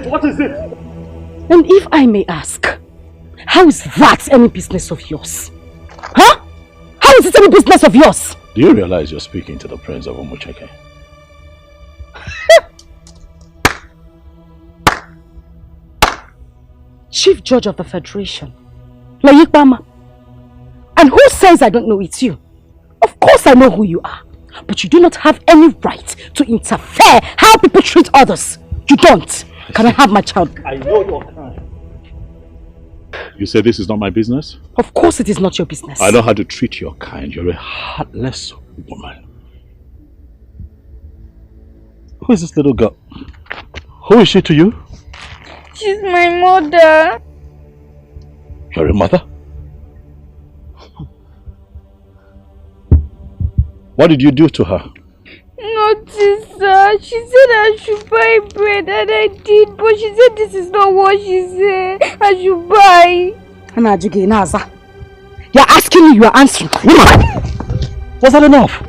What is it? And if I may ask, how is that any business of yours? Huh? How is it any business of yours? Do you realize you're speaking to the Prince of Umucheke? Chief Judge of the Federation, Layikbama. And who says I don't know it's you? Of course I know who you are. But you do not have any right to interfere how people treat others. You don't. Can I have my child? I know your kind. You say this is not my business? Of course it is not your business. I know how to treat your kind. You're a heartless woman. Who is this little girl? Who is she to you? She's my mother. You're a mother? What did you do to her? Nothing, sir. She said I should buy bread and I did, but she said this is not what she said. I should buy. You're asking me, you are answering. Was that enough?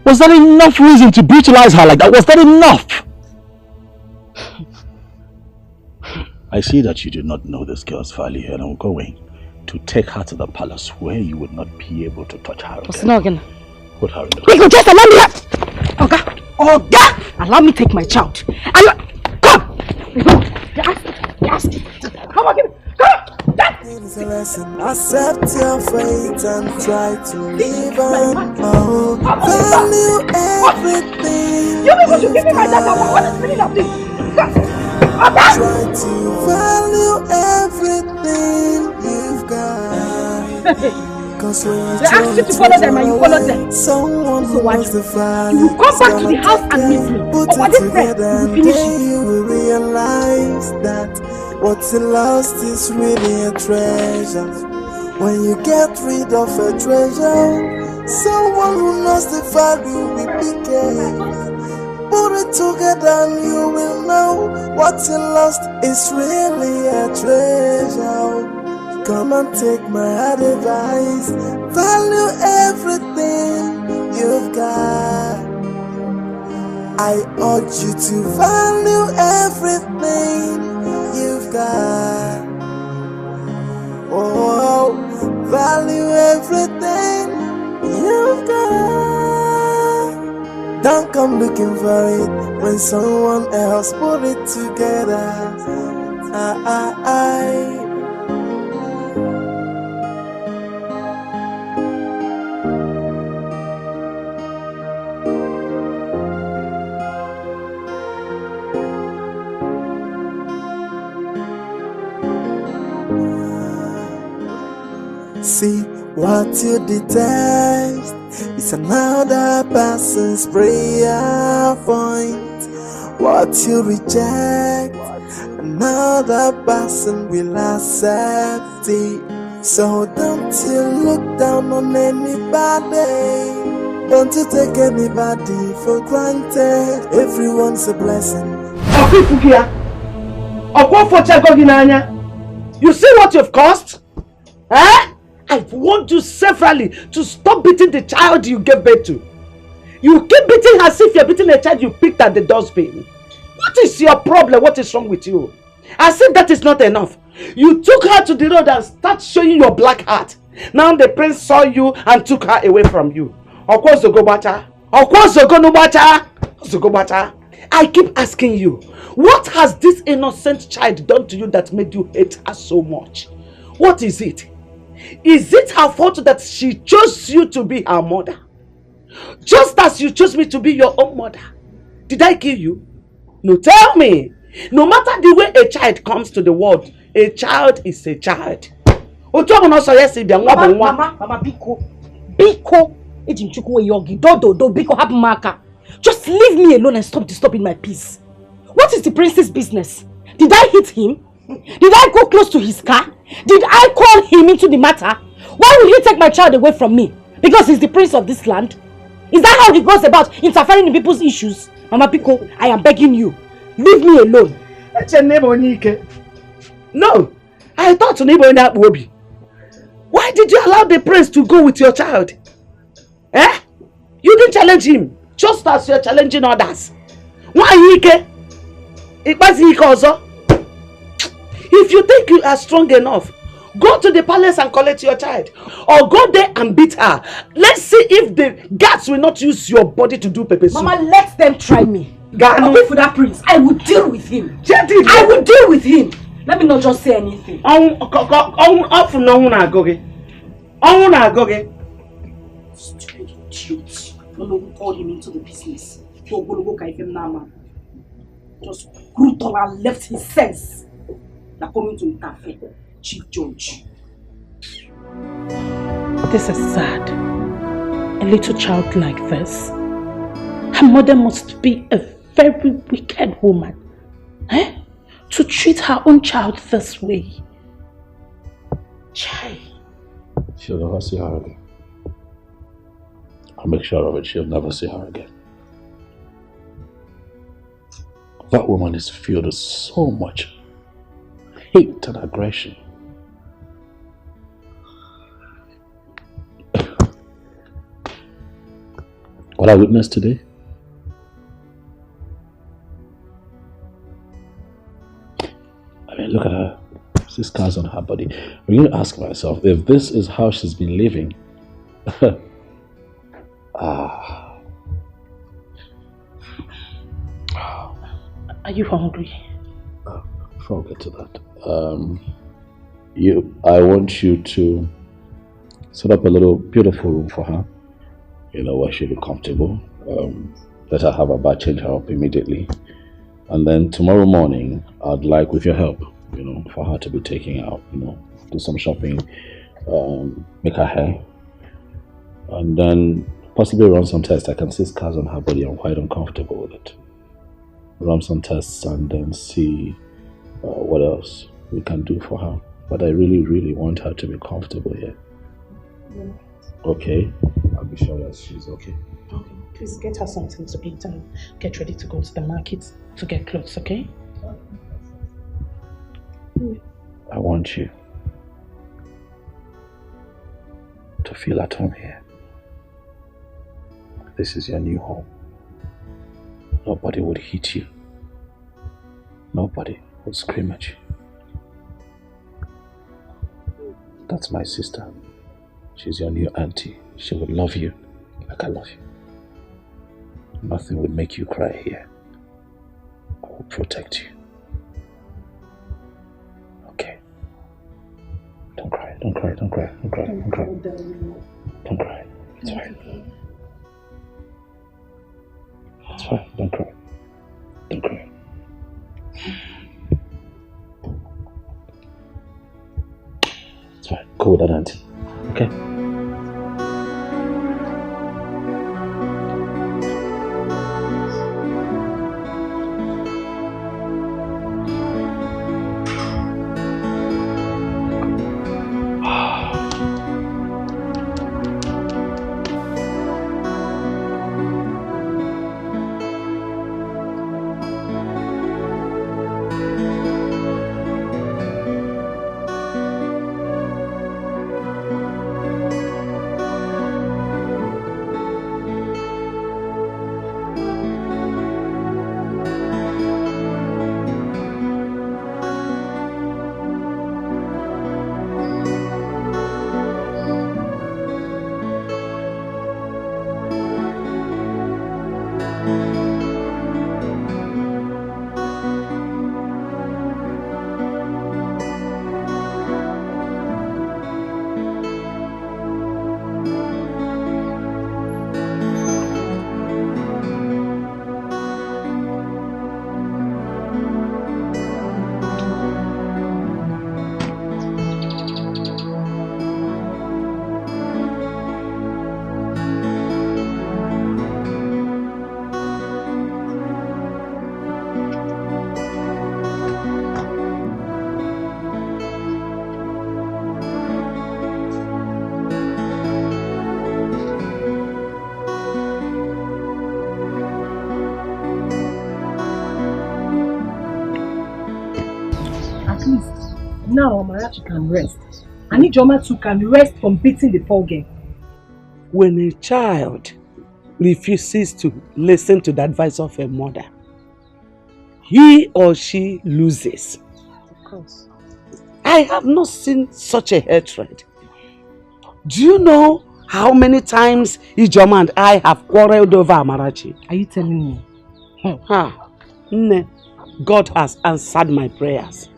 Was that enough reason to brutalize her like that? Was that enough? I see that you do not know this girl's value and I'm going to take her to the palace where you would not be able to touch her again. Put her in the we could just allow me. Oga! Allow me to take my child. Come! Yes! Come on, give me! Come! It's a lesson. Accept your fate and try to live on. Oh, value everything. You should give me my data. What is the meaning of this? Try to value everything you've got. Cause when they ask you to follow them and you follow them. Someone who wants to find you will come back to the house and meet me. Put it together and then you will realize that what's lost is really a treasure. When you get rid of a treasure, someone who knows the value will be careful. Put it together and you will know what's lost is really a treasure. Come and take my advice. Value everything you've got. I urge you to value everything you've got. Oh, value everything you've got. Don't come looking for it when someone else put it together. See what you detest is another person's prayer point. What you reject, another person will accept it. So don't you look down on anybody. Don't you take anybody for granted. Everyone's a blessing. You see what you've caused? Eh? I've warned you severally to stop beating the child you gave birth to. You keep beating her as if you're beating a child you picked at the dustbin. What is your problem? What is wrong with you? As if that is not enough. You took her to the road and started showing your black heart. Now the prince saw you and took her away from you. I keep asking you, what has this innocent child done to you that made you hate her so much? What is it? Is it her fault that she chose you to be her mother? Just as you chose me to be your own mother. Did I kill you? No, tell me. No matter the way a child comes to the world, a child is a child. Mama, Biko, Biko, Maka. Just leave me alone and stop disturbing my peace. What is the prince's business? Did I hit him? Did I go close to his car? Did I call him into the matter? Why will he take my child away from me? Because he's the prince of this land? Is that how he goes about interfering in people's issues? Mama Biko, I am begging you. Leave me alone. No, I thought Obi. Why did you allow the prince to go with your child? Eh? You didn't challenge him, just as you're challenging others. Why Ike? If you think you are strong enough, go to the palace and collect your child. Or go there and beat her. Let's see if the guards will not use your body to do pepper soup. Mama, let them try me. I'll wait for that prince. I will deal with him. I will deal with him. Let me not just say anything. Stupid idiot. No one called him into the business. Just brutal and left his sense. They're coming to interfere. Chief Judge. This is sad. A little child like this. Her mother must be a very wicked woman. Eh? To treat her own child this way. Chai. She'll never see her again. I'll make sure of it. She'll never see her again. That woman is filled with so much hate and aggression. What I witnessed today? I mean, look at her. These scars on her body. I'm going to ask myself, if this is how she's been living, Are you hungry? Before we get to that, I want you to set up a little beautiful room for her, where she'll be comfortable. Let her have a bath, change her up immediately. And then tomorrow morning, I'd like, with your help, for her to be taking out, do some shopping, make her hair, and then possibly run some tests. I can see scars on her body. I'm quite uncomfortable with it. Run some tests and then see what else we can do for her. But I really, really want her to be comfortable here. Yeah. Okay? I'll be sure that she's okay. Okay. Please get her something to eat and get ready to go to the market to get clothes, okay? I want you to feel at home here. This is your new home. Nobody would hit you. Nobody would scream at you. That's my sister. She's your new auntie. She would love you like I love you. Nothing would make you cry here. I will protect you. Okay. Don't cry, don't cry, don't cry, don't cry, don't cry. Don't cry. It's fine. It's fine, don't cry. Don't cry. It's fine. Go with that auntie. Okay? Now Amarachi can rest. And Ijoma too can rest from beating the poor girl. When a child refuses to listen to the advice of a mother, he or she loses. Of course. I have not seen such a hatred. Do you know how many times Ijoma and I have quarreled over Amarachi? Are you telling me? God has answered my prayers.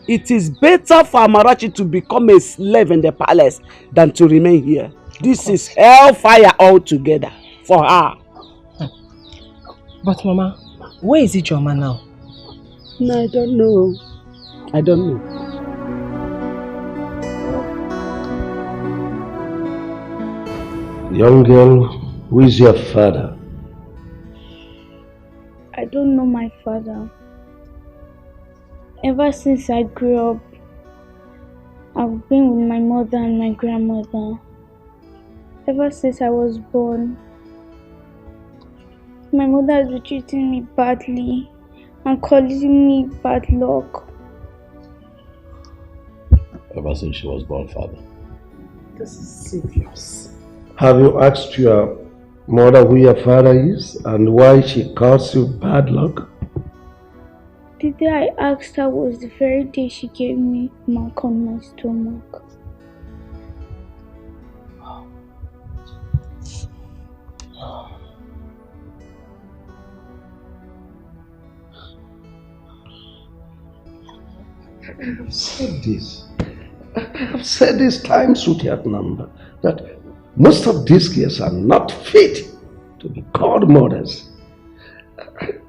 It is better for Amarachi to become a slave in the palace than to remain here. This is hellfire altogether for her. But Mama, where is Ijoma now? No, I don't know. I don't know. Young girl, who is your father? I don't know my father. Ever since I grew up, I've been with my mother and my grandmother. Ever since I was born, my mother has been treating me badly and calling me bad luck. Ever since she was born, father. This is serious. Have you asked your mother who your father is and why she calls you bad luck? The day I asked her was the very day she gave me a mark on my stomach. I have said this. I have said this times without number that most of these girls are not fit to be called mothers.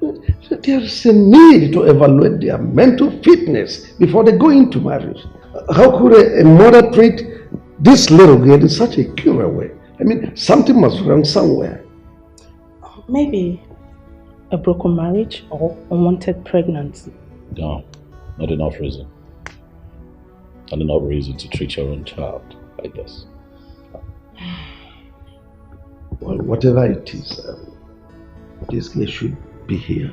There is a need to evaluate their mental fitness before they go into marriage. How could a mother treat this little girl in such a cruel way? I mean, something must be wrong somewhere. Maybe a broken marriage or unwanted pregnancy. No, not enough reason. Not enough reason to treat your own child like this. Well, whatever it is, this girl should be here.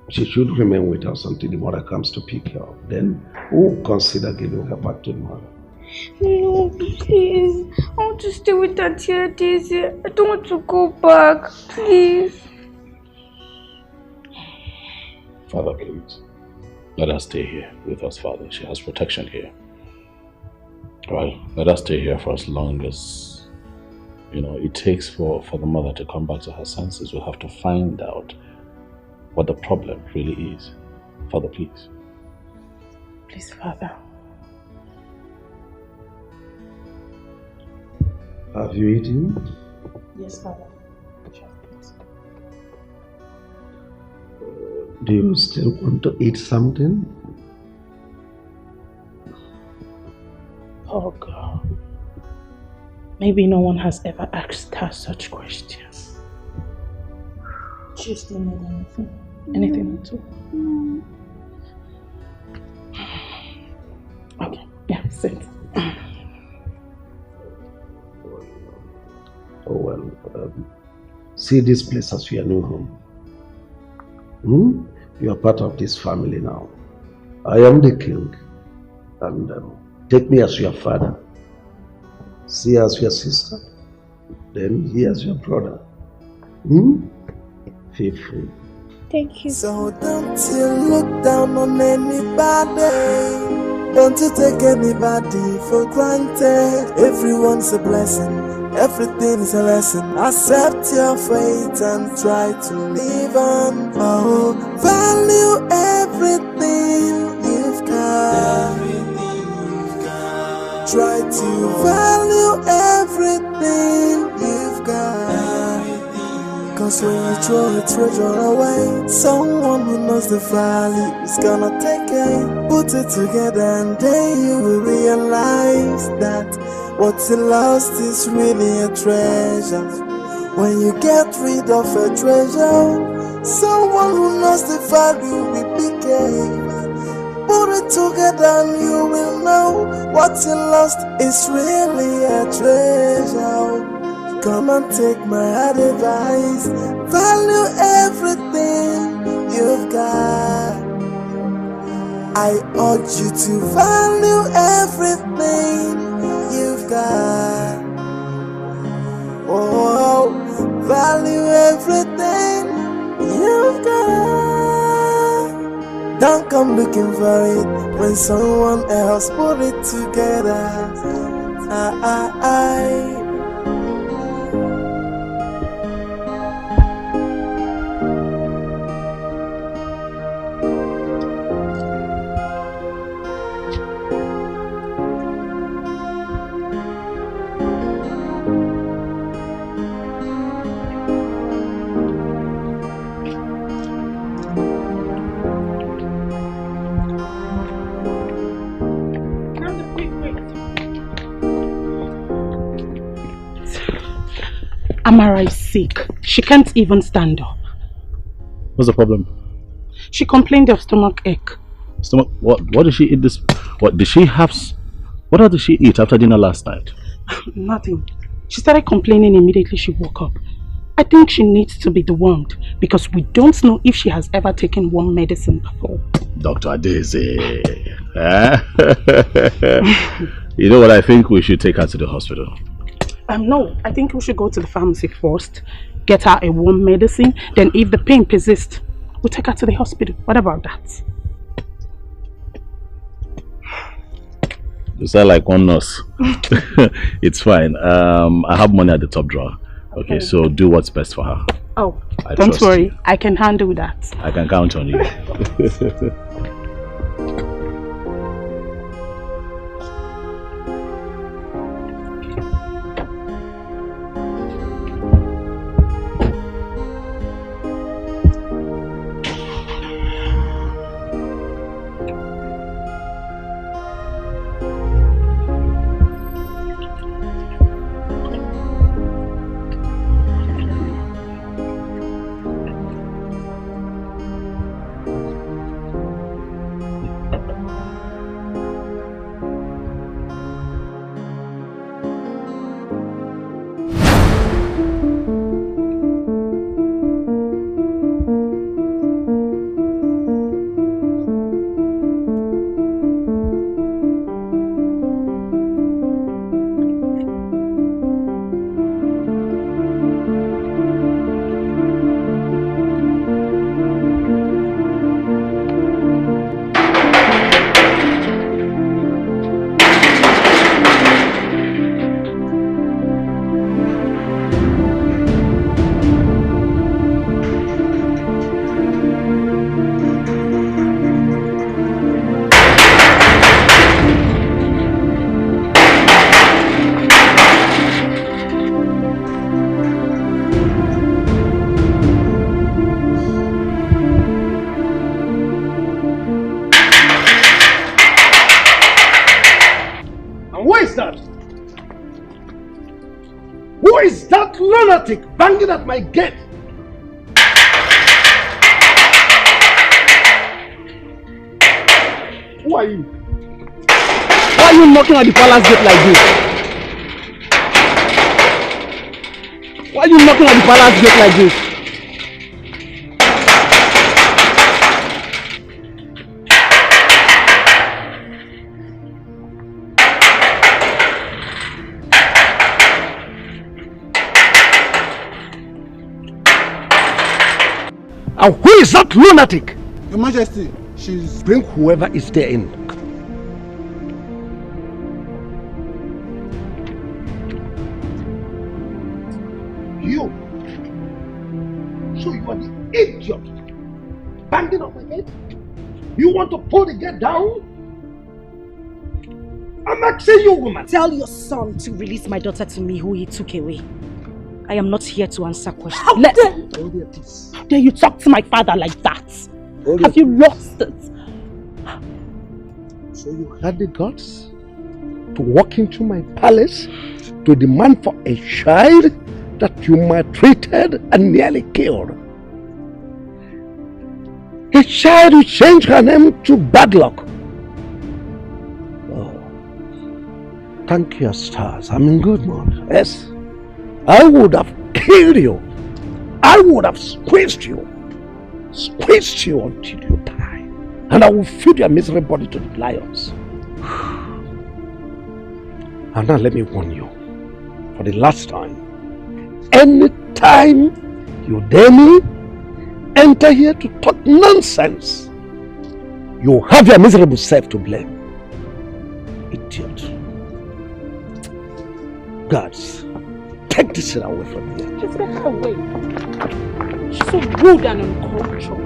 She should remain with us until the mother comes to pick her up. Then we'll consider giving her back to the mother. No, please. I want to stay with Auntie Daisy. I don't want to go back. Please. Father, please. Let her stay here with us, Father. She has protection here. Right? Let her stay here for as long as, it takes for the mother to come back to her senses. We'll have to find out what the problem really is. Father, please. Please, Father. Have you eaten? Yes, Father. Do you still want to eat something? Oh God. Maybe no one has ever asked her such questions. She still need anything? Anything at all? Okay, yeah, sit. Oh well, see this place as your new home. You are part of this family now. I am the king, and take me as your father. See as your sister, then he as your brother. Feel free. Thank you. So don't you look down on anybody. Don't you take anybody for granted. Everyone's a blessing. Everything is a lesson. Accept your fate and try to live on. Oh, value everything you've got. Try to value everything you've got. Cause when you throw a treasure away, someone who knows the value is gonna take it. Put it together and then you will realize that what you lost is really a treasure. When you get rid of a treasure, someone who knows the value will pick it. Put it together and you will know what you lost is really a treasure. Come and take my advice. Value everything you've got. I urge you to value everything you've got. Oh, value everything you've got. Don't come looking for it when someone else put it together. Amara is sick. She can't even stand up. What's the problem? She complained of stomach ache. Stomach? What did she eat this? What did she have? What did she eat after dinner last night? Nothing. She started complaining immediately she woke up. I think she needs to be dewormed because we don't know if she has ever taken worm medicine before. Dr. Daisy. You know what? I think we should take her to the hospital. No, I think we should go to the pharmacy first, get her a worm medicine, then if the pain persists, we'll take her to the hospital. What about that? You sound like one nurse. It's fine. I have money at the top drawer. Okay, so do what's best for her. Oh, don't worry. You. I can handle that. I can count on you. Banging at my gate. Who are you? Why are you knocking at the palace gate like this? Why are you knocking at the palace gate like this? And who is that lunatic? Your Majesty, she's... Bring whoever is there in. You. So you are the idiot. Banging on my gate? You want to pull the gate down? I'm asking you, woman. Tell your son to release my daughter to me who he took away. I am not here to answer questions. How dare you talk to my father like that? Have you lost it? So you had the guts to walk into my palace to demand for a child that you maltreated and nearly killed. A child who changed her name to Bad Luck. Oh, thank your stars. I'm in good mood. Yes. I would have killed you. I would have squeezed you until you die. and I will feed your miserable body to the lions. And now let me warn you, for the last time, anytime you dare me, enter here to talk nonsense, you have your miserable self to blame. Idiot. Guards, take this shit away from here. Just get her away. She's so rude and uncultured.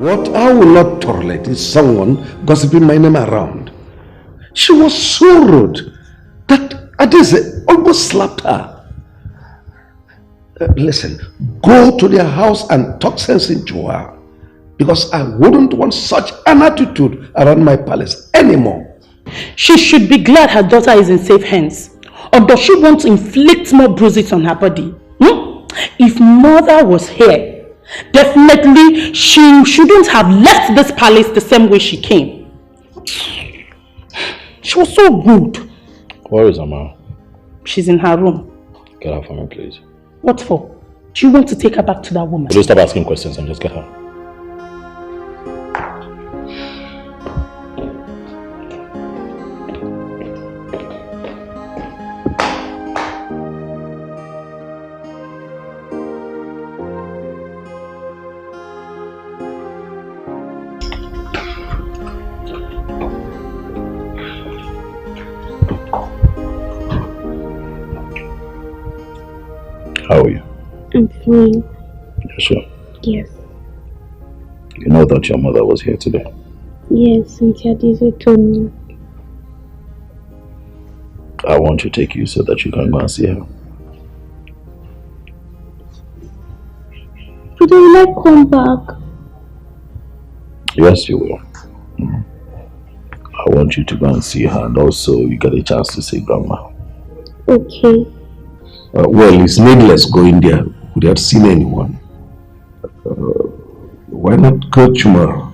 What I will not tolerate is someone gossiping my name around. She was so rude that Adeze almost slapped her. Listen, go to their house and talk sense into her, because I wouldn't want such an attitude around my palace anymore. She should be glad her daughter is in safe hands. Or does she want to inflict more bruises on her body? If mother was here, definitely she shouldn't have left this palace the same way she came. She was so rude. Where is Amara? She's in her room. Get her for me, please. What for? Do you want to take her back to that woman? Please stop asking questions and just get her. How are you? I'm fine. You're sure? Yes. You know that your mother was here today? Yes, Cynthia Adeze told me. I want to take you so that you can go and see her. But will I come back? Yes, you will. I want you to go and see her, and also you get a chance to see Grandma. Okay. Well, it's needless going there without seeing anyone. Why not go tomorrow?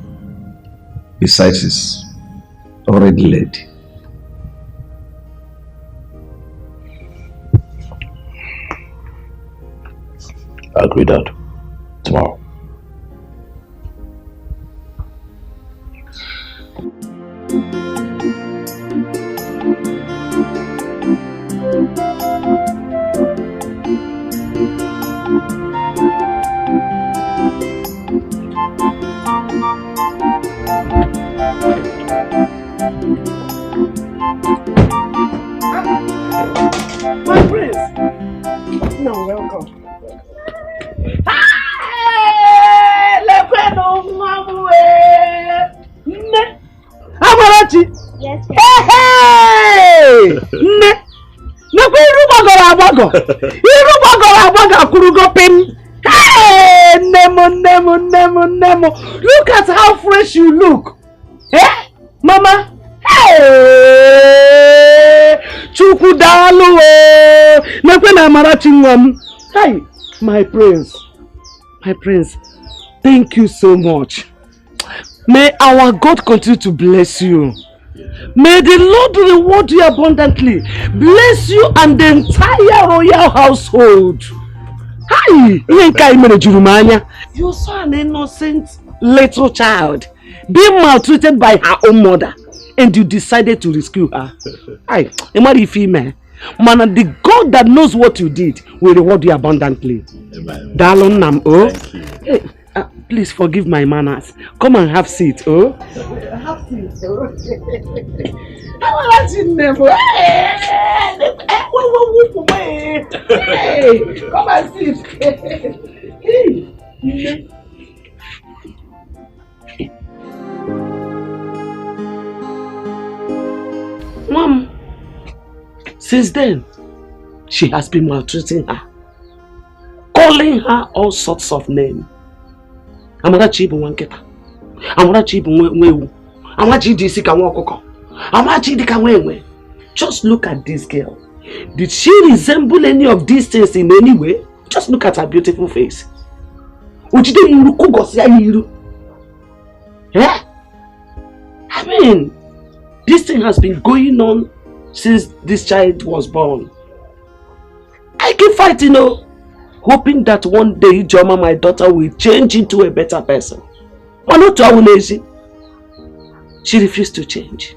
Besides, it's already late. I agree, Dad. Tomorrow. My prince! No, welcome. Amarachi! Yes, sir. Hey! Nakwa iru gbagoro agbago! Iru gbagoro agbago akurugo pim! Hey! Nemo! Look at how fresh you look! Eh? Mama? Hey! Chukwu dalu o! Nakwa na Amarachi nwam! Hey! My prince! Thank you so much. May our God continue to bless you. May the Lord reward you abundantly. Bless you and the entire royal household. Hi! You're so an innocent little child, being maltreated by her own mother, and you decided to rescue her. Hi, man, the God that knows what you did will reward you abundantly. Darling Nam, oh. Hey, please forgive my manners. Come and have seat, oh. Have seat, oh. Hey, come and sit. Mom, since then, she has been maltreating her, calling her all sorts of names. Amarachi ibu wanketa. Amarachi ibu nwewu. Amarachi di sika nwokoko. Amarachi di ka nwenwe. Just look at this girl. Did she resemble any of these things in any way? Just look at her beautiful face. Yeah? I mean, this thing has been going on since this child was born. I keep fighting, hoping that one day Ijoma, my daughter, will change into a better person. But not too lazy. She refused to change.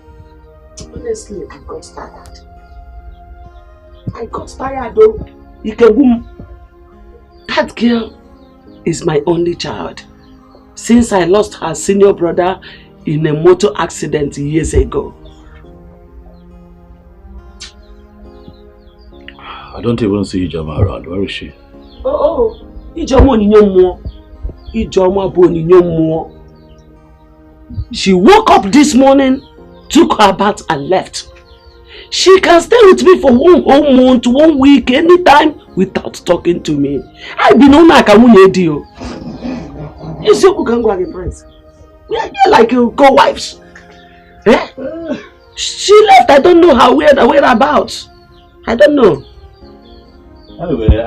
Honestly, I got tired. Though. That girl is my only child. Since I lost her senior brother in a motor accident years ago. I don't even see Ijoma around. Where is she? Ijoma Ijoma. She woke up this morning, took her bath and left. She can stay with me for 1 whole month, 1 week, anytime without talking to me. I be known like a deal. You see who can go against friends? We are here like co-wives. Eh? She left. I don't know how whereabouts. I don't know. Anyway,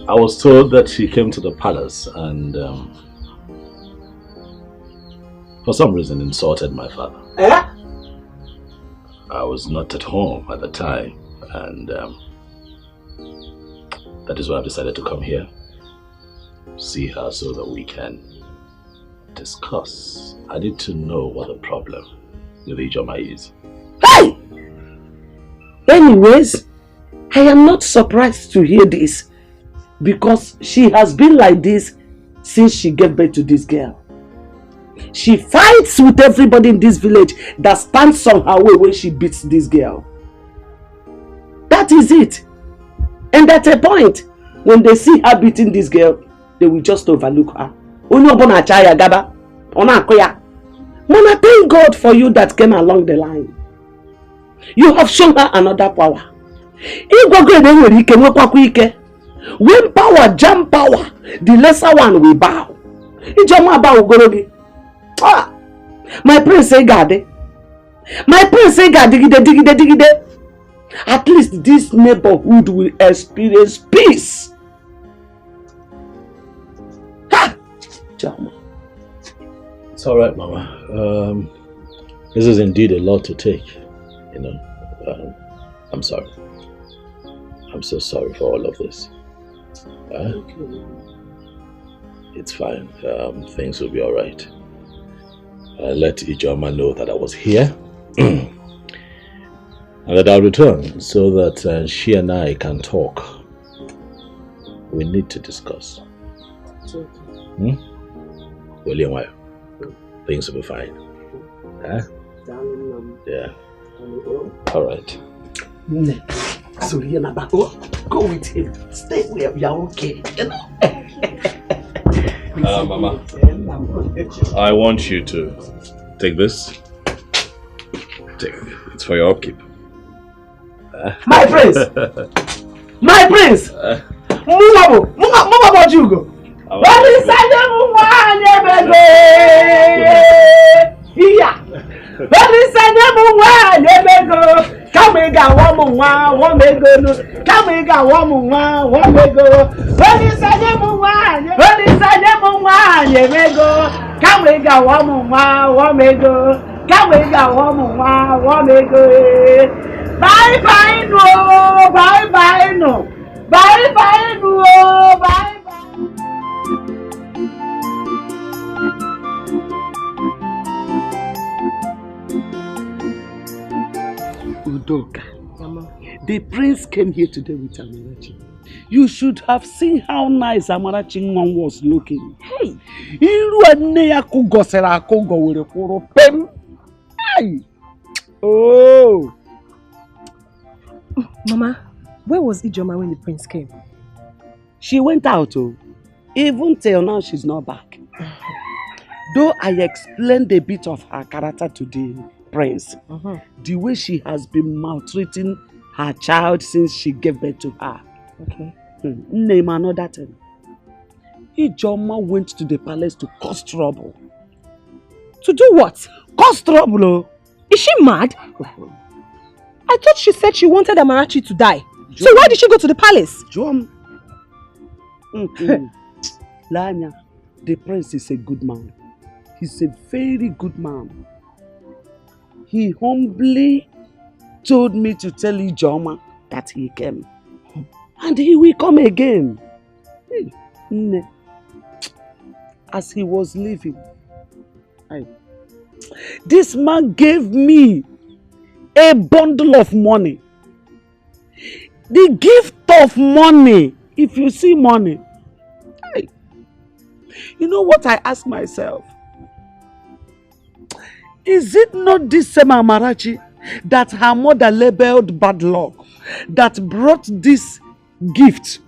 I was told that she came to the palace and for some reason insulted my father. Eh? I was not at home at the time, and that is why I've decided to come here, see her so that we can discuss. I need to know what the problem with Ijoma is. Hey! Anyways, I am not surprised to hear this because she has been like this since she gave birth to this girl. She fights with everybody in this village that stands on her way when she beats this girl. That is it. And at a point, when they see her beating this girl, they will just overlook her. Mama, thank God for you that came along the line. You have shown her another power. When power jam power, the lesser one will bow. My prince say gade. My prince say digide. At least this neighborhood will experience peace. Ha! Jama. It's all right, Mama. This is indeed a lot to take. I'm sorry. I'm so sorry for all of this. It's fine. Things will be all right. Let Ijoma know that I was here and that I'll return so that she and I can talk. We need to discuss. William, things will be fine. Huh? Yeah. All right. So go with him. Stay where we are okay. Mama, I want you to take this. Take it. It's for your upkeep. My prince! My prince! Move Jugo! What is that? What is that? Come and go, one may go. Come and go, one may go. What is that? What is that? You may go. Come and go, one may go. Come and go, one may go. Bye bye no, bye bye no, bye bye no, bye bye. Udoka, Mama, the prince came here today with Amarachi. You should have seen how nice Amarachi was looking. Hey, oh. Mama, where was Ijoma when the prince came? She went out. Even till now, she's not back. Though I explained a bit of her character to the prince, the way she has been maltreating her child since she gave birth to her. Okay. Name another thing. Ijoma went to the palace to cause trouble. To do what? Cause trouble. Is she mad? I thought she said she wanted Amarachi to die. So why did she go to the palace? Lanya, the prince is a good man. He's a very good man. He humbly told me to tell Ijoma that he came. And he will come again. Hey, as he was leaving, this man gave me a bundle of money. The gift of money. If you see money, you know what I ask myself? Is it not this same Amarachi that her mother labeled bad luck that brought this gift?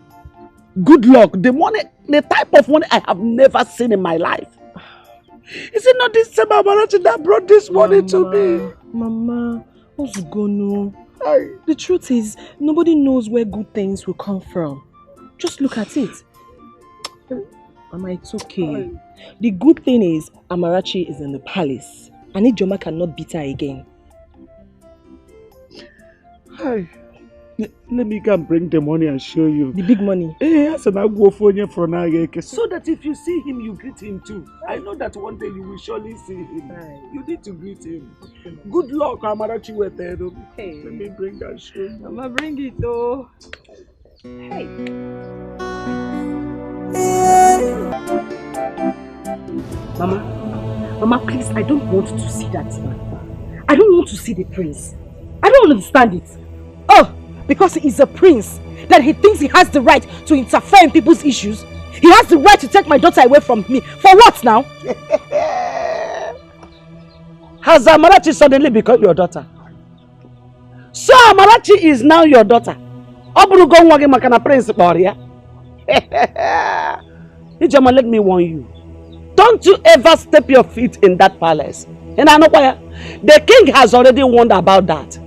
Good luck, the money, the type of money I have never seen in my life. Is it not this same Amarachi that brought this money to me? Mama, what's going on? The truth is, nobody knows where good things will come from. Just look at it. Mama, it's okay. The good thing is, Amarachi is in the palace. And Ijoma cannot beat her again. Let me go and bring the money and show you. The big money? Yes, and I'll go for you for now. So that if you see him, you greet him too. I know that one day you will surely see him. You need to greet him. Okay. Good luck, Amarachi. Hey. Let me bring that show you. Mama, bring it though. Hey. Mama, please, I don't want to see that man. I don't want to see the prince. I don't understand it. Oh, because he is a prince, that he thinks he has the right to interfere in people's issues. He has the right to take my daughter away from me. For what now? Has Amarachi suddenly become your daughter? So Amarachi is now your daughter. Prince Ijoma, let me warn you. Don't you ever step your feet in that palace. And I know why. The king has already warned about that.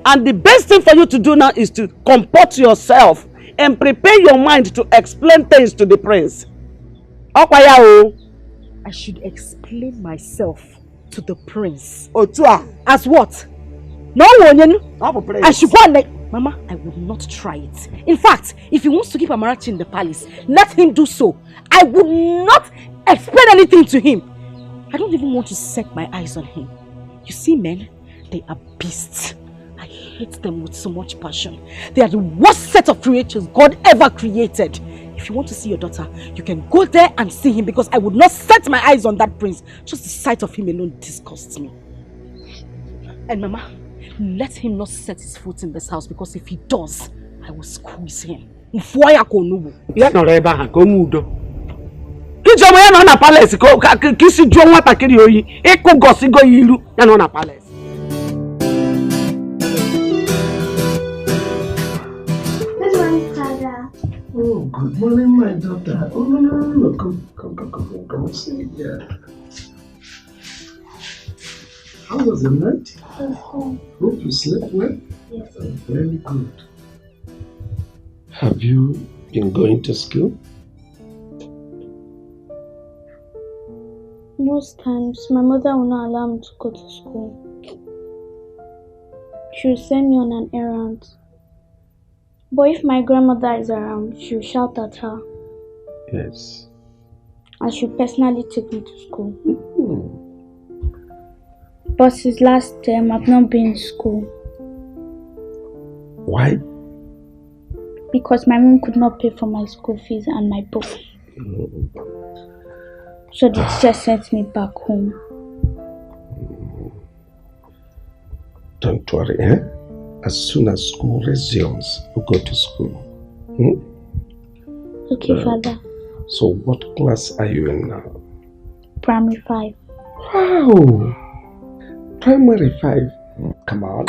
And the best thing for you to do now is to comport yourself and prepare your mind to explain things to the prince. I should explain myself to the prince. As what? No one. I should go and Mama, I would not try it. In fact, if he wants to keep Amarachi in the palace, let him do so. I would not explain anything to him. I don't even want to set my eyes on him. You see, men, they are beasts. I hate them with so much passion. They are the worst set of creatures God ever created. If you want to see your daughter, you can go there and see him, because I would not set my eyes on that prince. Just the sight of him alone disgusts me. And Mama, let him not set his foot in this house, because if he does, I will squeeze him. Ijoma ya no na palace ko kisi jo nwata kiri oyi iku gosi go yiru ya no na palace. Good morning, Father. Oh, good morning, my daughter. Oh, no. Come sit here. How was the night? Hope you slept well? Yes. Oh, very good. Have you been going to school? Most times, my mother will not allow me to go to school. She will send me on an errand. But if my grandmother is around, she will shout at her. Yes. And she will personally take me to school. But since last term, I've not been in school. Why? Because my mom could not pay for my school fees and my books. So the teacher sent me back home. Don't worry, eh? As soon as school resumes, we'll go to school. Okay, Father. So what class are you in now? Primary 5. Wow! Primary 5. Come on.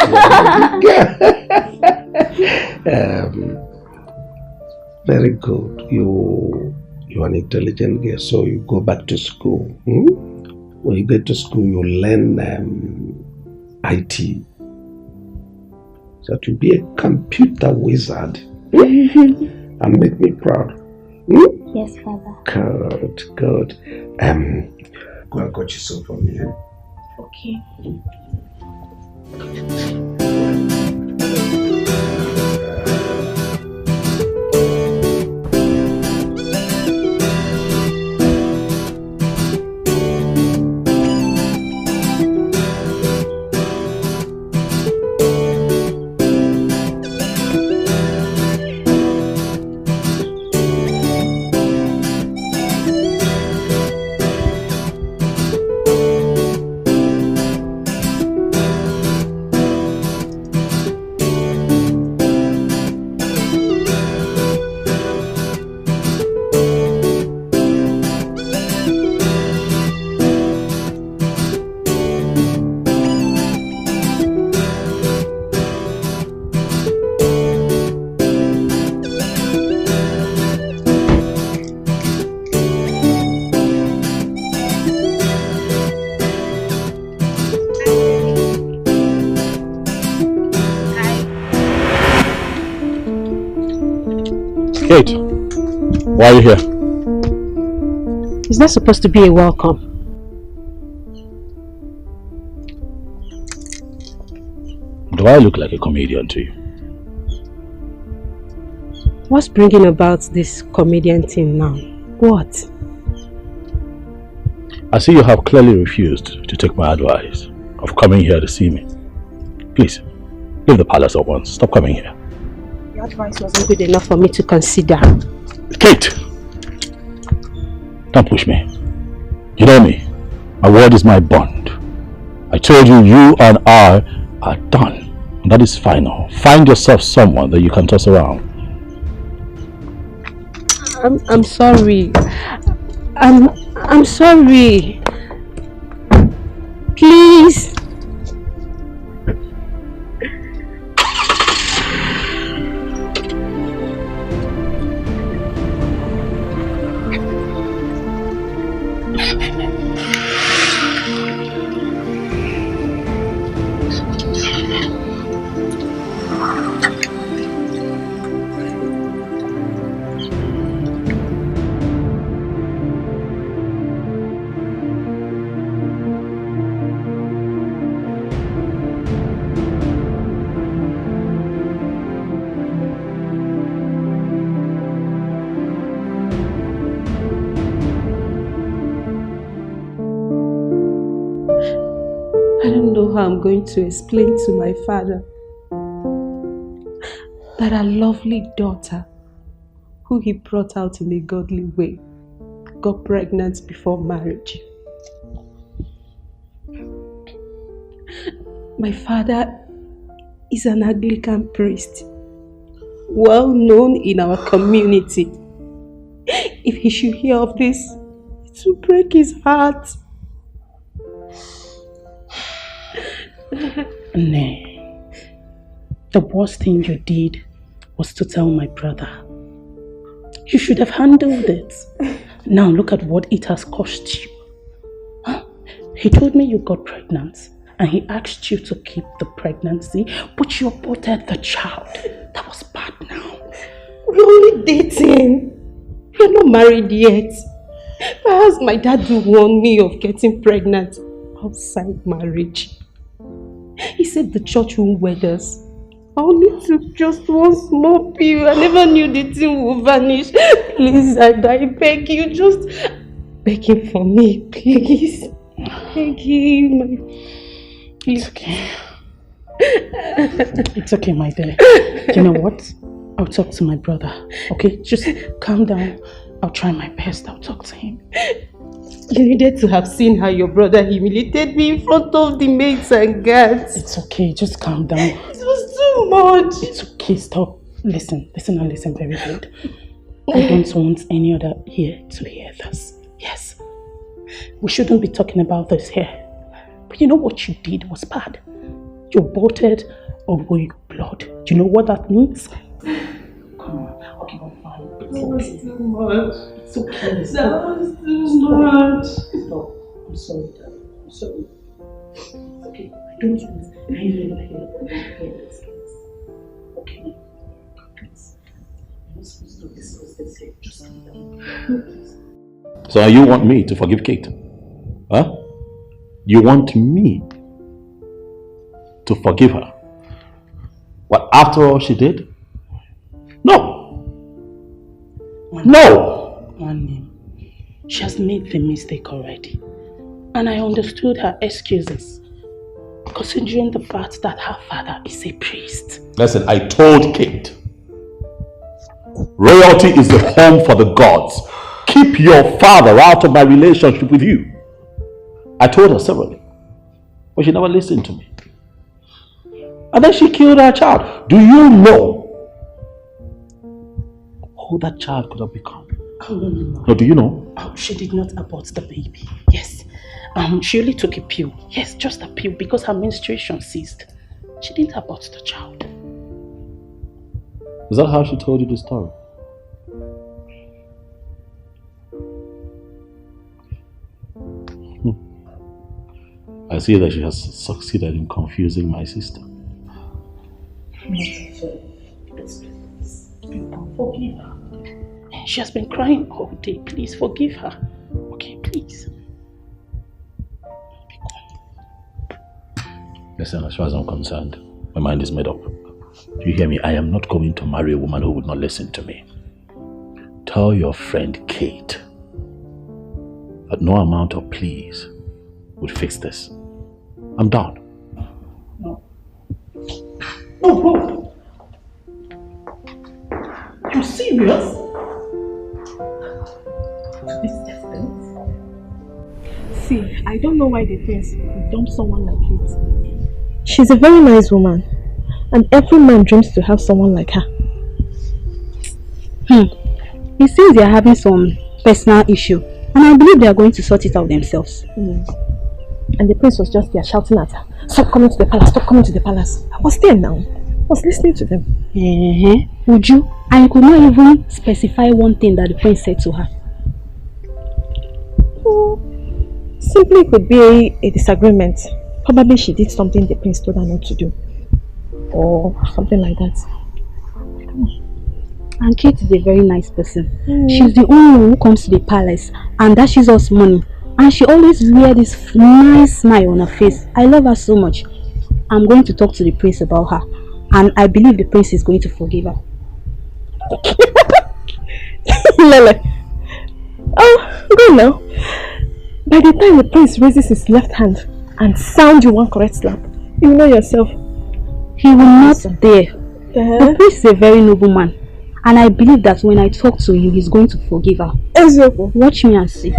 Very good. You're an intelligent girl, so you go back to school. When you get to school, you learn IT. So to be a computer wizard and make me proud. Yes, Father. Good. Go and got you some for me. Okay. Why are you here? Is that supposed to be a welcome? Do I look like a comedian to you? What's bringing about this comedian thing now? What? I see you have clearly refused to take my advice of coming here to see me. Please, leave the palace at once. Stop coming here. Your advice wasn't good enough for me to consider. Kate! Don't push me. You know me. My word is my bond. I told you, you and I are done. And that is final. Find yourself someone that you can toss around. I'm sorry. I'm sorry. Please. How I'm going to explain to my father that our lovely daughter, who he brought out in a godly way, got pregnant before marriage. My father is an Anglican priest, well known in our community. If he should hear of this, it will break his heart. Nay, the worst thing you did was to tell my brother. You should have handled it. Now look at what it has cost you. Huh? He told me you got pregnant and he asked you to keep the pregnancy, but you aborted the child. That was bad now. We're only dating. We're not married yet. Perhaps my dad will warn me of getting pregnant outside marriage. He said the church won't wed us. I only took just one small pill. I never knew the thing would vanish. Please, I beg you, just beg him for me, please. Beg him. It's okay. It's okay, my dear. You know what? I'll talk to my brother. Okay, just calm down. I'll try my best. I'll talk to him. You needed to have seen how your brother humiliated me in front of the maids and guards. It's okay, just calm down. It was too much. It's okay, stop. Listen and listen very good. I don't want any other here to hear this. Yes, we shouldn't be talking about this here. But you know what you did was bad. You aborted a royal blood. Do you know what that means? Come on. Okay, I'm fine. That was too much. It's okay. That was too much. Stop. I'm sorry, Dad. I'm sorry. It's okay. I don't want any other here. Okay? Please. I'm not supposed to discuss this here. Just calm down. So you want me to forgive Kate? Huh? You want me to forgive her? What, after all she did? No! No! One, she has made the mistake already. And I understood her excuses. Considering the fact that her father is a priest. Listen, I told Kate. Royalty is the home for the gods. Keep your father out of my relationship with you. I told her severally. But she never listened to me. And then she killed her child. Do you know who that child could have become? Oh, no. No, do you know? Oh, she did not abort the baby. Yes. She only took a pill. Yes, just a pill because her menstruation ceased. She didn't abort the child. Is that how she told you the story? I see that she has succeeded in confusing my sister. Forgive her. She has been crying all day. Please forgive her. Okay, please. Listen, as far as I'm concerned, my mind is made up. Do you hear me? I am not going to marry a woman who would not listen to me. Tell your friend Kate that no amount of pleas would fix this. I'm done. No. Oh, you serious? See, I don't know why the prince would dump someone like Kate. She's a very nice woman, and every man dreams to have someone like her. It seems they are having some personal issue, and I believe they are going to sort it out themselves. And the prince was just there shouting at her, "Stop coming to the palace, stop coming to the palace." I was there now. I was listening to them. Would you? I could not even specify one thing that the prince said to her. Simply it could be a disagreement. Probably she did something the prince told her not to do. Or something like that. I don't know. And Kate is a very nice person. She's the only one who comes to the palace and dashes us money. And she always wears this nice smile on her face. I love her so much. I'm going to talk to the prince about her. And I believe the prince is going to forgive her. Lele. Oh, go now. By the time the prince raises his left hand and sounds you one correct slap, you know yourself. He will not dare. The prince is a very noble man. And I believe that when I talk to you, he's going to forgive her. Exactly. Watch me and see.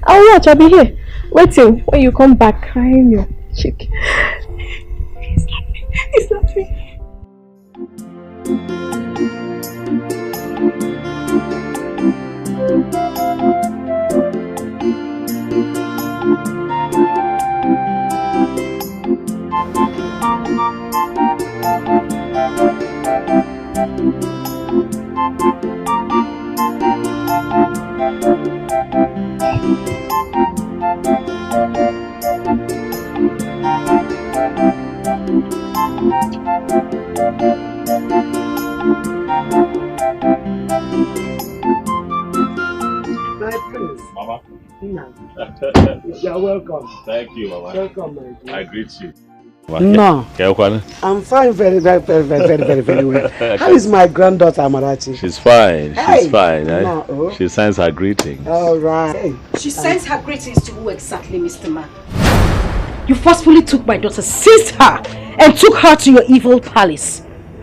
I'll watch, I'll be here. Wait till when you come back crying your cheek. He's laughing. He's laughing. Mama. You're welcome. Thank you, Mama. Welcome, my dear. I greet you. No. I'm fine, very well. How is my granddaughter Amarachi? She's fine. Hey. She's fine. No, oh. She sends her greetings. All right. Hey. She sends her greetings to who exactly, Mr. Man? You forcefully took my daughter, seized her, and took her to your evil palace.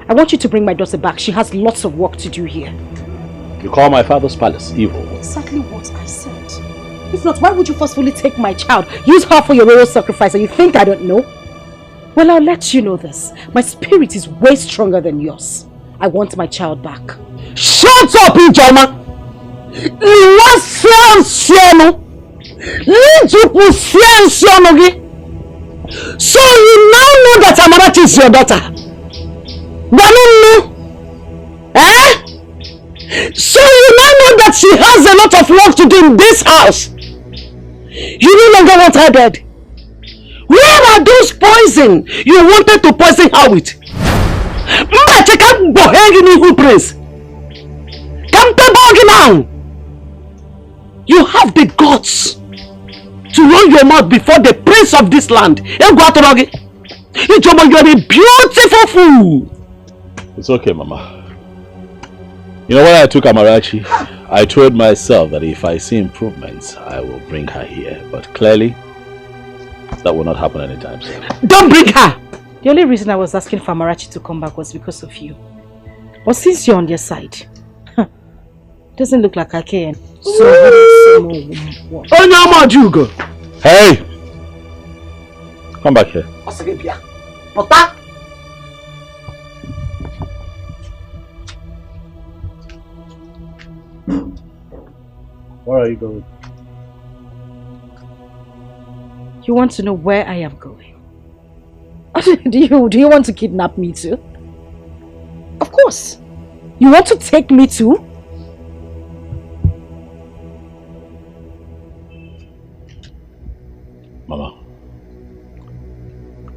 I want you to bring my daughter back. She has lots of work to do here. You call my father's palace evil? Exactly what I said. If not, why would you forcefully take my child? Use her for your royal sacrifice and you think I don't know? Well, I'll let you know this. My spirit is way stronger than yours. I want my child back. Shut up, Ijoma! So you now know that Amarachi is your daughter? Eh? So you now know that she has a lot of work to do in this house? You no longer want her dead? Where are those poison you wanted to poison her with? You have the guts to run your mouth before the prince of this land. You are a beautiful fool. It's okay, Mama. You know, when I took Amarachi, I told myself that if I see improvements, I will bring her here. But clearly, that will not happen anytime soon. Don't bring her! The only reason I was asking for Amarachi to come back was because of you. But since you're on their side, doesn't look like I can. So Hey! Come back here. Where are you going? You want to know where I am going? Do you want to kidnap me too? Of course. You want to take me too? Mama,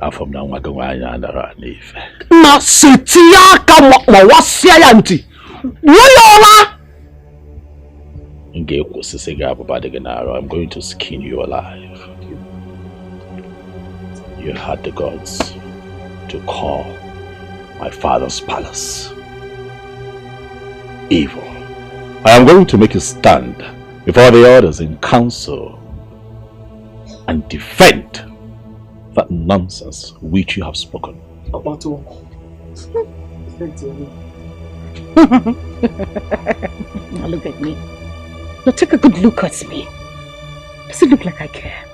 I'm from Namwagawanya and Aranife. Na sitiya ka wasia yanti. Woyola. I'm going to skin you alive. You had the gods to call my father's palace evil. I am going to make you stand before the others in council and defend that nonsense which you have spoken. Look at me. Now take a good look at me. Does it look like I care?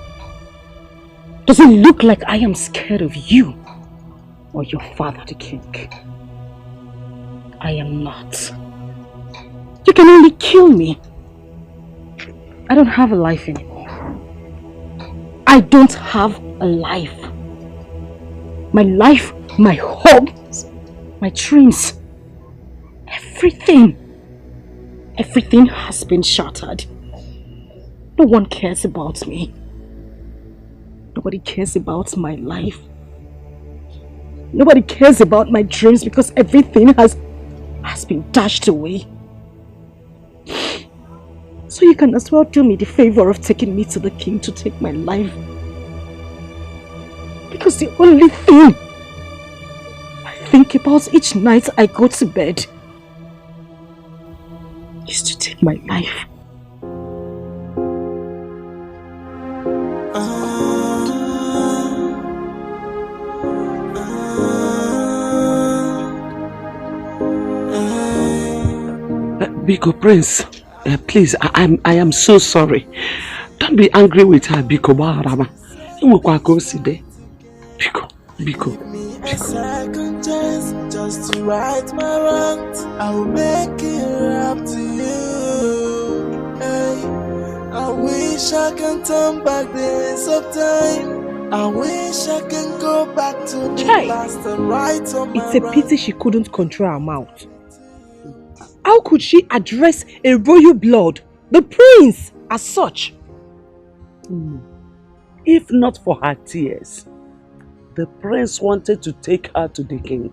Does it look like I am scared of you or your father, the king? I am not. You can only kill me. I don't have a life anymore. I don't have a life. My life, my hopes, my dreams, everything has been shattered. No one cares about me. Nobody cares about my life. Nobody cares about my dreams because everything has been dashed away. So you can as well do me the favor of taking me to the king to take my life. Because the only thing I think about each night I go to bed is to take my life. Biko Prince, please, I am so sorry. Don't be angry with her, Biko Baharama. Biko. A second chance just to right my wrongs. I will make it up to you. Hey, I wish I can turn back days of time. I wish I can go back to the last and right of my It's a pity she couldn't control her mouth. How could she address a royal blood, the prince, as such? If not for her tears, the prince wanted to take her to the king.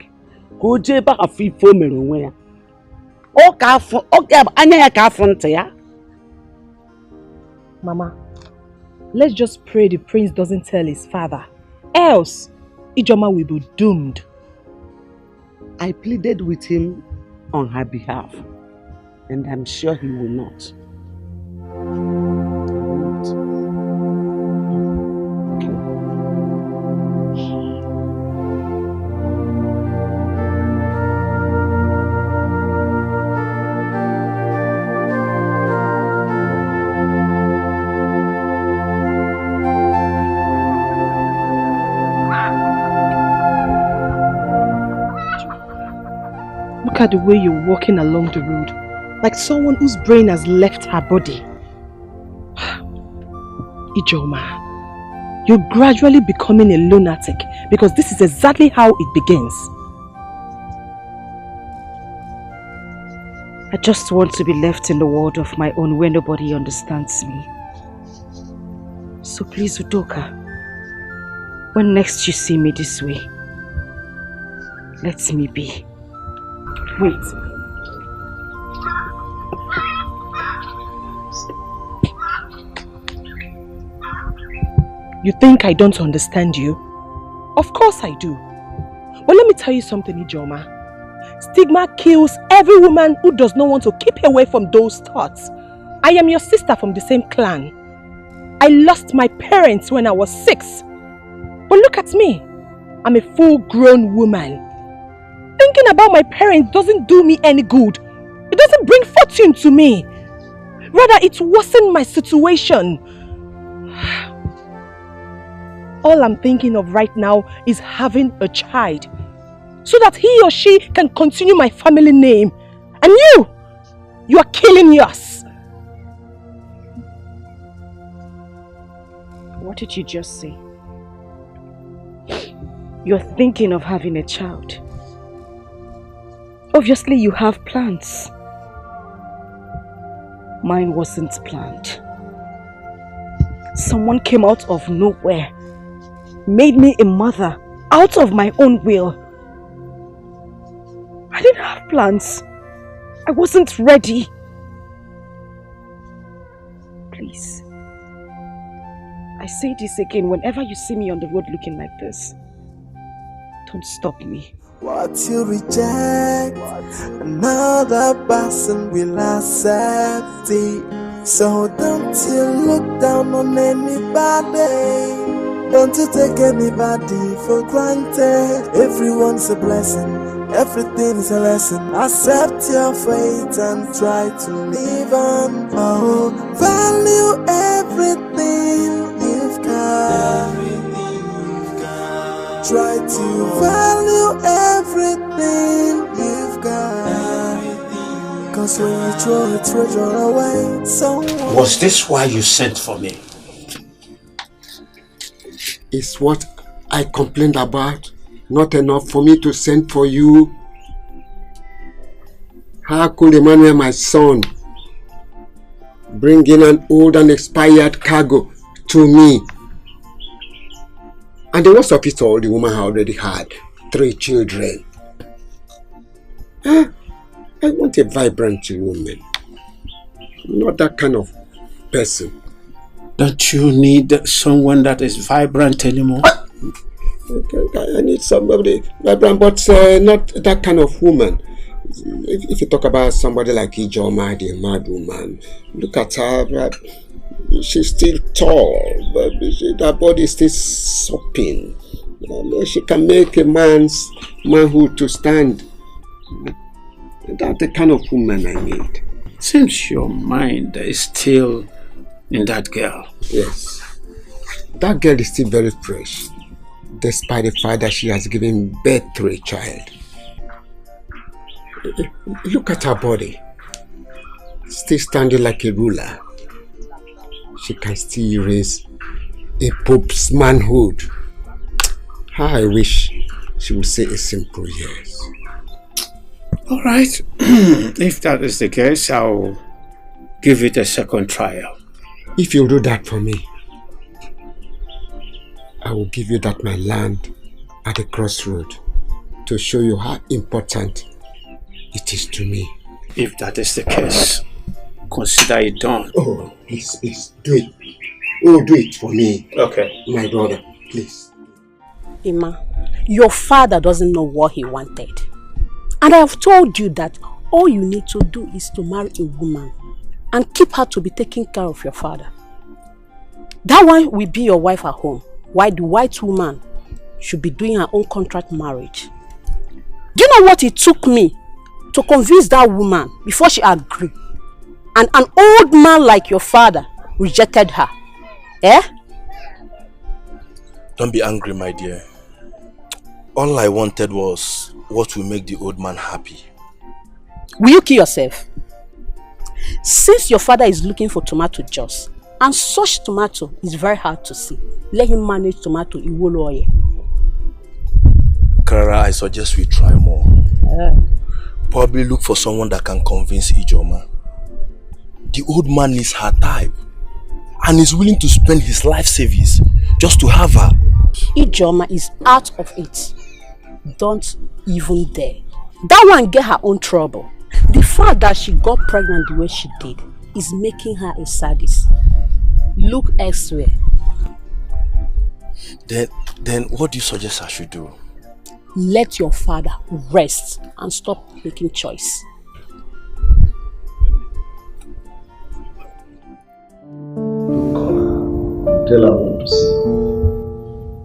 Mama, let's just pray the prince doesn't tell his father. Else, Ijoma will be doomed. I pleaded with him on her behalf, and I'm sure he will not. Look at the way you're walking along the road, like someone whose brain has left her body. Ijoma, you're gradually becoming a lunatic because this is exactly how it begins. I just want to be left in the world of my own where nobody understands me. So please, Udoka, when next you see me this way, let me be. Wait. You think I don't understand you? Of course I do. But let me tell you something, Ijoma. Stigma kills every woman who does not want to keep away from those thoughts. I am your sister from the same clan. I lost my parents when I was 6. But look at me. I'm a full-grown woman. Thinking about my parents doesn't do me any good. It doesn't bring fortune to me. Rather, it worsened my situation. All I'm thinking of right now is having a child, so that he or she can continue my family name. And you are killing yours. What did you just say? You're thinking of having a child. Obviously, you have plans. Mine wasn't planned. Someone came out of nowhere, made me a mother out of my own will. I didn't have plans. I wasn't ready. Please. I say this again, whenever you see me on the road looking like this, don't stop me. What you reject, another person will accept it. So don't you look down on anybody. Don't you take anybody for granted. Everyone's a blessing, everything is a lesson. Accept your fate and try to live on. Oh, value everything you've got. Try to value everything you've got. Cause when you throw a treasure away, someone... Was this why you sent for me? Is what I complained about not enough for me to send for you? How could Emmanuel, my son, bring in an old and expired cargo to me? And the worst of it all, the woman already had 3 children. I want a vibrant woman, not that kind of person. Don't you need someone that is vibrant anymore? I need somebody vibrant, but not that kind of woman. If you talk about somebody like Ijoma, the mad woman, look at her. She's still tall, but her body is still sopping. She can make a man's manhood to stand. That's the kind of woman I need. Seems your mind is still in that girl. Yes. That girl is still very fresh, despite the fact that she has given birth to a child. Look at her body. Still standing like a ruler. She can still raise a pope's manhood. How I wish she would say a simple yes. Alright, if that is the case, I'll give it a second trial. If you do that for me, I will give you that my land at the crossroad to show you how important it is to me. If that is the case, consider it done. Oh, please, do it. Oh, do it for me. Okay. My brother, please. Emma, your father doesn't know what he wanted. And I have told you that all you need to do is to marry a woman and keep her to be taking care of your father. That one will be your wife at home, while the white woman should be doing her own contract marriage. Do you know what it took me to convince that woman before she agreed? And an old man like your father rejected her. Eh? Don't be angry, my dear. All I wanted was what will make the old man happy. Will you kill yourself? Since your father is looking for tomato juice, and such tomato is very hard to see, let him manage tomato Iwolo. Clara, I suggest we try more. Probably look for someone that can convince Ijoma. The old man needs her time and is willing to spend his life savings just to have her. Ijoma is out of it. Don't even dare. That one get her own trouble. The fact that she got pregnant the way she did is making her a sadist. Look elsewhere. Then what do you suggest I should do? Let your father rest and stop making choice. Tell her what to say.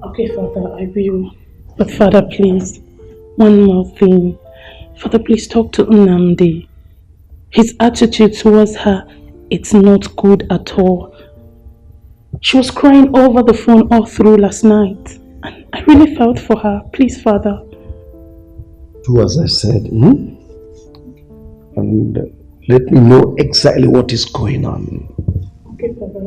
Okay, Father, I will. But Father, please, one more thing. Father, please talk to Nnamdi. His attitude towards her, it's not good at all. She was crying over the phone all through last night. And I really felt for her. Please, Father. Do as I said, and let me know exactly what is going on. Okay, Father.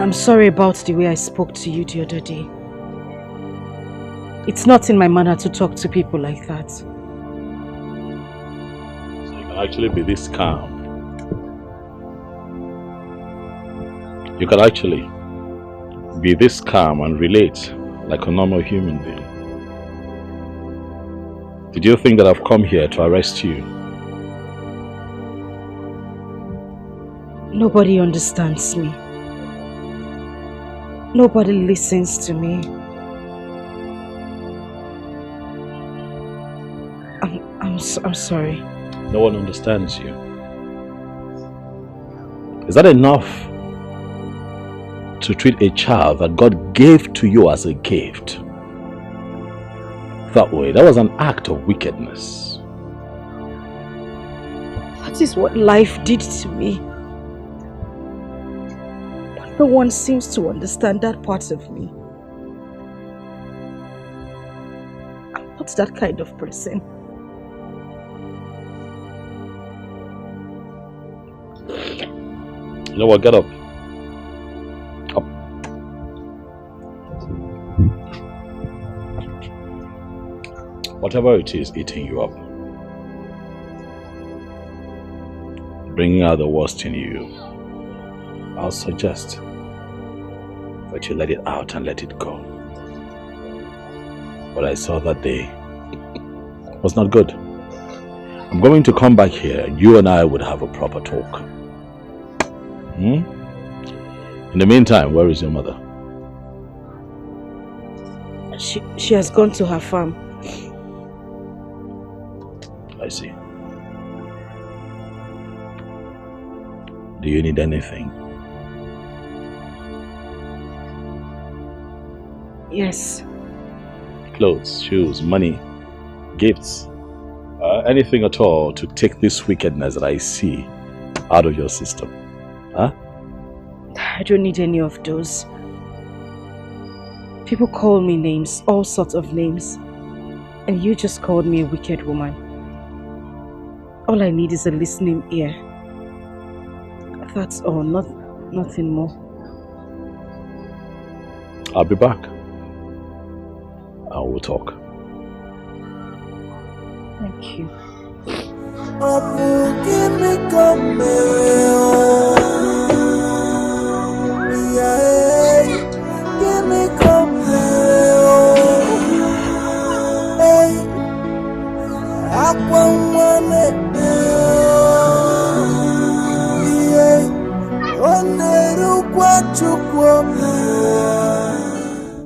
I'm sorry about the way I spoke to you the other day. It's not in my manner to talk to people like that. So you can actually be this calm. You can actually be this calm and relate like a normal human being. Did you think that I've come here to arrest you? Nobody understands me. Nobody listens to me. I'm sorry. No one understands you. Is that enough to treat a child that God gave to you as a gift that way? That was an act of wickedness. That is what life did to me. But no one seems to understand that part of me. I'm not that kind of person. You know what? Get up. Up. Whatever it is eating you up, bringing out the worst in you, I'll suggest that you let it out and let it go. What I saw that day was not good. I'm going to come back here. You and I would have a proper talk. In the meantime, where is your mother? She has gone to her farm. I see. Do you need anything? Yes. Clothes, shoes, money, gifts, anything at all to take this wickedness that I see out of your system. Huh? I don't need any of those. People call me names, all sorts of names. And you just called me a wicked woman. All I need is a listening ear. That's all, nothing more. I'll be back. I will talk. Thank you.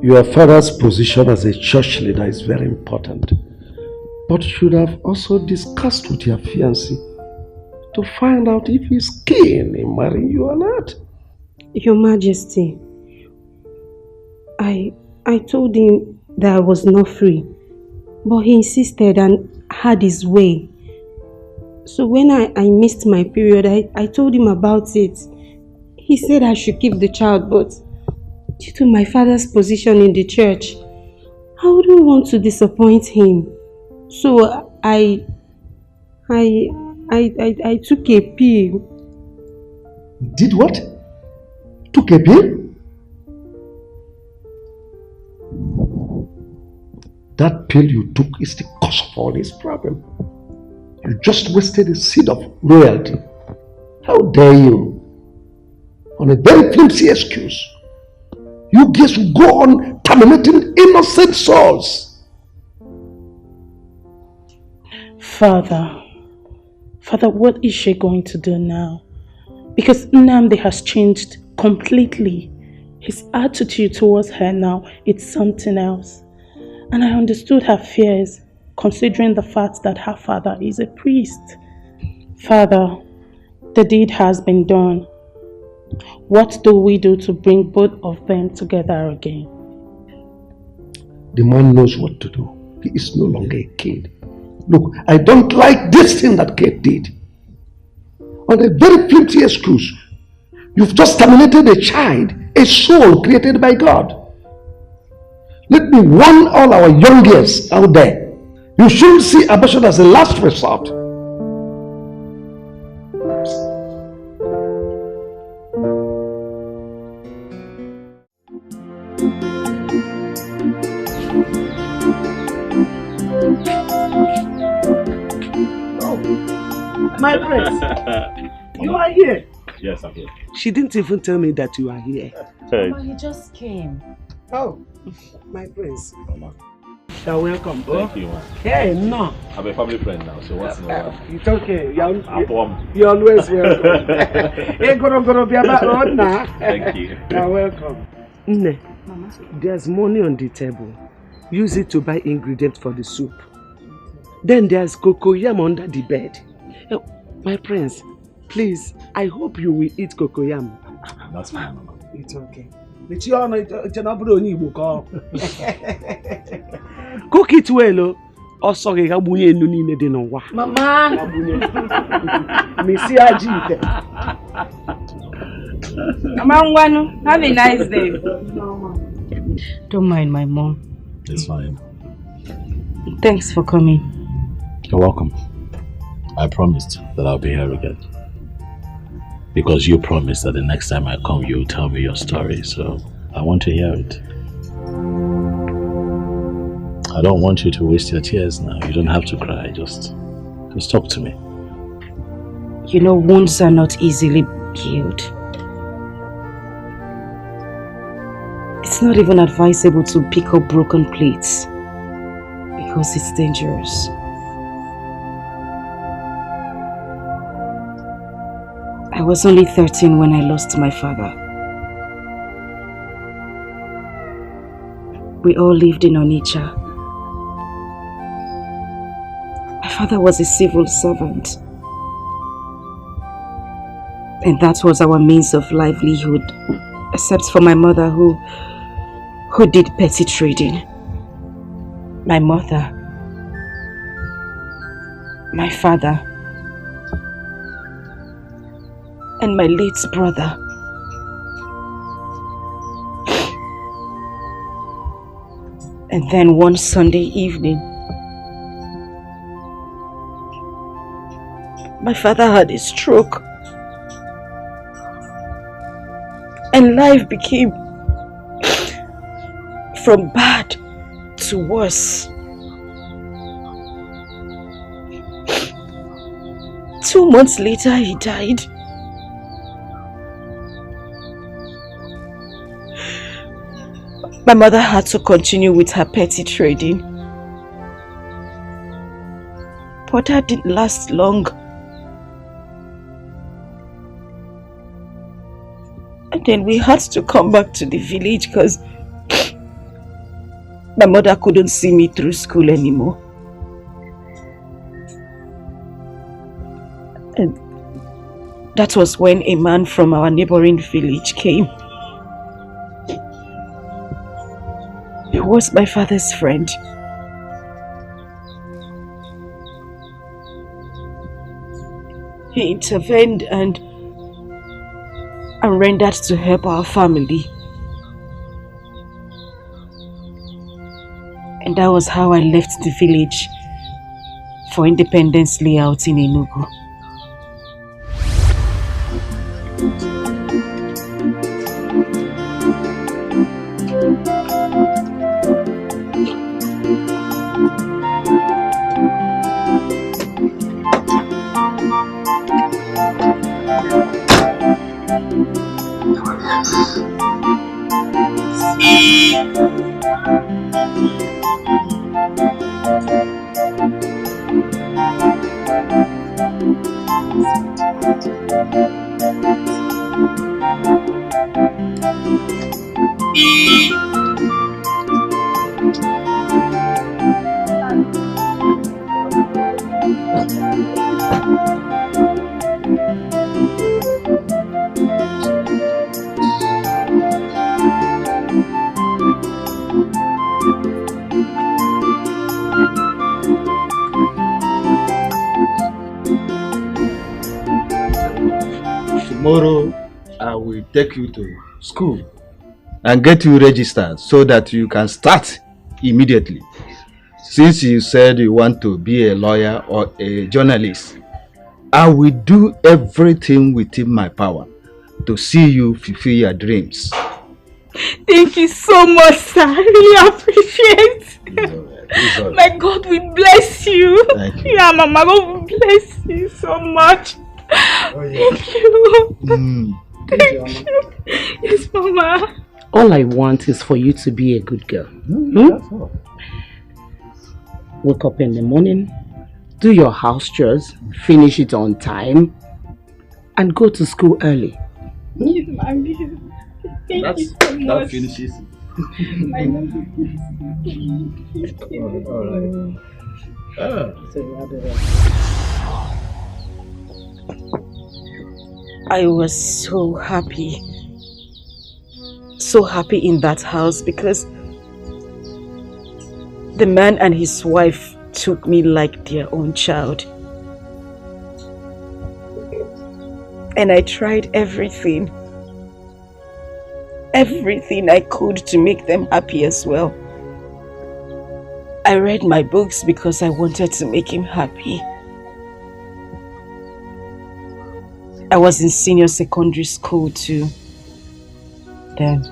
Your father's position as a church leader is very important, but you should have also discussed with your fiancé to find out if he's keen in marrying you or not. Your Majesty, I told him that I was not free, but he insisted and had his way. So when I missed my period, I told him about it. He said I should keep the child, but due to my father's position in the church, I wouldn't want to disappoint him. So I took a pill. Did what? Took a pill? That pill you took is the cause of all this problem. You just wasted a seed of royalty. How dare you? On a very flimsy excuse, you guys will go on terminating innocent souls. Father, what is she going to do now? Because Nnamdi has changed completely. His attitude towards her now, it's something else. And I understood her fears, considering the fact that her father is a priest. Father, the deed has been done. What do we do to bring both of them together again? The man knows what to do. He is no longer a kid. Look, I don't like this thing that Kate did. On a very flimsy excuse, you've just terminated a child, a soul created by God. Let me warn all our young girls out there. You shouldn't see abortion as a last resort. My friends, you are here. Yes, I'm here. She didn't even tell me that you are here. Mama, he just came. Oh, my friends. Mama. You're welcome. Thank you, man. Hey, no. I'm a family friend now, so once in a while. It's okay. You're always welcome. Hey, go be about road now. Thank you. You're welcome. Nne, there's money on the table. Use it to buy ingredients for the soup. Then there's cocoyam under the bed. My friends, please, I hope you will eat cocoyam. That's fine, Mama. It's okay. Cook it well, oh. Sorry, Rabunye no need de no wa. Mama. Missy Ajite. Mama, have a nice day. Don't mind my mom. It's fine. Thanks for coming. You're welcome. I promised that I'll be here again. Because you promised that the next time I come, you'll tell me your story, so I want to hear it. I don't want you to waste your tears now. You don't have to cry. Just talk to me. You know, wounds are not easily healed. It's not even advisable to pick up broken plates because it's dangerous. I was only 13 when I lost my father. We all lived in Onitsha. My father was a civil servant. And that was our means of livelihood, except for my mother who did petty trading. My mother, my father, and my late brother. And then one Sunday evening, my father had a stroke. And life became from bad to worse. 2 months later, he died. My mother had to continue with her petty trading. But that didn't last long. And then we had to come back to the village because my mother couldn't see me through school anymore. And that was when a man from our neighboring village came. He was my father's friend. He intervened and rendered to help our family. And that was how I left the village for Independence Layout in Enugu. Tomorrow, I will take you to school and get you registered so that you can start immediately. Since you said you want to be a lawyer or a journalist, I will do everything within my power to see you fulfill your dreams. Thank you so much, sir. I really appreciate it. My God will bless you. Thank you. Yeah, Mama, God will bless you so much. Thank you. Thank you. Yes, Mama. All I want is for you to be a good girl. That's all. Wake up in the morning, do your house chores, finish it on time, and go to school early. Yes, Mommy. Thank you so much. That finishes it. I love you. I was so happy in that house because the man and his wife took me like their own child. And I tried everything I could to make them happy as well. I read my books because I wanted to make him happy. I was in senior secondary school too. Then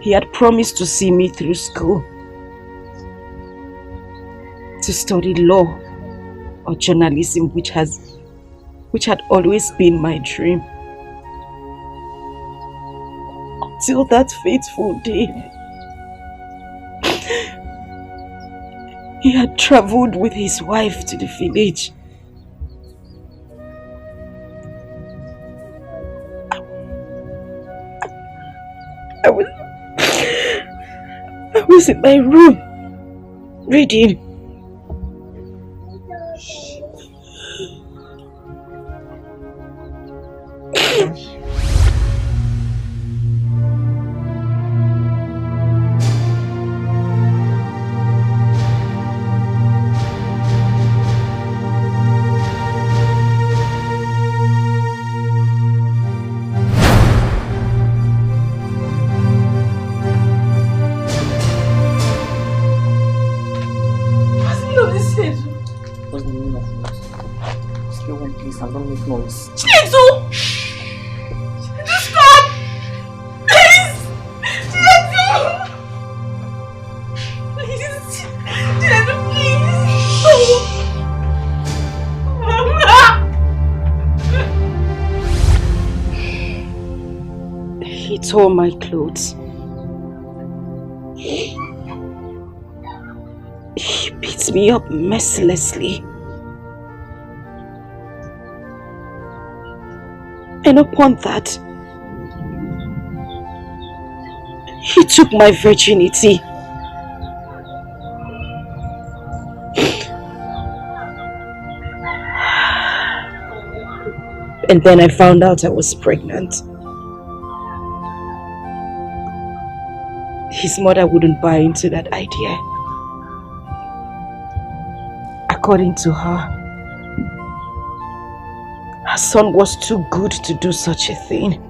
he had promised to see me through school, to study law or journalism, which had always been my dream. Till that fateful day, he had traveled with his wife to the village. I was in my room reading. Tore my clothes. He beats me up mercilessly. And upon that, he took my virginity. And then I found out I was pregnant. His mother wouldn't buy into that idea. According to her, her son was too good to do such a thing.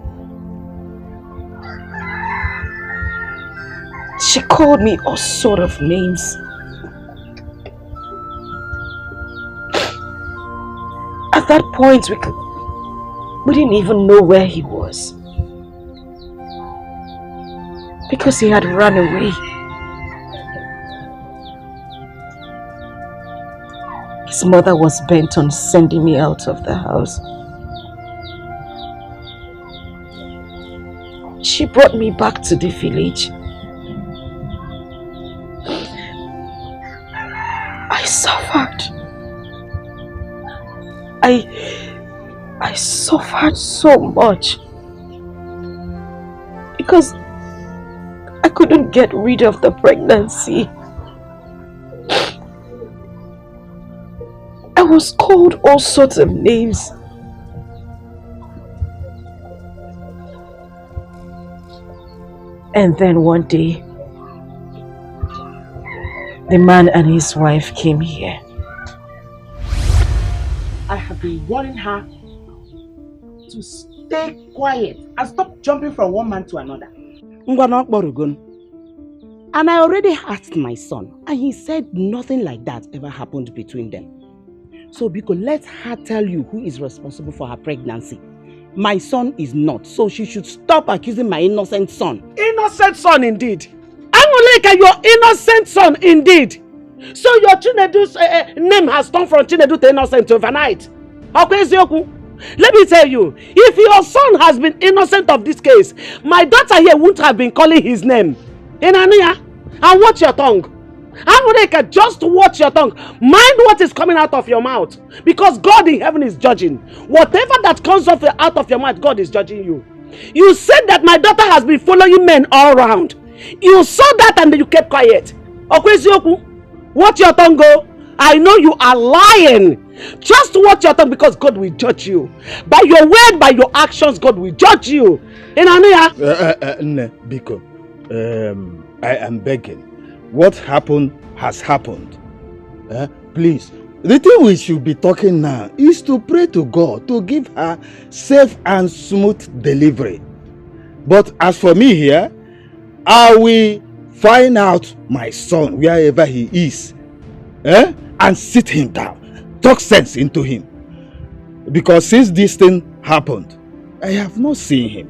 She called me all sort of names. At that point, we didn't even know where he was, because he had run away. His mother was bent on sending me out of the house. She brought me back to the village. I suffered. I suffered so much because I couldn't get rid of the pregnancy. I was called all sorts of names. And then one day, the man and his wife came here. I have been warning her to stay quiet and stop jumping from one man to another. And I already asked my son, and he said nothing like that ever happened between them. So Biko, let her tell you who is responsible for her pregnancy. My son is not, so she should stop accusing my innocent son. Innocent son indeed. Amuleka, your innocent son indeed. So your Chinedu's name has turned from Chinedu to innocent overnight. Let me tell you, if your son has been innocent of this case, my daughter here wouldn't have been calling his name. Inania, and watch your tongue. Amuleka, just watch your tongue. Mind what is coming out of your mouth. Because God in heaven is judging. Whatever that comes out of your mouth, God is judging you. You said that my daughter has been following men all around. You saw that and you kept quiet. Watch your tongue go. I know you are lying. Just watch your tongue because God will judge you. By your word, by your actions, God will judge you. Biko, I am begging. What happened has happened. Please, the thing we should be talking now is to pray to God to give her safe and smooth delivery. But as for me here, I will find out my son wherever he is, and sit him down, talk sense into him. Because since this thing happened, I have not seen him.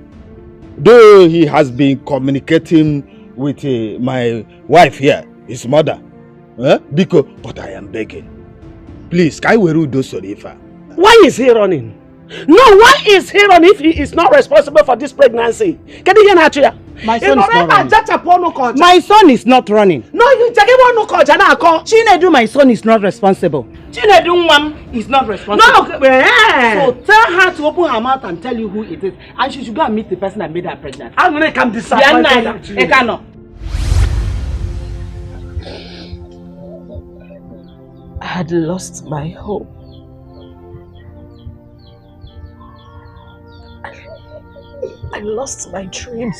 Though he has been communicating with my wife here, his mother, but I am begging. Please, Kaiweru do Sorifa. Why is he running? No, why is he running if he is not responsible for this pregnancy? Can you hear Natria? My son is not running. My son is not running. No, you take one no Chinedu, my son is not responsible. Chinedu mom is not responsible. No, so tell her to open her mouth and tell you who it is, and she should go and meet the person that made her pregnant. I'm gonna come disappointed. I had lost my hope. I lost my dreams.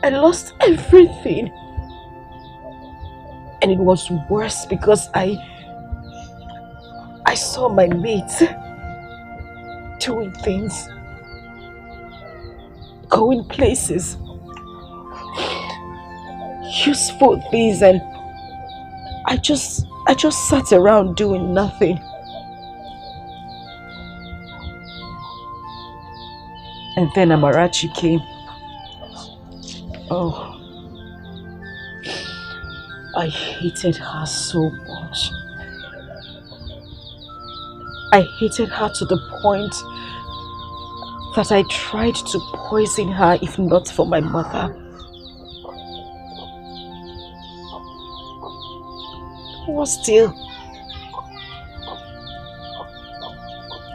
I lost everything. And it was worse because I saw my mates doing things, going places, useful things, and I just sat around doing nothing. And then Amarachi came. Oh, I hated her so much. I hated her to the point that I tried to poison her if not for my mother. But still,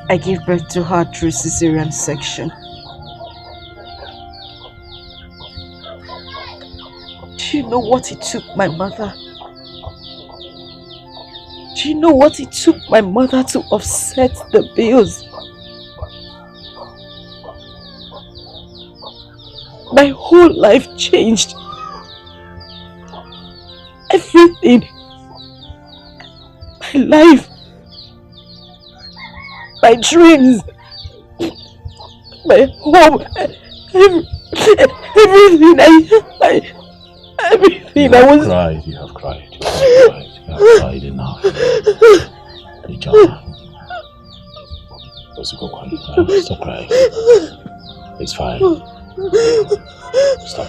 I gave birth to her through cesarean section. Do you know what it took my mother? Do you know what it took my mother to offset the bills? My whole life changed. Everything. My life. My dreams. My home. Everything everything I was... You have cried. You have cried enough. Stop crying. It's fine. Stop.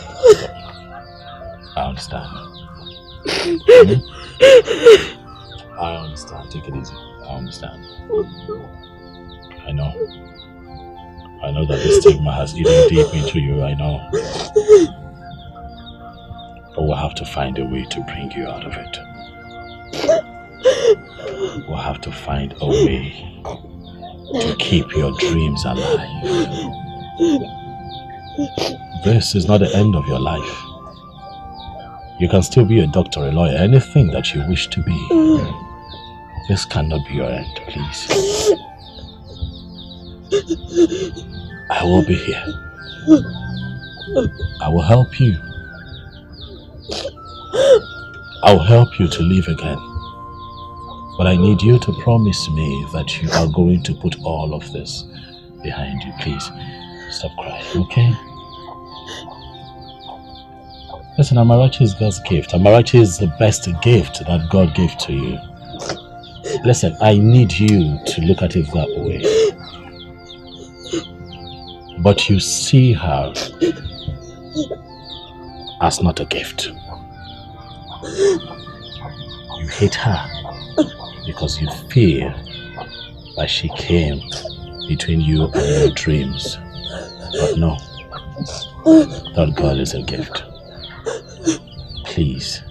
I understand. I understand. Take it easy. I understand. I know that the stigma has eaten deep into you. I know. But we'll have to find a way to bring you out of it. We'll have to find a way to keep your dreams alive. This is not the end of your life. You can still be a doctor, a lawyer, anything that you wish to be. This cannot be your end, please. I will be here. I will help you. I'll help you to live again. But I need you to promise me that you are going to put all of this behind you. Please, stop crying, okay? Listen, Amarachi is God's gift. Amarachi is the best gift that God gave to you. Listen, I need you to look at it that way. But you see her as not a gift. You hate her because you feel like she came between you and your dreams. But no, that girl is a gift. Please,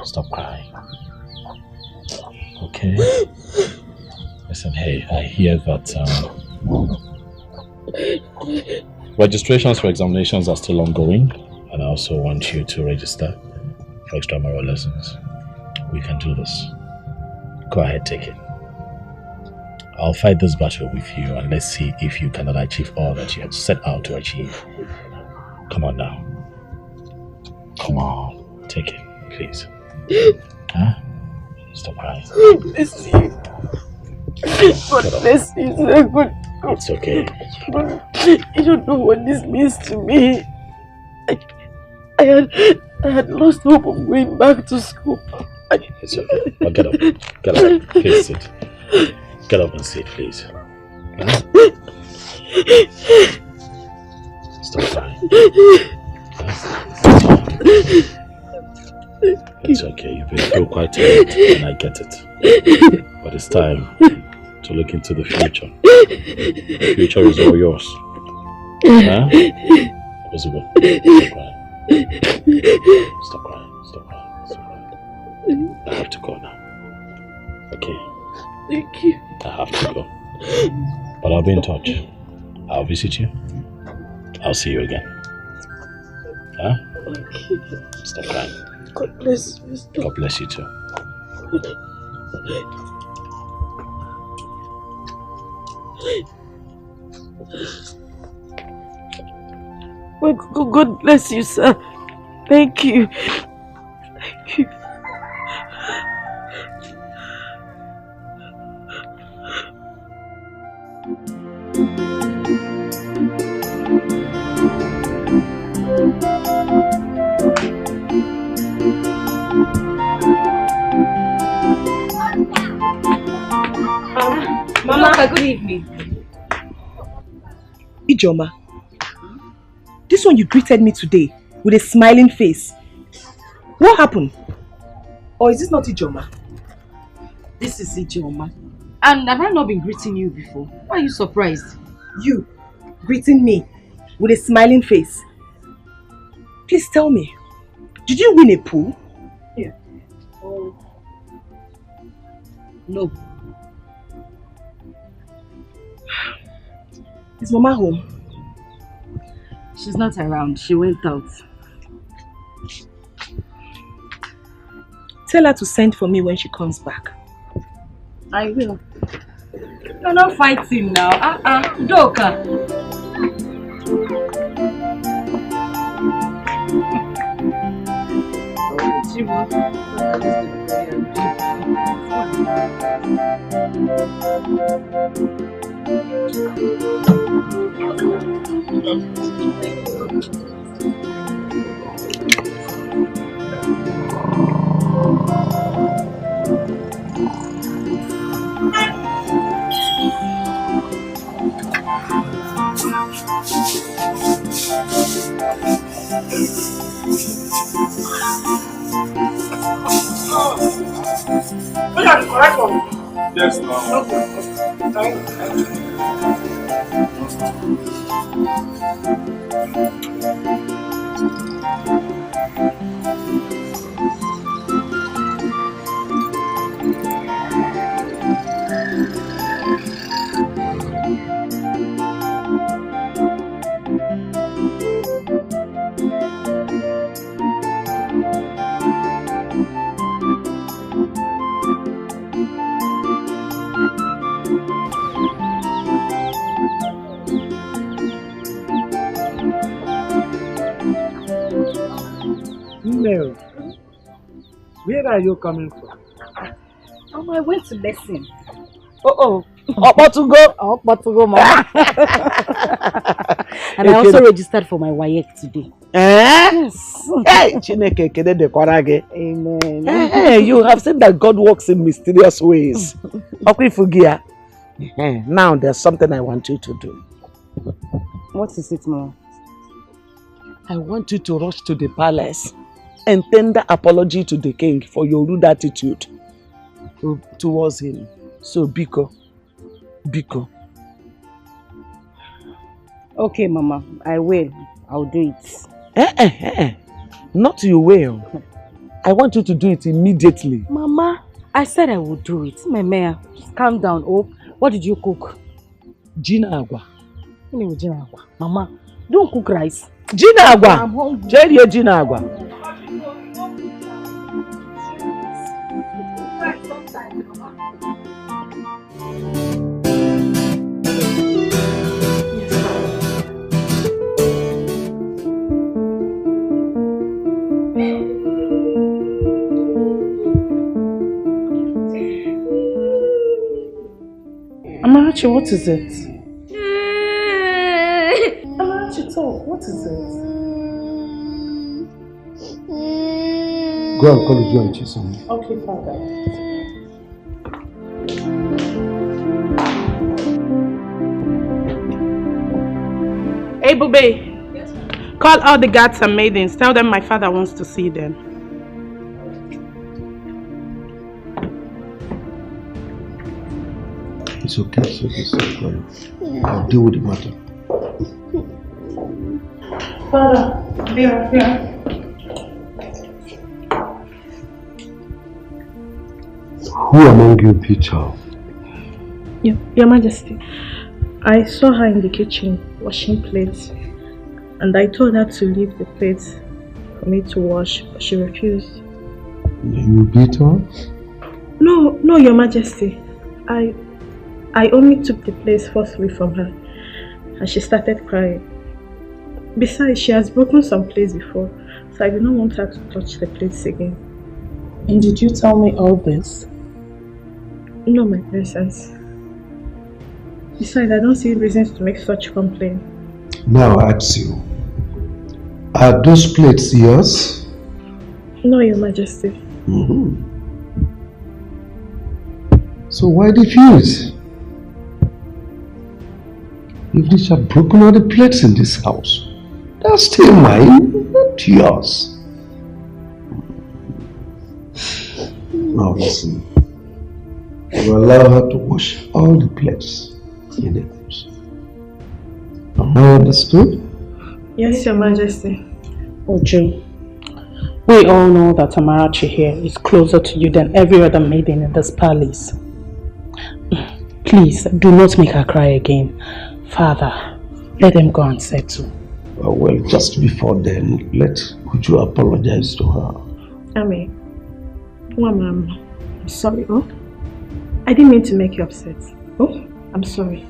stop crying. Okay? Listen, hey, I hear that registrations for examinations are still ongoing, and I also want you to register for extramural lessons. We can do this. Go ahead, take it. I'll fight this battle with you, and let's see if you cannot achieve all that you have set out to achieve. Come on now. Come on, take it, please. Huh? Stop crying. Bless you. God bless you, sir. God. It's okay. You don't know what this means to me. I had lost hope of going back to school. It's okay. Well, get up. Get up. Please sit. Get up and sit, please. Huh? Stop crying. It's okay. You've been through quite a lot, and I get it. But it's time to look into the future. The future is all yours. Huh? Possible. Stop crying. Stop crying. Stop crying. I have to go now. Okay. Thank you. I have to go. But I'll be in touch. I'll visit you. I'll see you again. Huh? Thank you. Stop crying. God bless you. Stop. God bless you too. Well, God bless you, sir. Thank you. Thank you. Mama, good evening. Ijoma, this one you greeted me today with a smiling face. What happened? Or is this not Ijoma? This is Ijoma. And have I not been greeting you before? Why are you surprised? You greeting me with a smiling face. Please tell me, did you win a pool? Yeah. Oh. No. Is Mama home? She's not around. She went out. Tell her to send for me when she comes back. I will. You're not fighting now. Doka. Yes, ma'am. Mel, where are you coming from? I went to lesson. Portugal, Mama. And I also registered for my WAEC today. Yes. Hey, Chineke kede dekwara gị. Amen. Hey, you have seen that God works in mysterious ways. Now there's something I want you to do. What is it, Mama? I want you to rush to the palace and tender apology to the king for your rude attitude towards him. So, Biko. Okay, Mama, I will. I'll do it. Not you will. I want you to do it immediately. Mama, I said I would do it. Mama, just calm down. Oh, what did you cook? Gina agwa. Gina agwa. Mama, don't cook rice. Gina agwa. I'm hungry. Jerry, Gina agwa. Amarachi, what is it? Amarachi, talk. What is it? Go and call you and Chisom. Okay, Father. Hey, Bube. Yes, call all the guards and maidens. Tell them my father wants to see them. It's okay, it's okay. I'll deal with the matter. Father, here. Who among you beat her? Your Majesty, I saw her in the kitchen washing plates, and I told her to leave the plates for me to wash, but she refused. You beat her? No, Your Majesty. I only took the plates forcefully from her, and she started crying. Besides, she has broken some plates before, so I did not want her to touch the plates again. And did you tell me all this? No, my princess. Besides, I don't see reasons to make such complaint. Now I ask you, are those plates yours? No, Your Majesty. So why refuse? If these have broken all the plates in this house, they're still mine, not yours. Now listen, you allow her to wash all the plates in the house. Am I understood? Yes, Your Majesty. Oju, we all know that Amarachi here is closer to you than every other maiden in this palace. Please, do not make her cry again. Father, let them go and settle. Well, just before then, let Uju apologize to her. Ami, Mama, I'm sorry, oh? I didn't mean to make you upset. Oh, I'm sorry.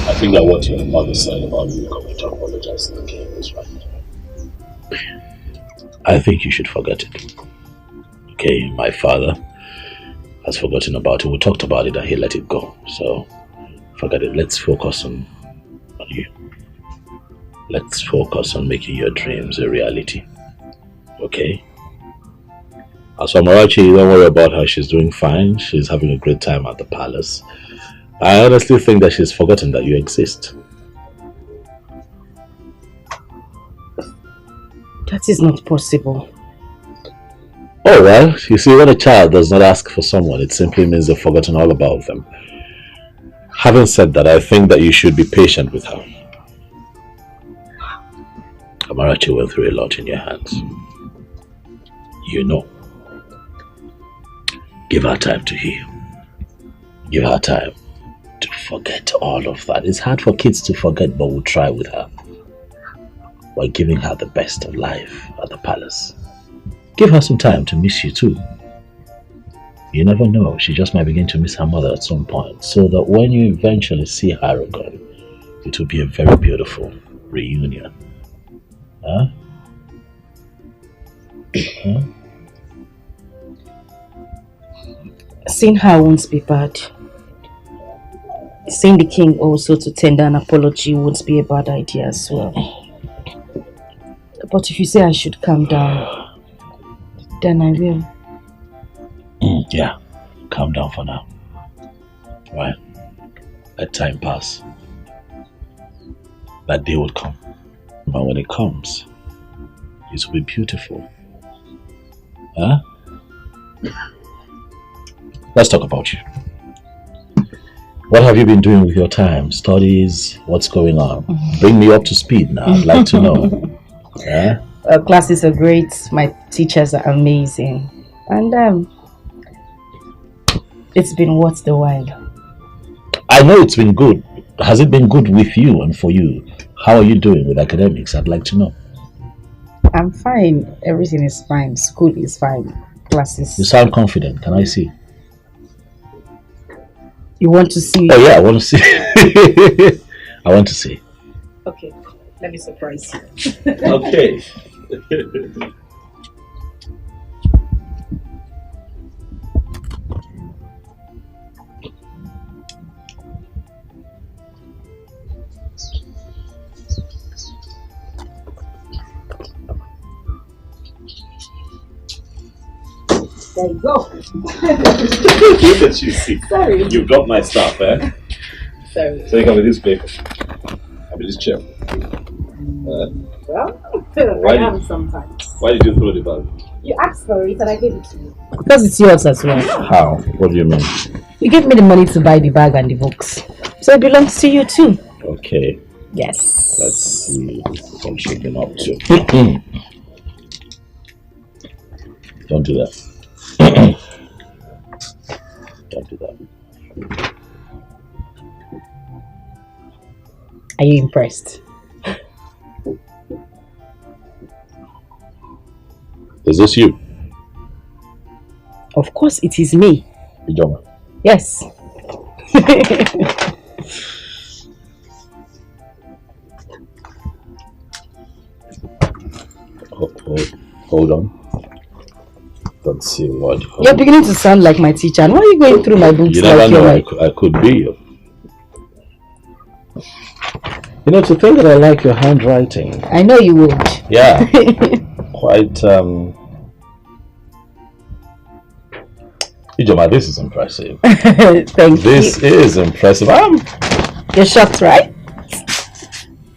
I think that what your mother said about you coming to apologize to the king is right. I think you should forget it. Okay, my father has forgotten about it. We talked about it and he let it go. So forget it. Let's focus on you. Let's focus on making your dreams a reality. Okay? As for Amarachi, don't worry about her. She's doing fine. She's having a great time at the palace. I honestly think that she's forgotten that you exist. That is not possible. Oh well, you see, when a child does not ask for someone, it simply means they've forgotten all about them. Having said that, I think that you should be patient with her. Amarachi went through a lot in your hands. You know. Give her time to heal. Give her time to forget all of that. It's hard for kids to forget, but we'll try with her. While giving her the best of life at the palace. Give her some time to miss you too. You never know, she just might begin to miss her mother at some point, so that when you eventually see her again, it will be a very beautiful reunion. Huh? Huh? Seeing her won't be bad. seeing the king also to tender an apology would be a bad idea as well. But if you say I should calm down, then I will. Yeah, calm down for now. Right? Let time pass. That day will come. But when it comes, it will be beautiful. Huh? Let's talk about you. What have you been doing with your time? Studies? What's going on? Bring me up to speed now. I'd like to know. Yeah? Classes are great. My teachers are amazing. And it's been worth the while. I know it's been good. Has it been good with you and for you? How are you doing with academics? I'd like to know. I'm fine. Everything is fine. School is fine. Classes. You sound confident. Can I see? You want to see? Oh yeah, I want to see. I want to see. Okay, let me surprise you. Okay. There you go. Look at you, see. Sorry. You dropped my stuff, eh? Sorry. So you come with this paper. I mean this chair. Well, Why I did- am sometimes. Why did you throw the bag? You asked for it and I gave it to you. Because it's yours as well. How? What do you mean? You gave me the money to buy the bag and the books. So it belongs to you too. Okay. Yes. Let's see what you've been up to. Don't do that. Don't do that. Are you impressed? Is this you? Of course it is me. Ijoma. Yes. Hold on. Let's see what. You're beginning to sound like my teacher. And why are you going through my books You never like know. you're I could be you. You know, to think that I like your handwriting. I know you would. Yeah. Quite. Ijoma, this is impressive. Thank you. This is impressive. You're shocked, right?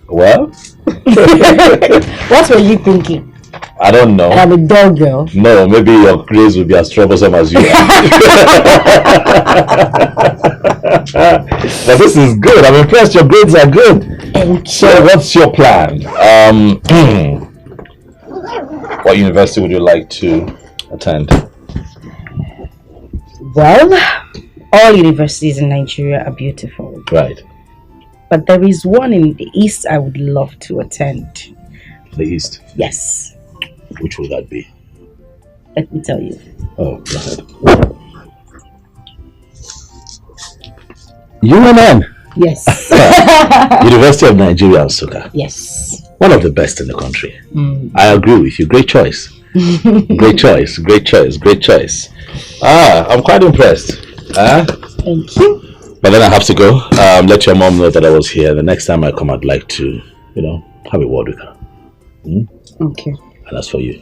Well, What were you thinking? I don't know. I'm a dog girl. No, maybe your grades will be as troublesome as you are. But this is good. I'm impressed. Your grades are good. So, what's your plan? What university would you like to attend? Well, all universities in Nigeria are beautiful. Right. But there is one in the east I would love to attend. The East. Yes. Which will that be? Let me tell you. Oh, go ahead. UNN. Yes. University of Nigeria, Nsukka. Yes. One of the best in the country. Mm. I agree with you. Great choice. Great choice. Great choice. Great choice. I'm quite impressed. Thank you. But then I have to go. Let your mom know that I was here. The next time I come, I'd like to, have a word with her. Okay. And as for you,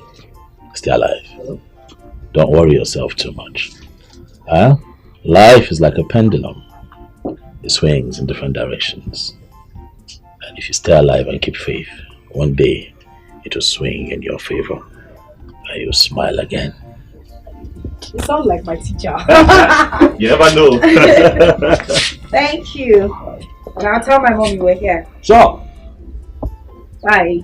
stay alive. Don't worry yourself too much. Life is like a pendulum. It swings in different directions. And if you stay alive and keep faith, one day it will swing in your favor. And you'll smile again. You sound like my teacher. You never know. Thank you. And I'll tell my mom you were here. Sure. Bye.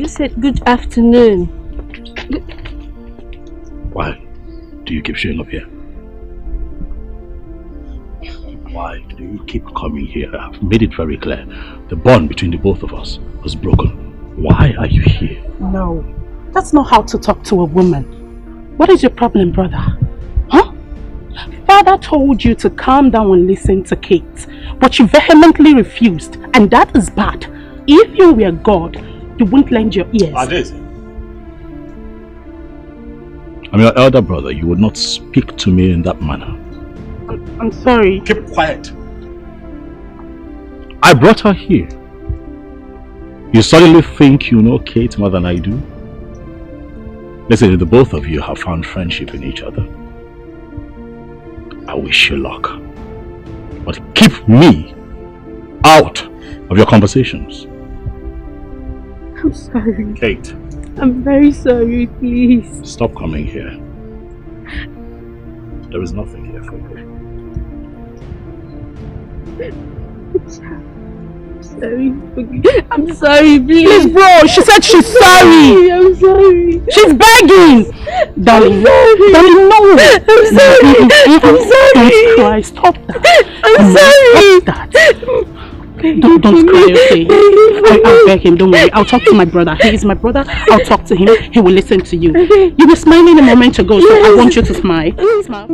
said good afternoon. Why do you keep showing up here? Why do you keep coming here? I've made it very clear. The bond between the both of us was broken. Why are you here? No, that's not how to talk to a woman. What is your problem, brother? Huh? Father told you to calm down and listen to Kate, but you vehemently refused, and that is bad. If you were God, you wouldn't lend your ears. I'm your elder brother. You would not speak to me in that manner. I'm sorry. Keep quiet. I brought her here. You suddenly think you know Kate more than I do? Listen, the both of you have found friendship in each other. I wish you luck. But keep me out of your conversations. I'm sorry. Kate. I'm very sorry, please. Stop coming here. There is nothing here for you. Sorry. I'm sorry, please. Please, bro. She said she's sorry. I'm sorry. She's begging. Darling. Darling, no. I'm sorry. I'm sorry. Don't cry. Stop that. I'm sorry. Stop that. Don't cry, okay? I'll beg him. Don't worry. I'll talk to my brother. He is my brother. I'll talk to him. He will listen to you. You were smiling a moment ago, so I want you to smile. Smile.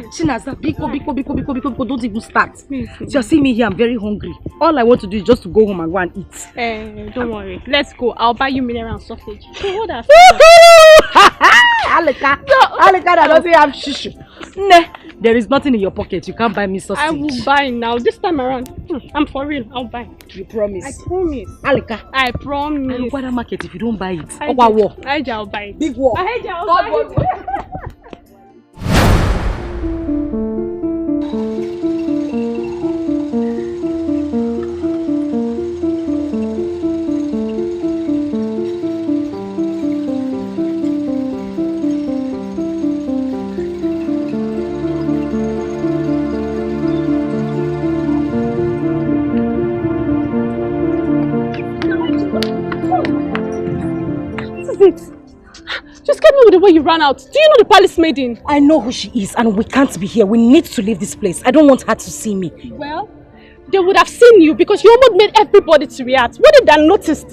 Chinaza, biko, don't even start. You see me here, I'm very hungry. All I want to do is just to go home and go and eat. Don't worry. Let's go. I'll buy you mineral and sausage. Hold us. Aleka, I don't think I have shishu. Nah, there is nothing in your pocket. You can't buy me sausage. I will buy now. This time around. I'm for real. I'll buy. You promise? I promise. Aleka. I promise. I'll buy that market if you don't buy it. I'll buy it. Big war. I'll buy it. Just get me with the way you ran out. Do you know the palace maiden? I know who she is and we can't be here. We need to leave this place. I don't want her to see me. Well, they would have seen you because you almost made everybody to react. What did they notice?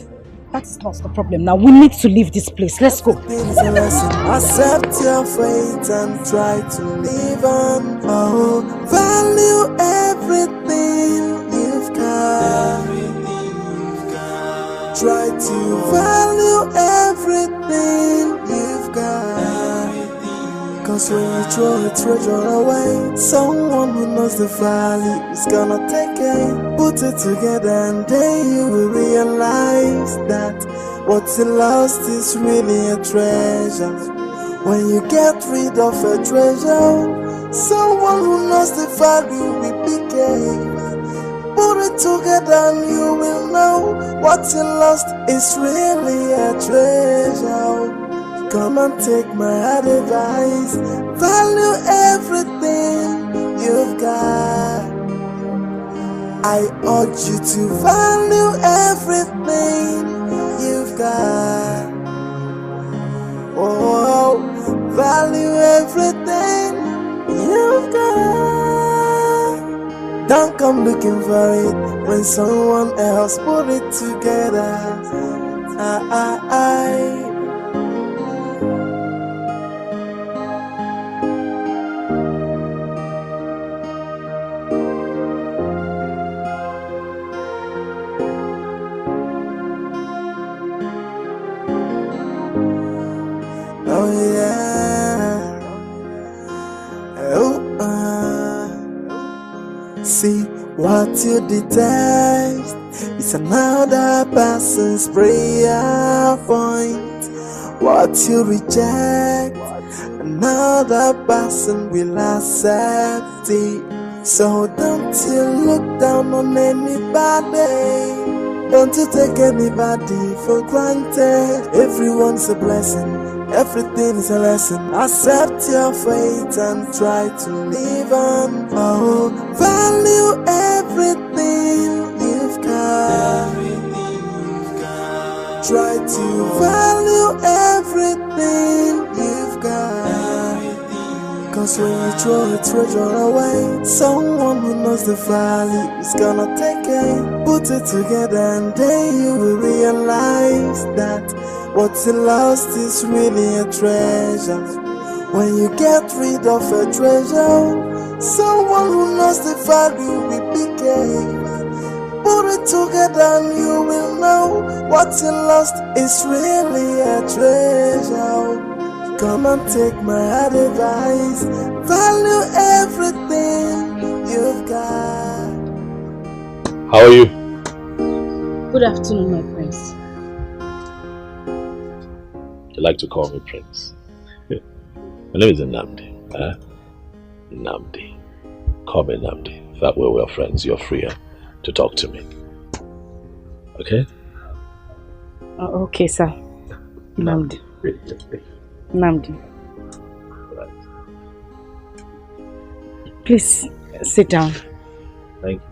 That's not the problem now. We need to leave this place. Let's go. Accept your fate and try to live on. Oh, value everything you've got. Try to value everything you've got. Cause when you throw a treasure away, someone who knows the value is gonna take it. Put it together and then you will realize that what you lost is really a treasure. When you get rid of a treasure, someone who knows the value will pick it. Put it together and you will know what you lost is really a treasure. Come and take my advice. Value everything you've got. I urge you to value everything you've got. Oh, value everything you've got. Don't come looking for it when someone else put it together. Oh yeah. Oh. See what you detest is is another person's prayer point. What you reject, another person will accept it. So don't you look down on anybody. Don't you take anybody for granted. Everyone's a blessing, everything is a lesson. Accept your fate and try to live on. Oh, value everything you've got. Try to value everything you've got. Cause when you throw a treasure away, someone who knows the value is gonna take it. Put it together and then you will realize that what's lost is really a treasure. When you get rid of a treasure, someone who knows the value will pick it. Put it together and you will know what's lost is really a treasure. Come and take my advice. Value everything you've got. How are you? Good afternoon, my prince. You like to call me Prince? My name is Nnamdi. Nnamdi. Call me Nnamdi. That way we're friends. You're freer to talk to me. Okay? Okay, sir. Nnamdi. Nnamdi. Please sit down. Thank you.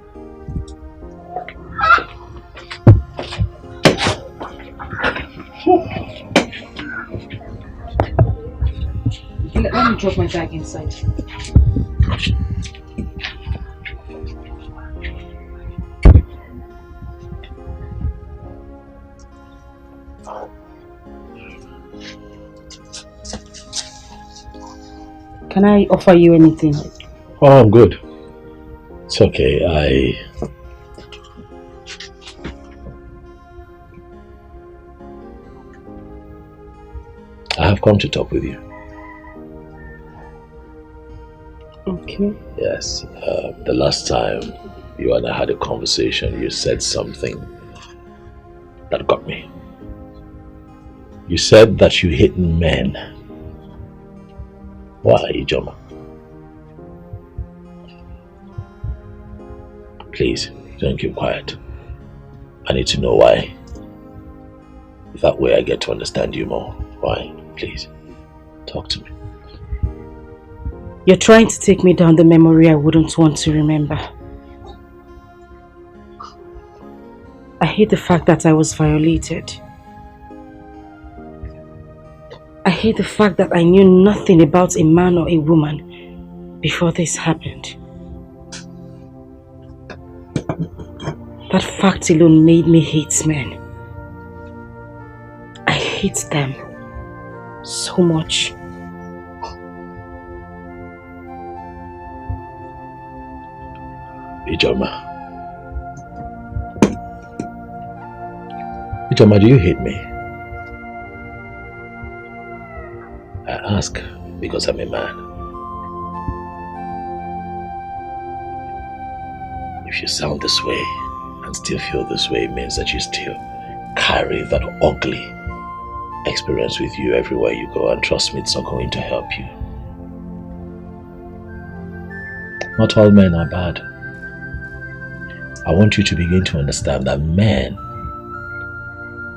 Let me drop my bag inside. Can I offer you anything? Oh, I'm good. It's okay. I have come to talk with you. Okay. Yes. The last time you and I had a conversation, you said something that got me. You said that you hate men. Why, Ijoma? Please, don't keep quiet. I need to know why. That way I get to understand you more. Why? Please, talk to me. You're trying to take me down the memory I wouldn't want to remember. I hate the fact that I was violated. I hate the fact that I knew nothing about a man or a woman before this happened. That fact alone made me hate men. I hate them so much. Ijoma, do you hate me? I ask because I'm a man. If you sound this way and still feel this way, it means that you still carry that ugly experience with you everywhere you go, and trust me, it's not going to help you. Not all men are bad. I want you to begin to understand that men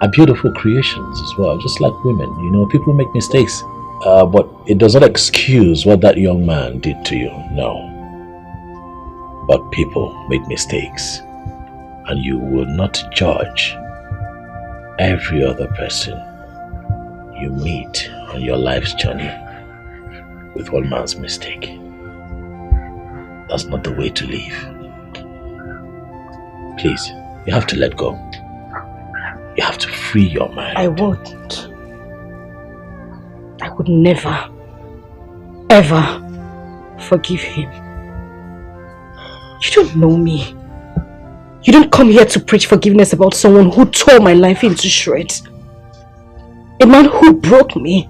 are beautiful creations as well, just like women. You know, people make mistakes, but it does not excuse what that young man did to you, no. But people make mistakes, and you will not judge every other person you meet on your life's journey with one man's mistake. That's not the way to live. Please, you have to let go. You have to free your mind. I won't. I would never, ever forgive him. You don't know me. You don't come here to preach forgiveness about someone who tore my life into shreds. A man who broke me.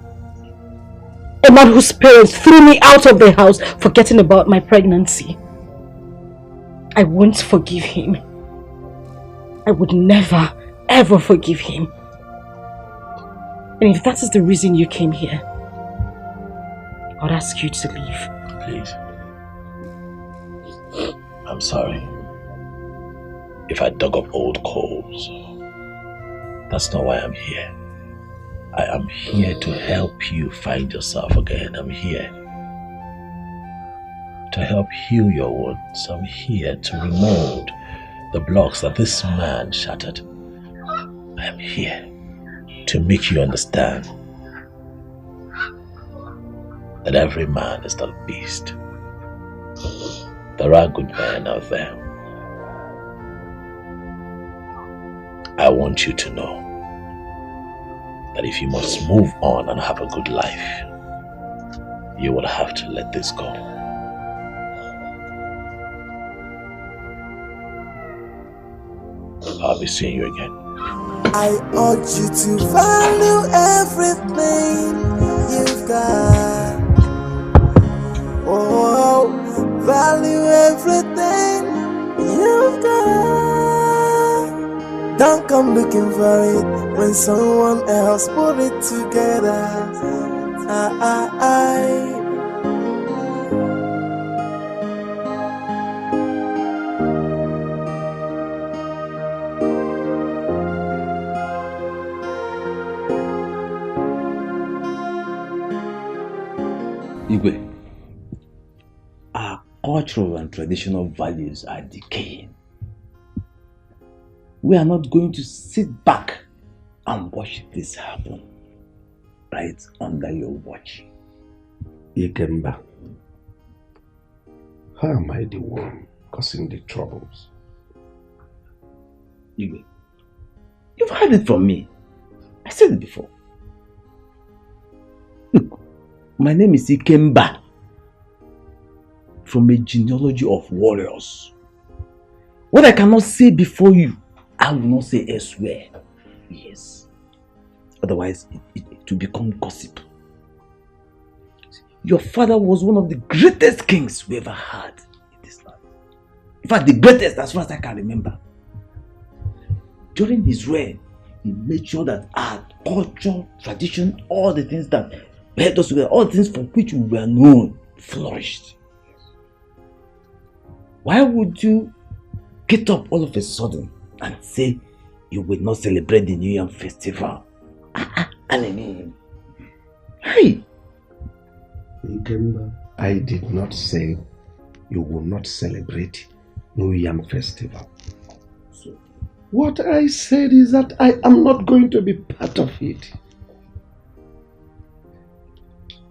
A man whose parents threw me out of the house forgetting about my pregnancy. I won't forgive him. I would never, ever forgive him. And if that is the reason you came here, I'd ask you to leave. Please. I'm sorry if I dug up old coals. That's not why I'm here. I am here to help you find yourself again. I'm here to help heal your wounds. I'm here to remold the blocks that this man shattered. I am here to make you understand that every man is not a beast. There are good men out there. I want you to know that if you must move on and have a good life, you will have to let this go. I'll be seeing you again. I urge you to value everything you've got. Oh, value everything you've got. Don't come looking for it when someone else put it together. Igwe, our cultural and traditional values are decaying. We are not going to sit back and watch this happen right under your watch. Ikemba, how am I the one causing the troubles? Igwe, you've heard it from me. I said it before. Look, my name is Ikemba, from a genealogy of warriors. What I cannot say before you, I will not say elsewhere. Yes. Otherwise, it will become gossip. Your father was one of the greatest kings we ever had in this land. In fact, the greatest as far as I can remember. During his reign, he made sure that our culture, tradition, all the things that held us together, all the things for which we were known, flourished. Why would you get up all of a sudden and say you will not celebrate the New Yam festival? Hey! Ikemba, I did not say you will not celebrate New Yam festival. What I said is that I am not going to be part of it.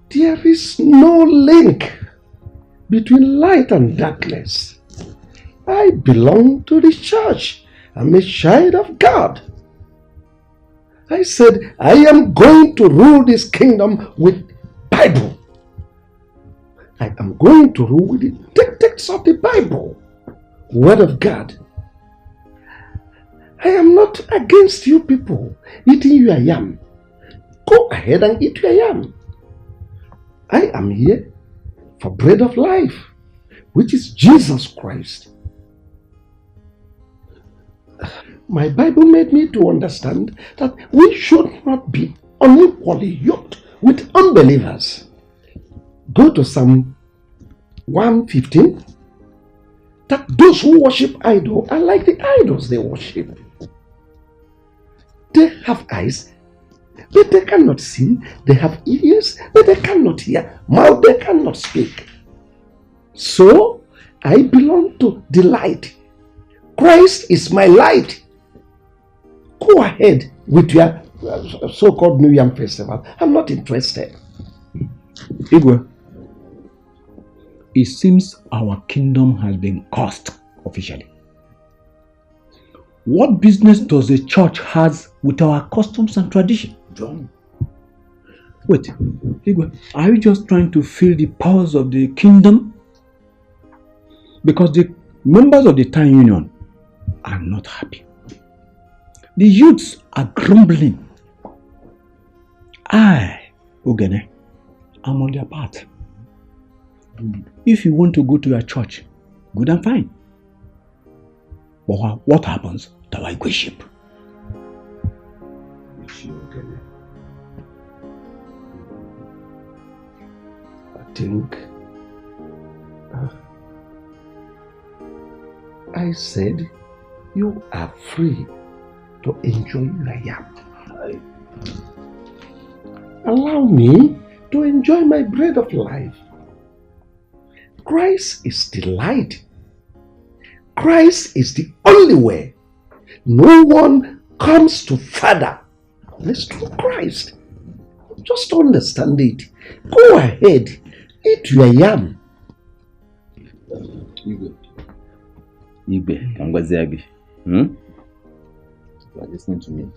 There is no link between light and darkness. I belong to the church. I'm a child of God. I said I am going to rule this kingdom with Bible. I am going to rule with the text of the Bible, Word of God. I am not against you people eating your yam. Go ahead and eat your yam. I am here for bread of life, which is Jesus Christ. My Bible made me to understand that we should not be unequally yoked with unbelievers. Go to Psalm 115. That those who worship idols are like the idols they worship. They have eyes, but they cannot see. They have ears, but they cannot hear. Mouth, they cannot speak. So, I belong to the light. Christ is my light. Go ahead with your so-called New Yam festival. I'm not interested. Igwe, it seems our kingdom has been cursed officially. What business does the church has with our customs and tradition? John. Wait, Igwe, are you just trying to feel the powers of the kingdom? Because the members of the Town Union are not happy. The youths are grumbling. I, Ogene, am on their part. If you want to go to your church, good and fine. But what happens to our Igwe ship? I think I said you are free to enjoy your yam. Allow me to enjoy my bread of life. Christ is the light. Christ is the only way. No one comes to Father unless through Christ. Just understand it. Go ahead, eat your yam. Igwe, Kangwaziagi. You are listening to me.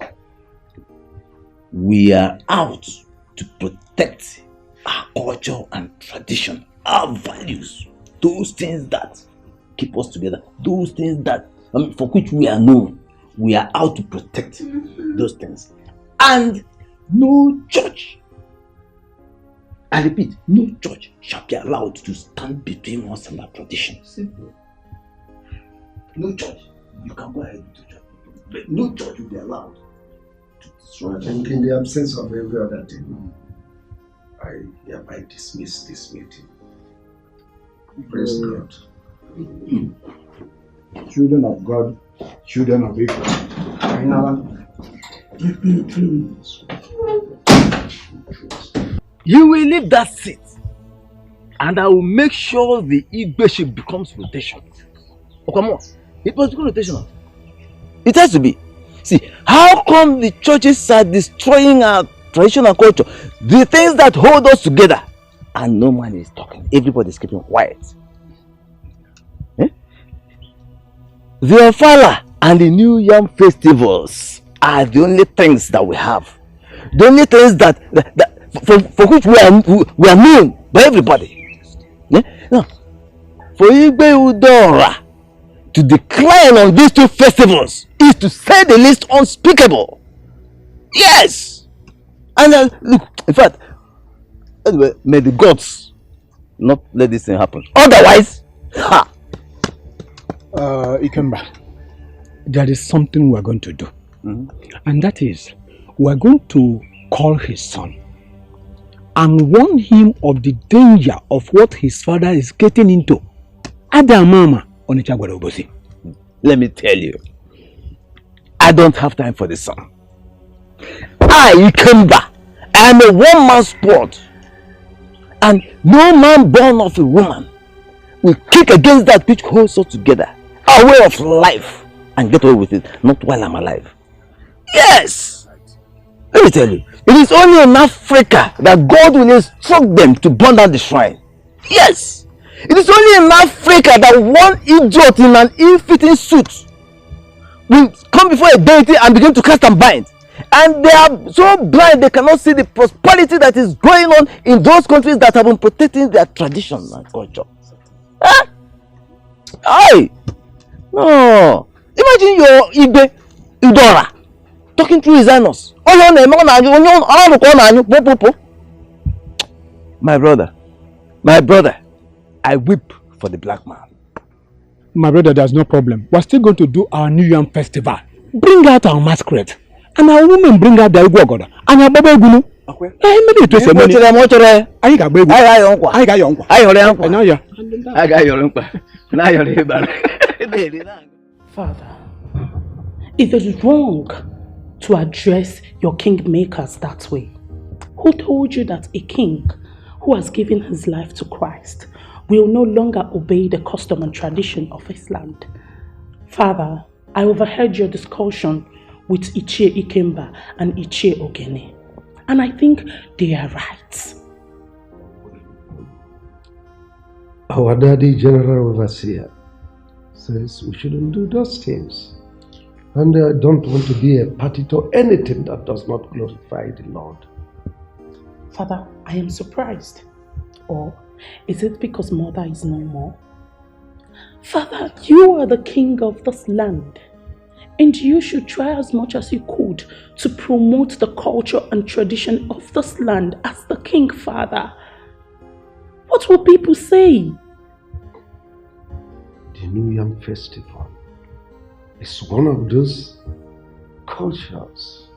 We are out to protect our culture and tradition, our values, those things that keep us together, those things that for which we are known. We are out to protect those things. And no church, I repeat, no church shall be allowed to stand between us and our tradition. Simple. No church. You can go ahead to church, but no church will be allowed to destroy. And in the absence of every other thing, I hereby dismiss this meeting. Praise God. Children of God, children of Israel. You will leave that seat, and I will make sure the Igwe ship becomes rotational. Oh, come on. It must become rotational. It has to be. See, how come the churches are destroying our traditional culture? The things that hold us together, and no man is talking. Everybody is keeping quiet. The Ofala and the New Yam festivals are the only things that we have. The only things that for which we are known by everybody. Yeah? Now, for Igwe Udora to decline on these two festivals is to say the least unspeakable. Yes! And look, in fact, anyway, may the gods not let this thing happen. Otherwise, ha! Ikemba, there is something we're going to do. And that is, we're going to call his son and warn him of the danger of what his father is getting into. Adamama Onichagwarobosi. Let me tell you, I don't have time for this son. I, Ikemba, I am a one-man sport. And no man born of a woman will kick against that which holds us together. Our way of life, and get away with it, not while I'm alive. Yes! Let me tell you, it is only in Africa that God will instruct them to burn down the shrine. Yes! It is only in Africa that one idiot in an ill-fitting suit will come before a deity and begin to cast and bind. And they are so blind they cannot see the prosperity that is going on in those countries that have been protecting their tradition and culture. Huh? Aye! No! Imagine your Igwe Udora talking through his anus. My brother, I weep for the black man. My brother, there's no problem. We're still going to do our New Yam festival. Bring out our masquerade. And our women bring out the Igwe Ogoda. And our Baba Egunu. I got Father, it is wrong to address your kingmakers that way. Who told you that a king who has given his life to Christ will no longer obey the custom and tradition of his land? Father, I overheard your discussion with Ichie Ikemba and Ichie Ogene, and I think they are right. Our daddy, General Overseer, says we shouldn't do those things. And I don't want to be a party to anything that does not glorify the Lord. Father, I am surprised. Or is it because mother is no more? Father, you are the king of this land, and you should try as much as you could to promote the culture and tradition of this land as the king, Father. What will people say? The New Yam Festival is one of those cultures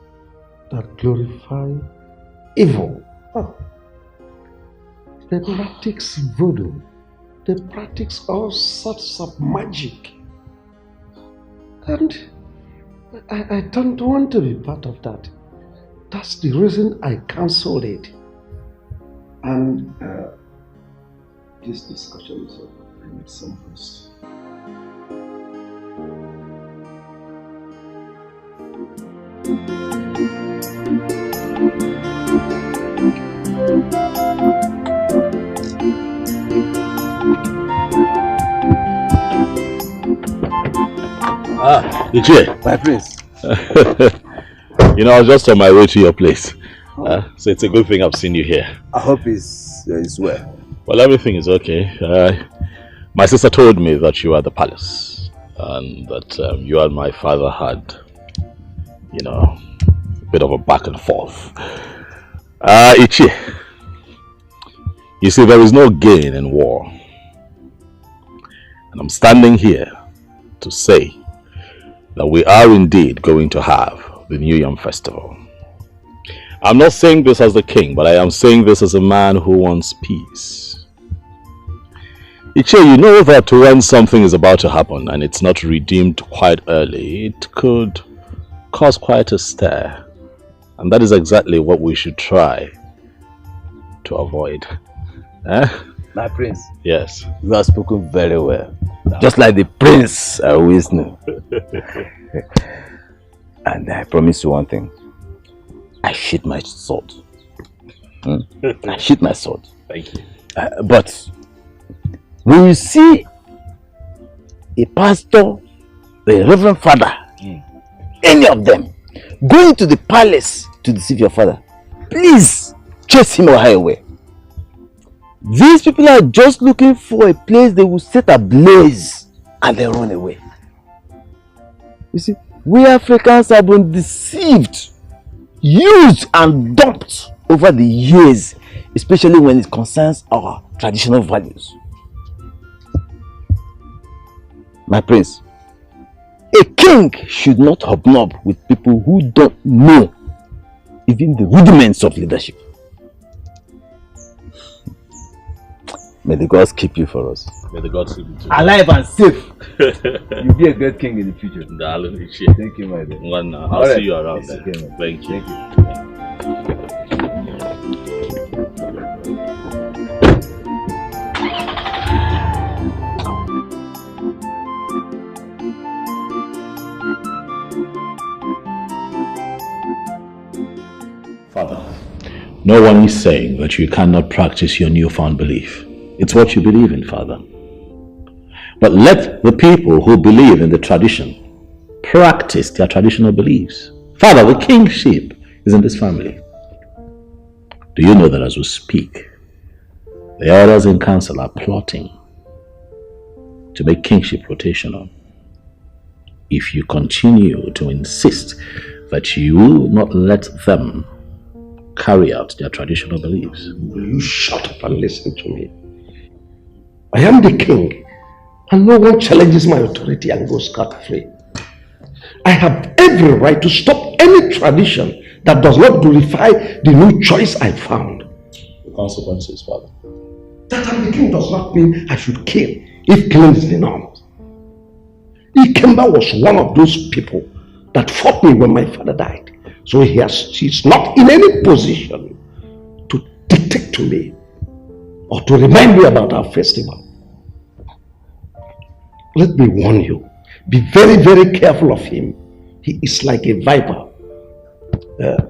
that glorify evil. Oh. They practice voodoo. They practice all sorts of magic. And I don't want to be part of that. That's the reason I cancelled it. And this discussion is over. I need some rest. Ah, Ichie. My prince. You know, I was just on my way to your place. So it's a good thing I've seen you here. I hope it's well. Well, everything is okay. My sister told me that you were at the palace and that you and my father had, you know, a bit of a back and forth. Ichie, you see, there is no gain in war. And I'm standing here to say that we are indeed going to have the New Yam Festival. I'm not saying this as the king, but I am saying this as a man who wants peace. Ichie, you know that when something is about to happen and it's not redeemed quite early, it could cause quite a stir. And that is exactly what we should try to avoid. My prince. Yes. You have spoken very well. Just like the prince I always knew. And I promise you one thing. I sheath my sword. I sheath my sword. Thank you. But when you see a pastor, a reverend father, any of them going to the palace to deceive your father, please chase him or her away. These people are just looking for a place they will set ablaze and then run away. You see, we Africans have been deceived, used and dumped over the years, especially when it concerns our traditional values. My prince, a king should not hobnob with people who don't know even the rudiments of leadership. May the gods keep you for us. May the gods keep you too. Alive and safe. You'll be a great king in the future. Thank you, my dear. I'll see you around there. Okay, Thank you. Father, no one is saying that you cannot practice your newfound belief. It's what you believe in, Father. But let the people who believe in the tradition practice their traditional beliefs. Father, the kingship is in this family. Do you know that as we speak, the elders in council are plotting to make kingship rotational? If you continue to insist that you will not let them carry out their traditional beliefs. Will you shut up and listen to me? I am the king, and no one challenges my authority and goes scot-free. I have every right to stop any tradition that does not glorify the new choice I found. The consequences, Father. That I'm the king does not mean I should kill if killing is the norm. Ikemba was one of those people that fought me when my father died. So he's not in any position to dictate to me or to remind me about our festival. Let me warn you, be very, very careful of him. He is like a viper.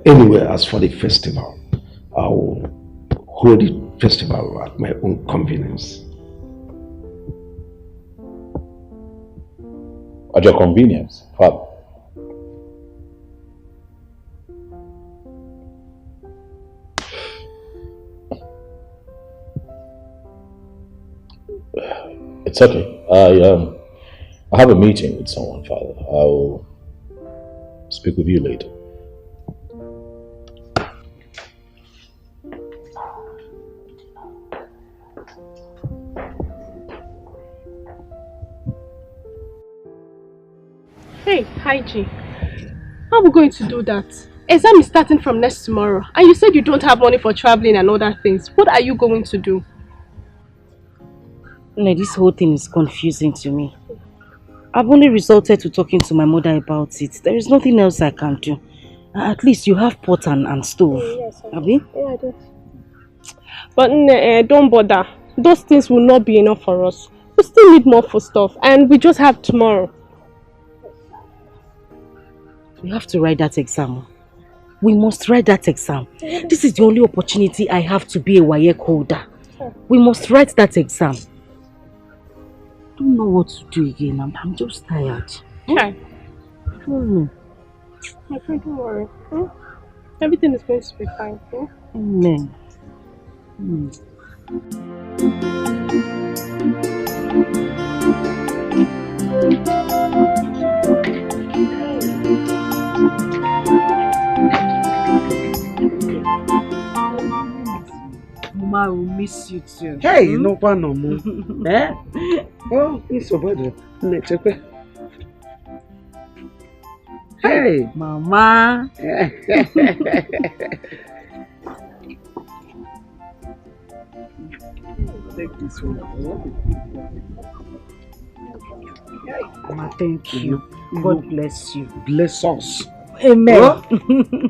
Anyway, as for the festival, I will hold the festival at my own convenience. At your convenience, Father. It's okay. I have a meeting with someone, Father. I will speak with you later. IG, how are we going to do that? Exam is starting from next tomorrow, and you said you don't have money for traveling and other things. What are you going to do? No, this whole thing is confusing to me. I've only resorted to talking to my mother about it. There is nothing else I can do. At least you have pot and stove. Yes, Abi? Yeah, I do. But don't bother. Those things will not be enough for us. We still need more food stuff, and we just have tomorrow. We have to write that exam. We must write that exam. This is the only opportunity I have to be a WAEC holder. We must write that exam. I don't know what to do again. I'm just tired. Okay. Okay, don't worry. Everything is going to be fine. Amen. Mama will miss you too. Hey, no one no more. Eh? Oh, it's so bad. Let's check. Hey, Mama. Take this one. Mama, thank you. God bless you. Bless us. Amen. Oh,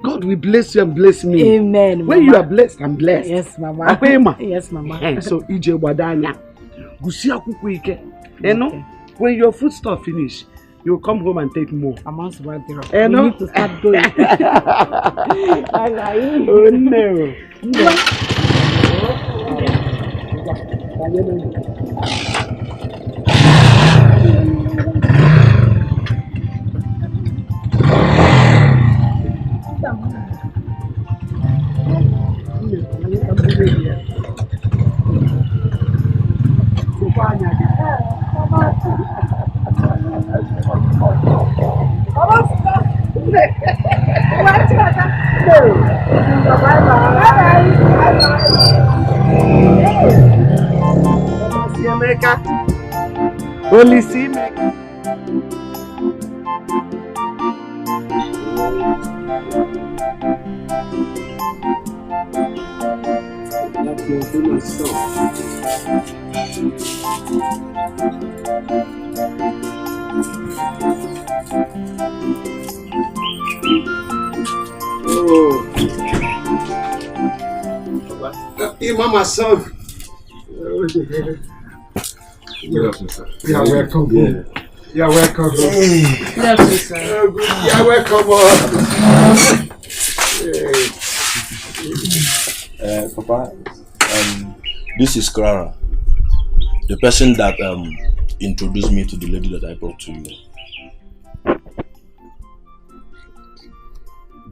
God will bless you and bless me. Amen. When Mama. you are blessed, I'm blessed. Yes, Mama. Apema. Yes, Mama. So, ije wadanya. Gusi akuku ike. You know, when your food stuff finish, you come home and take more. I'm also right there. You know? We need to start going. Oh no. Only see me. That's your famous song. Oh, Mama's song. Good afternoon, sir. You are welcome. Yeah. You are welcome. Good afternoon, sir. You are welcome. Papa, this is Clara, the person that introduced me to the lady that I brought to you.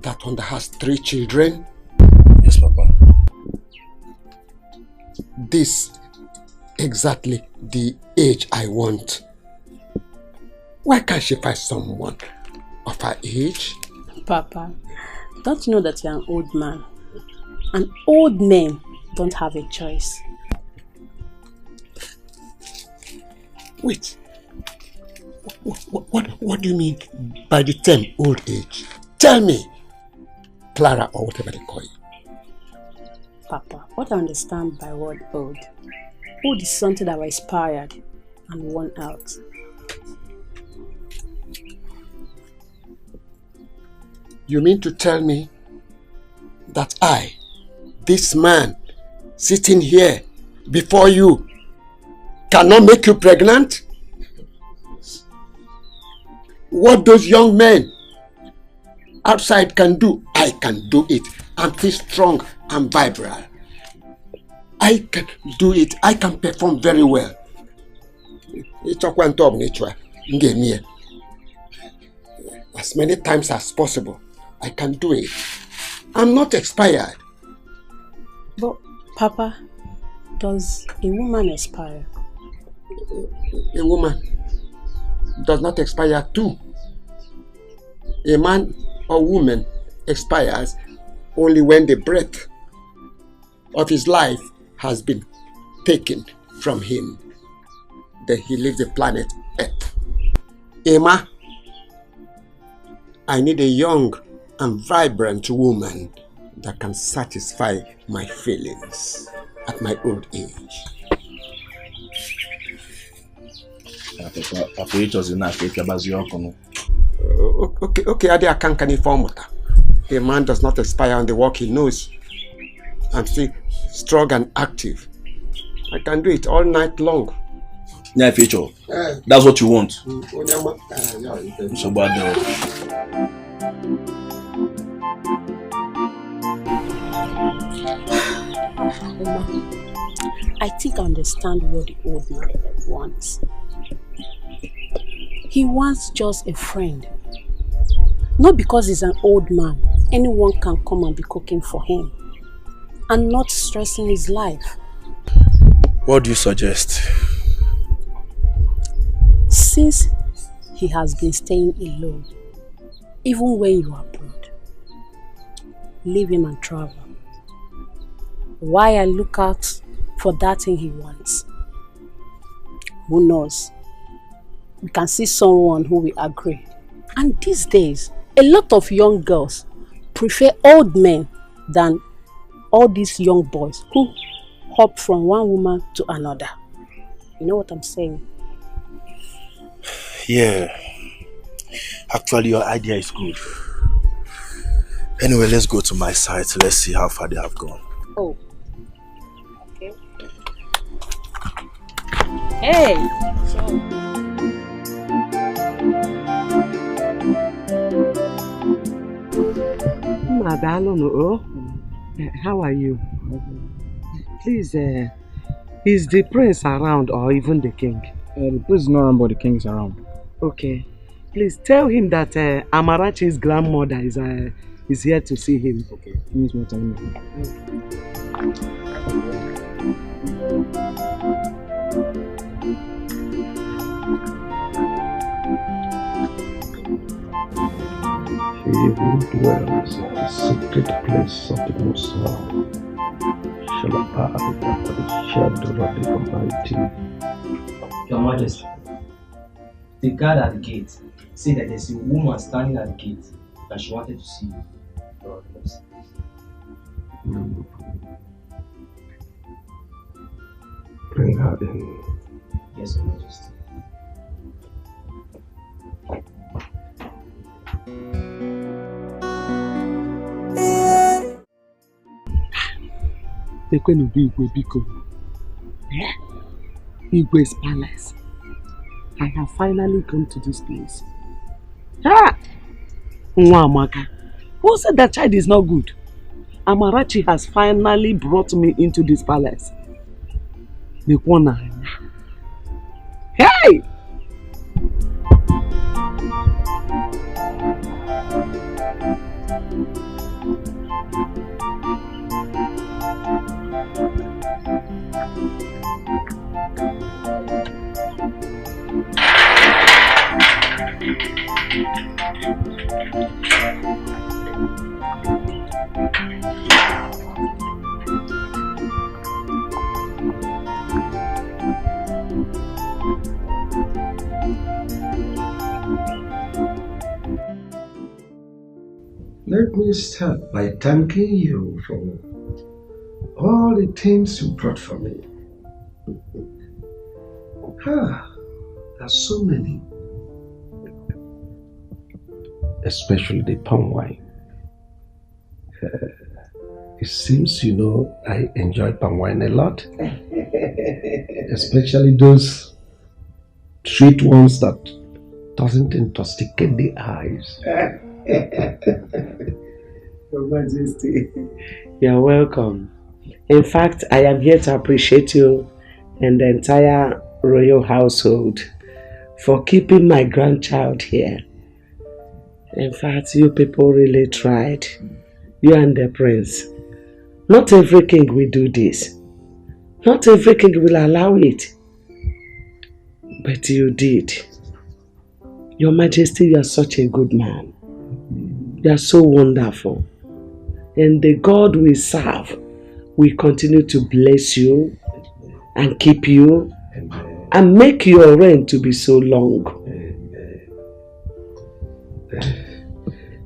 That one that has 3 children? Yes, Papa. This exactly the age I want. Why can't she find someone of her age? Papa, don't you know that you're an old man? And old men don't have a choice. Wait. What do you mean by the term old age? Tell me, Clara, or whatever they call you. Papa, what I understand by word old. Old is something that was expired and worn out. You mean to tell me that I, this man, sitting here before you, cannot make you pregnant? What those young men outside can do, I can do it. I'm still strong and vibrant. I can do it. I can perform very well. As many times as possible, I can do it. I'm not expired. But, Papa, does a woman expire? A woman does not expire too. A man or woman expires only when the breath of his life has been taken from him. Then he leaves the planet Earth. Emma, I need a young and vibrant woman that can satisfy my feelings at my old age. Okay, I can't inform. A man does not expire on the work he knows. I'm still strong and active. I can do it all night long. Yeah, future. That's what you want. So bad. I think I understand what the old man wants. He wants just a friend. Not because he's an old man, anyone can come and be cooking for him and not stressing his life. What do you suggest? Since he has been staying alone, even when you are abroad, leave him and travel. While I look out for that thing he wants. Who knows? We can see someone who will agree. And these days, a lot of young girls prefer old men than all these young boys who hop from one woman to another. You know what I'm saying? Yeah. Actually, your idea is good. Anyway, let's go to my site. Let's see how far they have gone. Oh. Okay. Hey! How are you? Please, is the prince around or even the king? The prince is not around, but the king is around. Okay. Please tell him that Amarachi's grandmother is here to see him. Okay. Means what I mean. He who dwells in the secret place of the Most High shall abide under the shadow of the Almighty. Your Majesty, the guard at the gate said that there's a woman standing at the gate and she wanted to see you. Bring her in. Yes, Your Majesty. Igwe's palace. I have finally come to this place. Ah! Nwamaka, who said that child is not good? Amarachi has finally brought me into this palace. Hey! Let me start by thanking you for all the things you brought for me. There's so many. Especially the palm wine. It seems you know I enjoy palm wine a lot. Especially those sweet ones that doesn't intoxicate the eyes. Your Majesty, you're welcome. In fact, I am here to appreciate you and the entire royal household for keeping my grandchild here. In fact, you people really tried. You and the prince. Not every king will do this. Not every king will allow it. But you did. Your Majesty, you are such a good man. You are so wonderful. And the God we serve will continue to bless you and keep you and make your reign to be so long.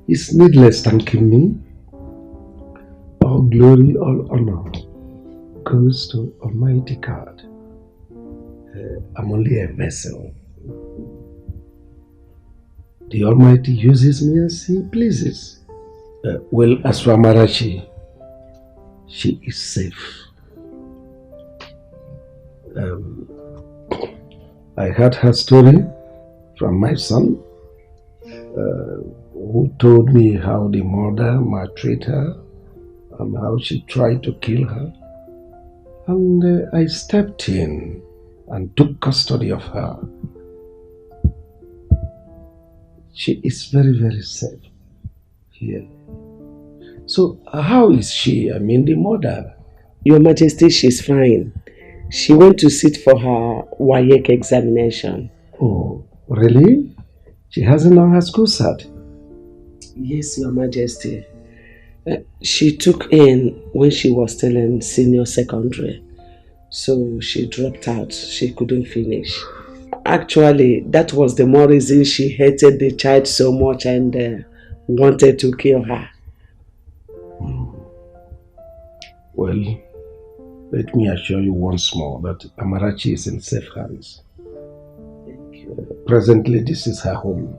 It's needless thanking me. All glory, all honor goes to Almighty God. I'm only a vessel. The Almighty uses me as He pleases. Well, as for Amarachi, she is safe. I heard her story from my son, who told me how the mother maltreated her and how she tried to kill her. And I stepped in and took custody of her. She is very, very safe here. So how is she? I mean, the mother? Your Majesty, she's fine. She went to sit for her WAEC examination. Oh, really? She hasn't done her school cert? Yes, Your Majesty. She took in when she was still in senior secondary. So she dropped out. She couldn't finish. Actually, that was the more reason she hated the child so much and wanted to kill her. Well, let me assure you once more that Amarachi is in safe hands. Thank you. Presently, this is her home.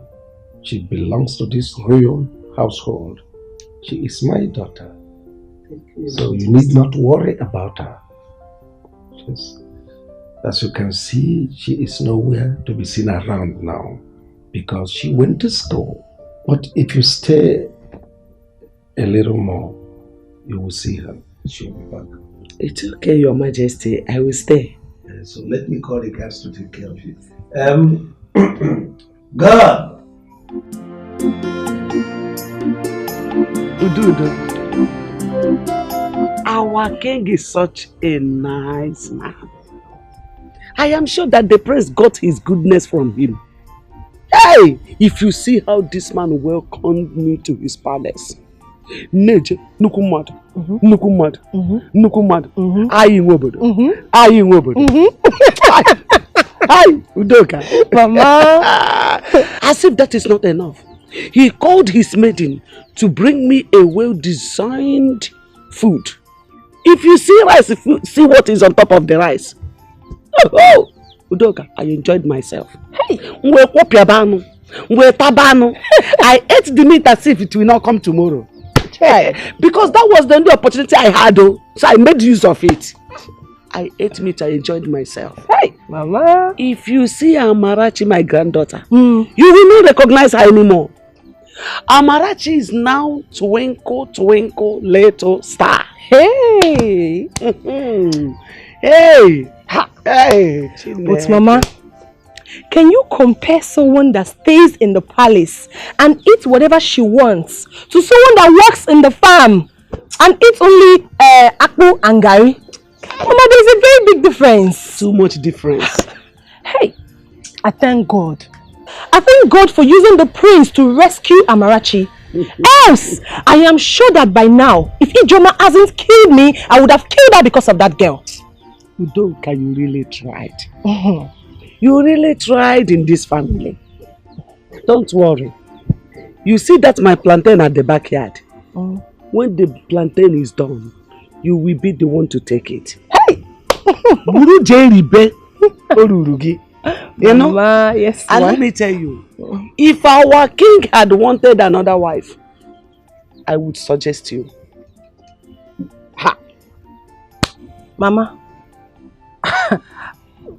She belongs to this royal household. She is my daughter. Thank you. So you need not worry about her. Just, as you can see, she is nowhere to be seen around now because she went to school. But if you stay a little more, you will see her. She'll be back. It's okay, Your Majesty. I will stay. So let me call the guards to take care of you. God! Ududu. Our king is such a nice man. I am sure that the prince got his goodness from him. Hey! If you see how this man welcomed me to his palace. Neje, nukumad, nukumad, nukumad. Ayi ngobodo, ayi ngobodo. Hi, Udoka. Mama. As if that is not enough, he called his maiden to bring me a well-designed food. If you see rice, if you see what is on top of the rice. Oh, Udoka, I enjoyed myself. Hey, I ate the meat as if it will not come tomorrow. Because that was the only opportunity I had, so I made use of it. I ate meat, I enjoyed myself. Hey, Mama. If you see Amarachi, my granddaughter, you will not recognize her anymore. Amarachi is now twinkle, twinkle, little star. Hey! Hey! Hey! But Mama, can you compare someone that stays in the palace and eats whatever she wants to someone that works in the farm and eats only akpu and gari? Mama, there's a very big difference. Too much difference. Hey, I thank God. I thank God for using the prince to rescue Amarachi. Else, I am sure that by now, if Ijoma hasn't killed me, I would have killed her because of that girl. Udoka, you really tried. You really tried in this family. Don't worry. You see that my plantain at the backyard? When the plantain is done, you will be the one to take it. Hey! You know? Mama, yes. And let me tell you, if our king had wanted another wife, I would suggest you. Ha! Mama,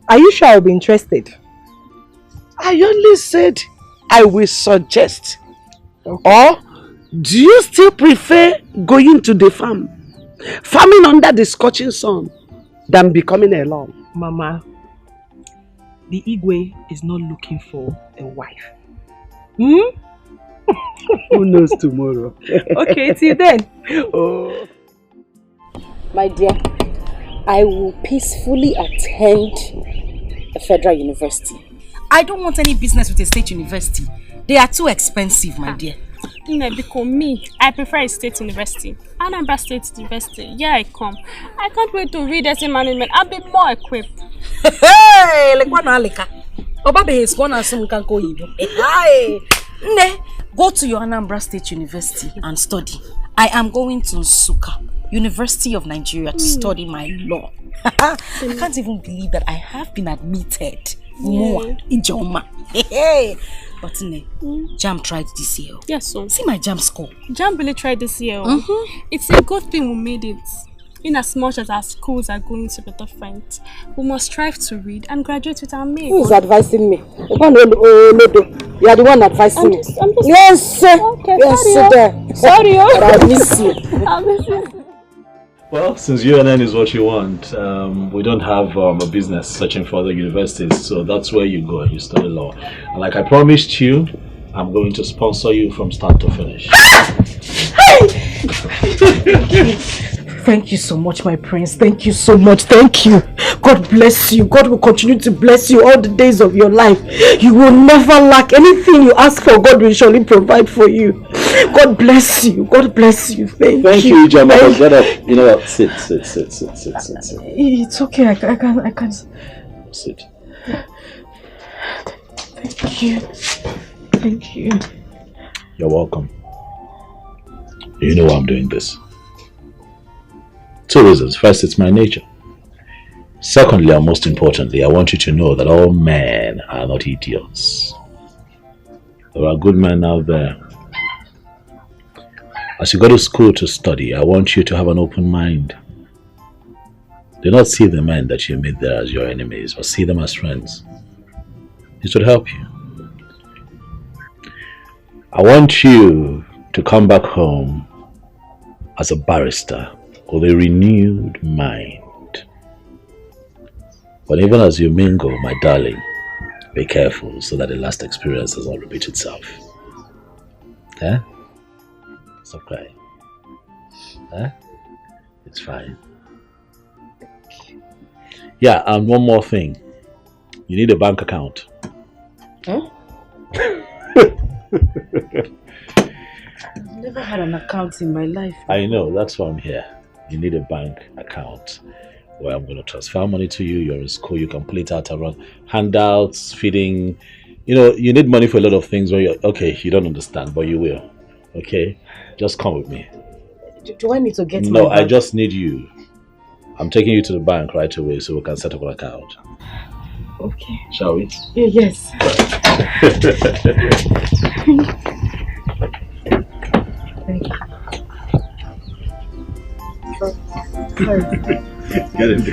are you sure I'll be interested? I only said I will suggest. Okay. Or do you still prefer going to the farm, farming under the scorching sun, than becoming a lord? Mama, the Igwe is not looking for a wife. Who knows tomorrow? Okay, till then. Oh. My dear, I will peacefully attend a federal university. I don't want any business with a state university. They are too expensive, my dear. Because me, I prefer a state university. Anambra State University. Yeah, I come. I can't wait to read essay management. I'll be more equipped. Hey, like what Alika? Obabe is one as some can go. Hi. Ne, go to your Anambra State University and study. I am going to Nsukka, University of Nigeria, to study my law. I can't even believe that I have been admitted in Ijoma. But ne, JAMB tried this year. Yes, so. See my JAMB score. JAMB really tried this year. It's a good thing we made it. In as much as our schools are going to be different, we must strive to read and graduate with our mates. Who is advising me? You are the one advising me. Yes, sir. Okay, yes, sorry, sir. Sorry, But I miss you. I miss you. Well, since UNN is what you want, we don't have a business searching for other universities, so that's where you go and you study law. And like I promised you, I'm going to sponsor you from start to finish. Thank you so much, my prince. Thank you so much. Thank you. God bless you. God will continue to bless you all the days of your life. You will never lack anything you ask for. God will surely provide for you. God bless you. God bless you. Thank you. Ijoma. Get up. You know what? Sit. It's okay. I can. Sit. Thank you. Thank you. You're welcome. You know why I'm doing this. 2 reasons. First, it's my nature. Secondly, and most importantly, I want you to know that all men are not idiots. There are good men out there. As you go to school to study, I want you to have an open mind. Do not see the men that you meet there as your enemies, but see them as friends. It would help you. I want you to come back home as a barrister with a renewed mind. But even as you mingle, my darling, be careful so that the last experience does not repeat itself. Eh? Stop crying. Eh? It's fine. Yeah, and one more thing. You need a bank account. Huh? I've never had an account in my life. I know, that's why I'm here. You need a bank account where I'm going to transfer money to you. You're in school, you can play it out around handouts, feeding. You know, you need money for a lot of things where you're, okay, you don't understand, but you will. Okay? Just come with me. Do I need to get No, my bank? I just need you. I'm taking you to the bank right away so we can set up an account. Okay. Shall we? Yes. Thank you. Get in the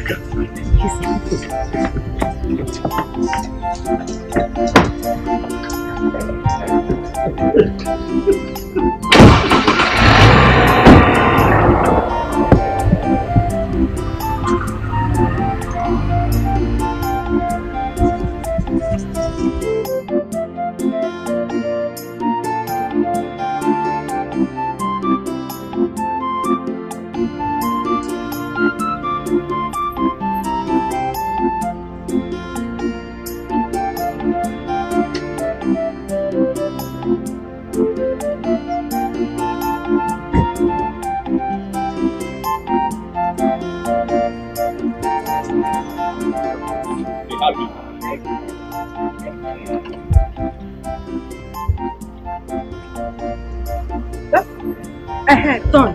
Done.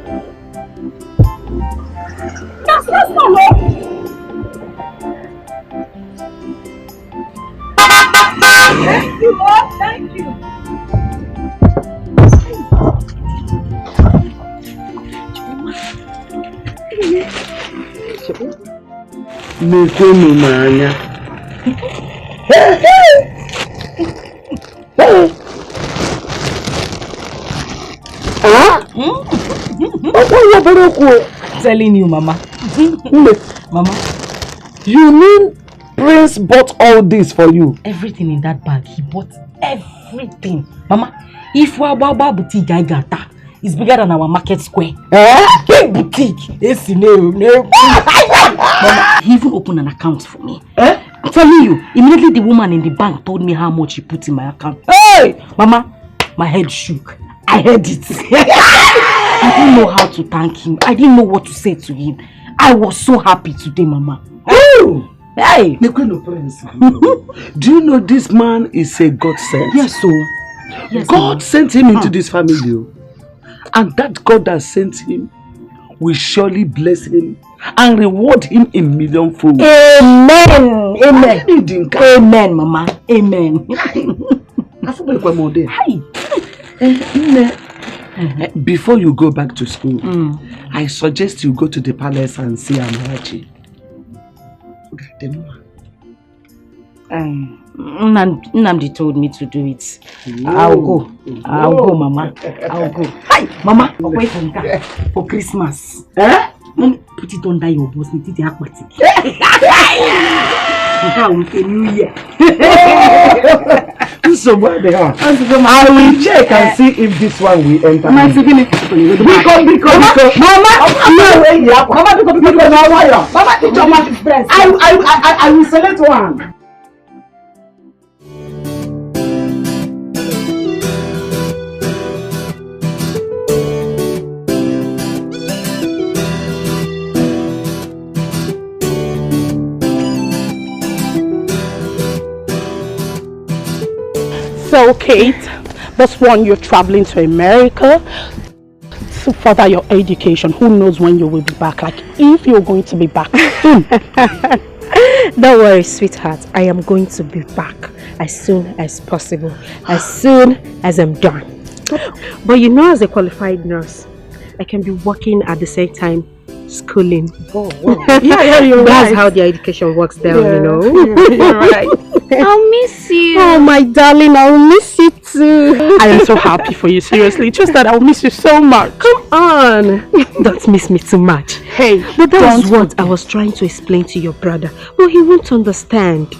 That's not Thank you, Lord. Thank you. Nekonu manya. Telling you, Mama. Mama. You mean Prince bought all this for you? Everything in that bag, he bought everything. Mama, if Wababa boutique I got that, it's bigger than our market square. Big boutique. Yes, no. Mama, he even opened an account for me. I'm telling you, immediately the woman in the bank told me how much he put in my account. Hey! Mama, my head shook. I heard it. I didn't know how to thank him. I didn't know what to say to him. I was so happy today, Mama. Oh! Hey! Do you know this man is a godsend? Yes, so. Yes, God sent him into this family. And that God that sent him will surely bless him and reward him in millionfold. Amen. Amen. Amen, Mama. Amen. Before you go back to school, I suggest you go to the palace and see Amarachi. Nnamdi told me to do it. I'll go. I'll go, Mama. I'll go. Hi, Mama. Away from that for Christmas. Put it under your boss. It is aquatic. New Year. So what they are? I will check and see if this one will enter. Mama, I will select one. So, Kate, this one you're traveling to America to further your education. Who knows when you will be back? Like, if you're going to be back soon. Don't worry, sweetheart. I am going to be back as soon as possible. As soon as I'm done. But you know, as a qualified nurse, I can be working at the same time schooling. Oh, wow. Yeah, you're That's right. how the education works down, you know. You're right. I'll miss you. Oh, my darling, I'll miss you too. I am so happy for you, seriously. Just that I'll miss you so much. Come on. Don't miss me too much. Hey, but that was what I was trying to explain to your brother. But he won't understand.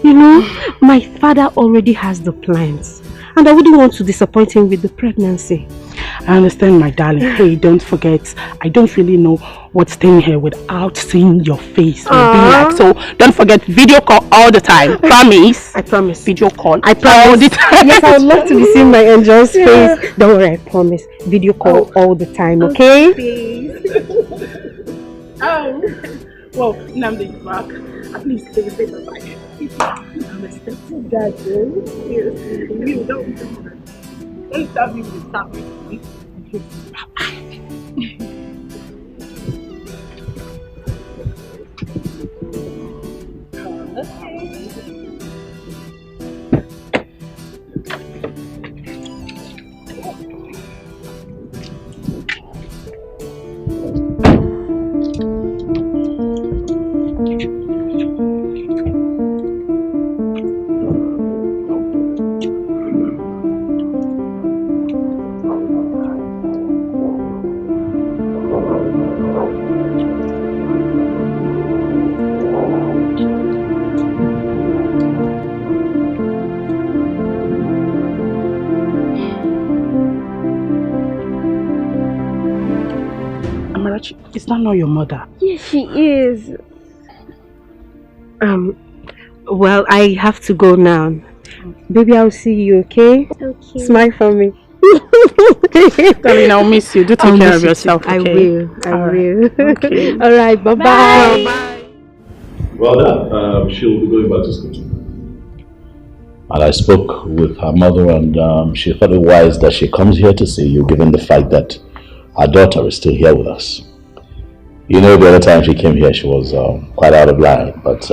You know, my father already has the plans. And I wouldn't want to disappoint him with the pregnancy. I understand, my darling. Hey, don't forget, I don't really know what's staying here without seeing your face. Like, so don't forget, video call all the time. Promise? I promise. Video call. I promise. All the time. Yes, I would love to be seeing my angel's face. Don't worry, I promise. Video call all the time, okay? Well, Nnamdi is back. At least they will say bye-bye. I'm expecting that, seriously. You don't stop me with stop me. Is that not your mother? Yes, she is. Well, I have to go now. Baby, I'll see you, okay? Okay. Smile for me. Darling, I'll miss you. Do take care of yourself, okay? I will. I will. Okay. All right, bye-bye. Bye. Well done. She'll be going back to school tomorrow. And I spoke with her mother and she thought it wise that she comes here to see you, given the fact that our daughter is still here with us. You know, the other time she came here, she was quite out of line, but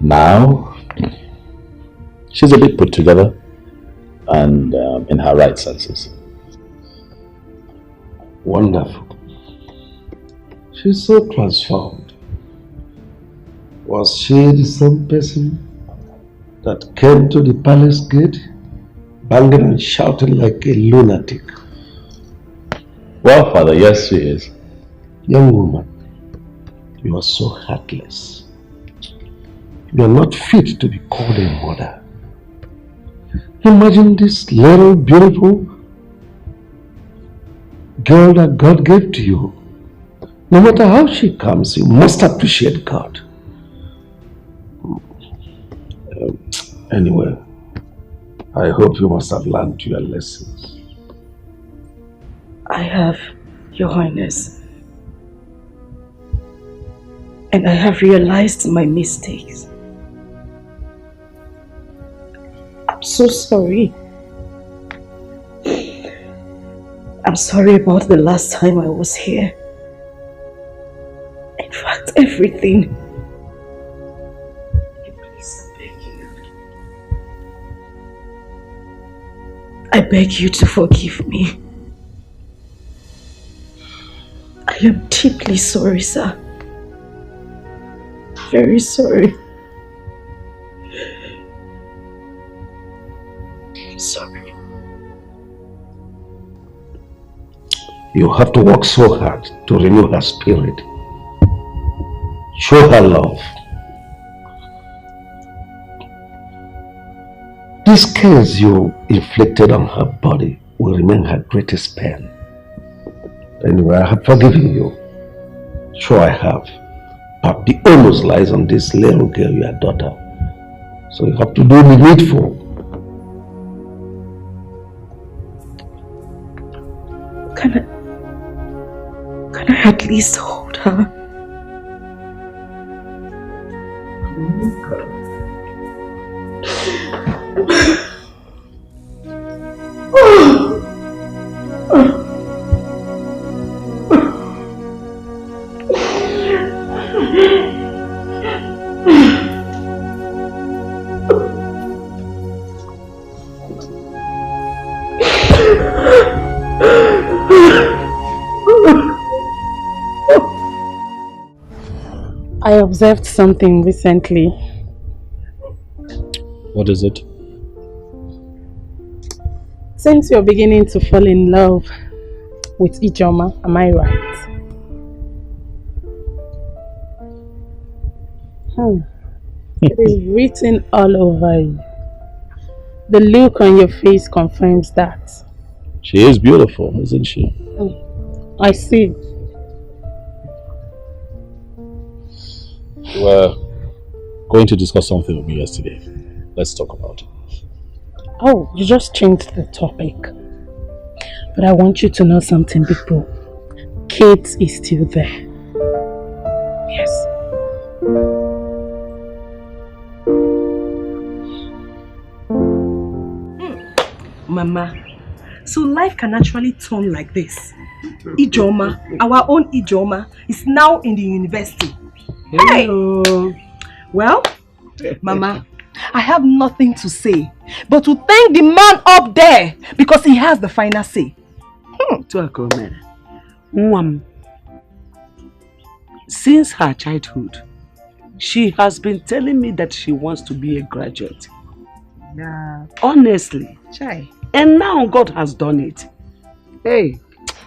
now she's a bit put together and in her right senses. Wonderful. She's so transformed. Was she the same person that came to the palace gate, banging and shouting like a lunatic? Well, Father, yes, she is. Young woman, you are so heartless. You are not fit to be called a mother. Imagine this little beautiful girl that God gave to you. No matter how she comes, you must appreciate God. Anyway, I hope you must have learned your lessons. I have, Your Highness. And I have realized my mistakes. I'm so sorry. I'm sorry about the last time I was here. In fact, everything. Please, I beg you. I beg you to forgive me. I am deeply sorry, sir. Very sorry. I'm sorry. You have to work so hard to renew her spirit. Show her love. These scars you inflicted on her body will remain her greatest pain. Anyway, I have forgiven you. Sure I have. But the onus lies on this little girl, your daughter. So you have to do the needful. Can I at least hold her? I observed something recently. What is it? Since you're beginning to fall in love with Ijoma, am I right? It is written all over you. The look on your face confirms that. She is beautiful, isn't she? I see. You were going to discuss something with me yesterday. Let's talk about it. Oh, you just changed the topic. But I want you to know something, Big Bro. Kate is still there. Yes. Mama, so life can actually turn like this. Ijoma, our own Ijoma, is now in the university. Hello. Hey. Well, Mama, I have nothing to say but to thank the man up there because he has the final say. Since her childhood, she has been telling me that she wants to be a graduate. Yeah. Honestly. Chai. And now God has done it. Hey,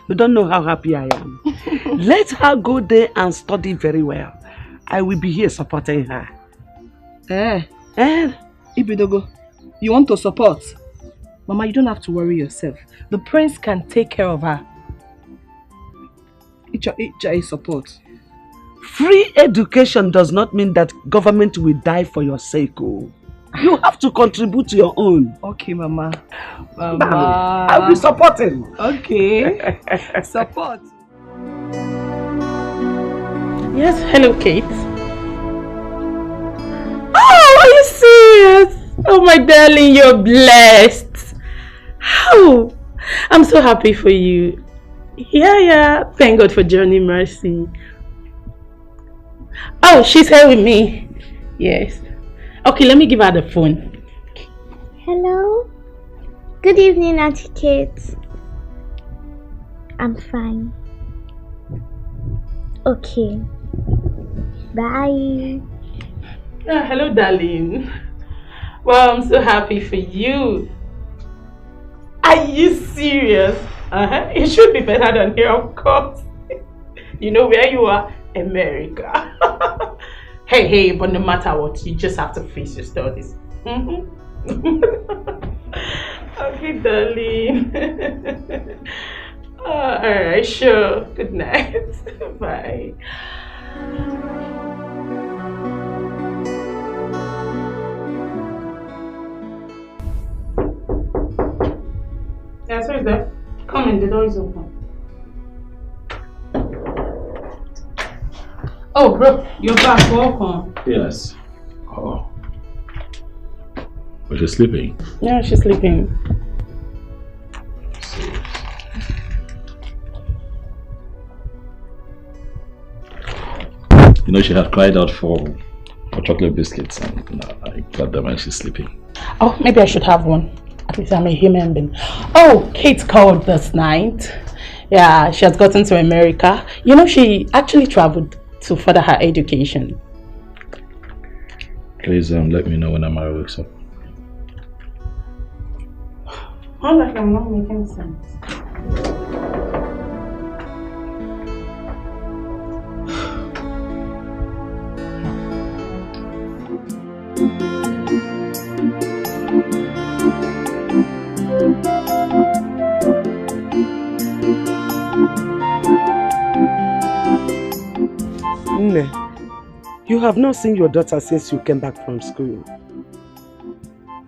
you don't know how happy I am. Let her go there and study very well. I will be here supporting her. Ibidogo, you want to support? Mama, you don't have to worry yourself. The prince can take care of her. Icha is support. Free education does not mean that government will die for your sake. Oh. You have to contribute to your own. Okay, Mama. I'll be supporting. Okay. Support. Yes, hello, Kate. Oh, are you serious? Oh, my darling, you're blessed. How? I'm so happy for you. Yeah. Thank God for Johnny Mercy. Oh, she's here with me. Yes. Okay, let me give her the phone. Hello. Good evening, Auntie Kate. I'm fine. Okay. Bye. Hello, darling. Well, I'm so happy for you. Are you serious? It should be better than here, of course. You know where you are? America. Hey, but no matter what, you just have to face your studies. Okay, darling. Alright, sure. Good night. Bye. Yes, who's there? Come in, the door is open. Oh, bro, you're back. Welcome. Yes. Oh. But she's sleeping. Yeah, she's sleeping. You know, she had cried out for chocolate biscuits, and I got them and she's sleeping. Oh, maybe I should have one. At least I'm a human being. Oh, Kate called this night. Yeah, she has gotten to America. You know, she actually traveled to further her education. Please let me know when Amara wakes up. I'm not making sense. Nne, you have not seen your daughter since you came back from school.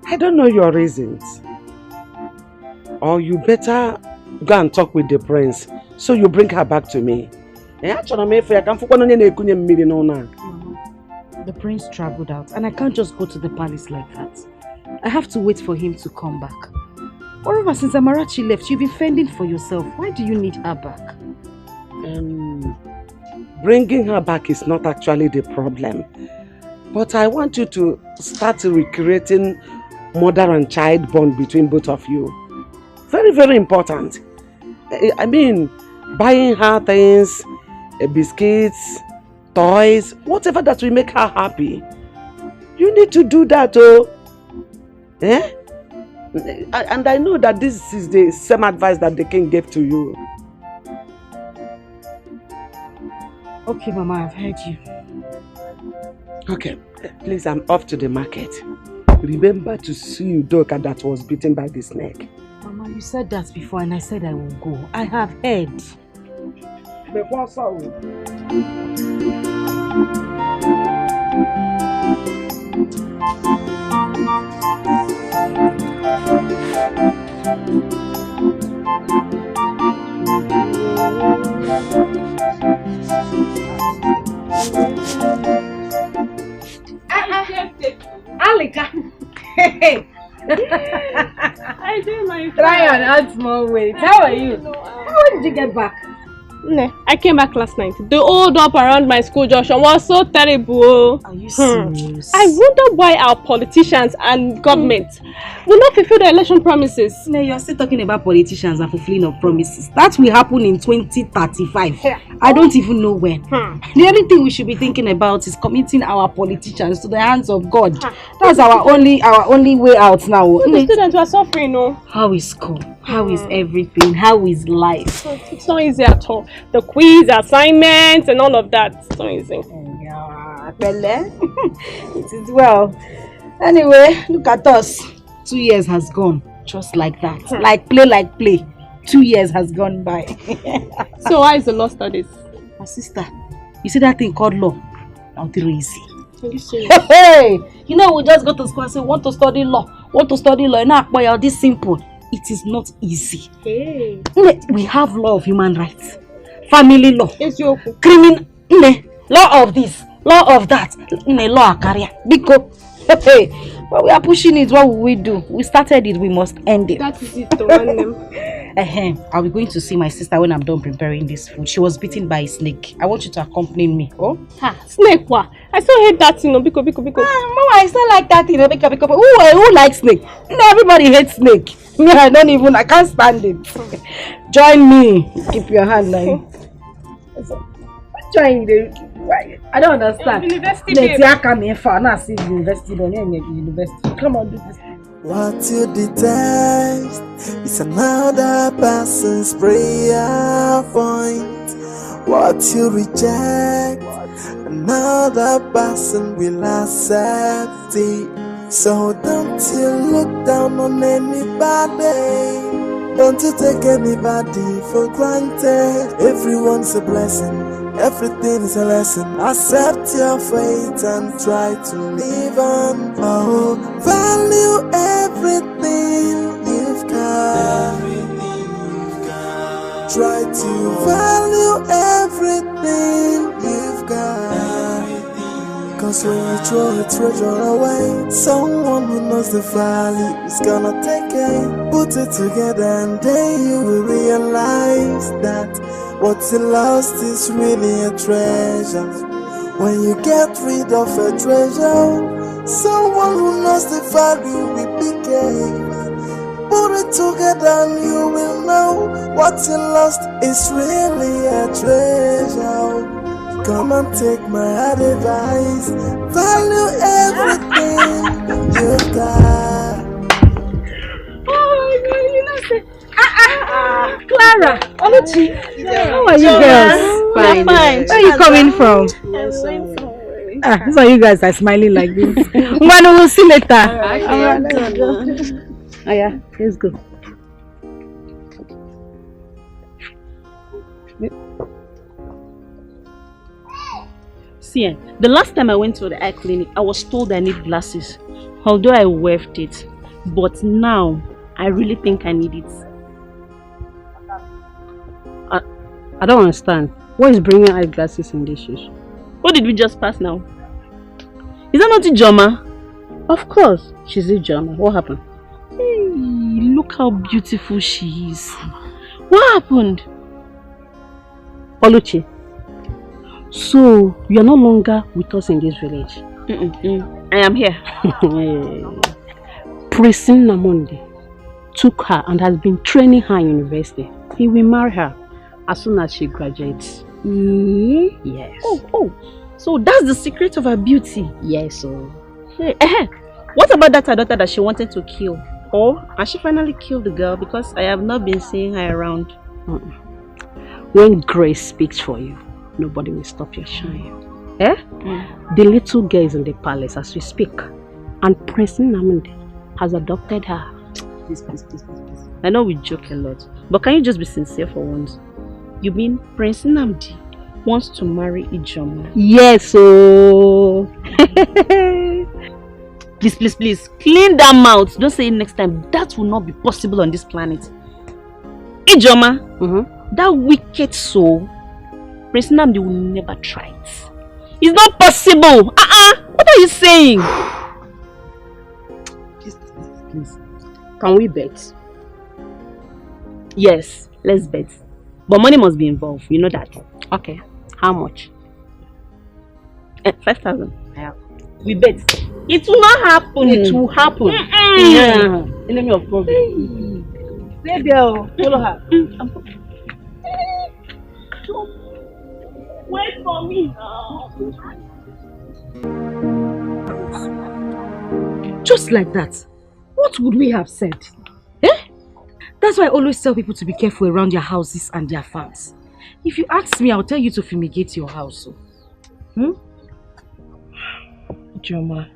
I don't know your reasons. Or you better go and talk with the prince so you bring her back to me. The prince traveled out and I can't just go to the palace like that. I have to wait for him to come back. Moreover, since Amarachi left, you've been fending for yourself. Why do you need her back? Bringing her back is not actually the problem. But I want you to start recreating mother and child bond between both of you. Very, very important. I mean, buying her things, biscuits, toys, whatever that will make her happy. You need to do that, oh. Eh? And I know that this is the same advice that the king gave to you. Okay, Mama, I've heard you. Okay, please, I'm off to the market. Remember to see Udoka that was bitten by the snake. Mama, you said that before and I said I will go. I have heard. Alika. Hey. I did my Try and add small weight. How are you? How did you get back? I came back last night. The hold up around my school junction was so terrible. Are you serious? I wonder why our politicians and government will not fulfill the election promises. No, you're still talking about politicians and fulfilling of promises. That will happen in 2035. I don't even know when. The only thing we should be thinking about is committing our politicians to the hands of God. That's our only way out now. The students were suffering, no? How is school? How is everything? How is life? It's not easy at all. The quiz, assignments, and all of that. It's not easy. Yeah, it is well. Anyway, look at us. 2 years has gone. Just like that. Like play. 2 years has gone by. So why is the law studies? My sister, you see that thing called law? Not really easy. Are you serious? Hey! You know, we just go to school and say, want to study law. Now, boy, this simple. It is not easy. Hey. We have law of human rights, family law, criminal law of this, law of that, law of career. Because, hey, but we are pushing it. What will we do? We started it, we must end it. That is it, to run them. I'll be going to see my sister when I'm done preparing this food. She was bitten by a snake. I want you to accompany me. Oh? Snake, what? I still hate that, Biko. Mama, I still like that, Biko. Who likes snake? Everybody hates snake. Me, I can't stand it. Join me. Keep your hand like. Join the. I don't understand. University, university. Come on, do this. What you detest is another person's prayer point. What you reject, another person will accept it. So don't you look down on anybody. Don't you take anybody for granted. Everyone's a blessing. Everything is a lesson. Accept your fate and try to live on. Oh, value everything you've got. Try to value everything you've got. Cause when you throw a treasure away, someone who knows the value is gonna take it. Put it together and then you will realize that what's lost is really a treasure. When you get rid of a treasure, someone who knows the value will become. Put it together and you will know what you lost is really a treasure. Come and take my advice. Value everything you've got. Oh, you know, say, Clara, Oluchi, how are you girls? Fine. Where are you coming from? That's why you guys are smiling like this. We'll see later. Oh yeah, let's go. See, the last time I went to the eye clinic, I was told I need glasses. Although I waived it. But now, I really think I need it. I don't understand. What is bringing eyeglasses in these shoes? Who did we just pass now? Is that not Ijoma? Of course, she's Ijoma. What happened? Hey, look how beautiful she is. What happened? Oluchi, so you are no longer with us in this village? I am here. Prince Namonde took her and has been training her in university. He will marry her as soon as she graduates. Yes. Oh, so that's the secret of her beauty? Yes. What about that her daughter that she wanted to kill? Or has she finally killed the girl? Because I have not been seeing her around. When grace speaks for you, nobody will stop your shine. The little girl is in the palace as we speak, and Prince Namonde has adopted her. Please. I know we joke a lot, but can you just be sincere for once? You mean Prince Nnamdi wants to marry Ijoma? Yes, so please, clean that mouth. Don't say it next time. That will not be possible on this planet. Ijoma, that wicked soul, Prince Nnamdi will never try it. It's not possible. What are you saying? Please. Can we bet? Yes, let's bet. But money must be involved. You know that. Okay. How much? 5,000. Yeah. We bet. It will not happen. It will happen. Yeah. Enemy of problem. Baby, follow her. Wait for me. Just like that. What would we have said? That's why I always tell people to be careful around their houses and their farms. If you ask me, I'll tell you to fumigate your house. Joma,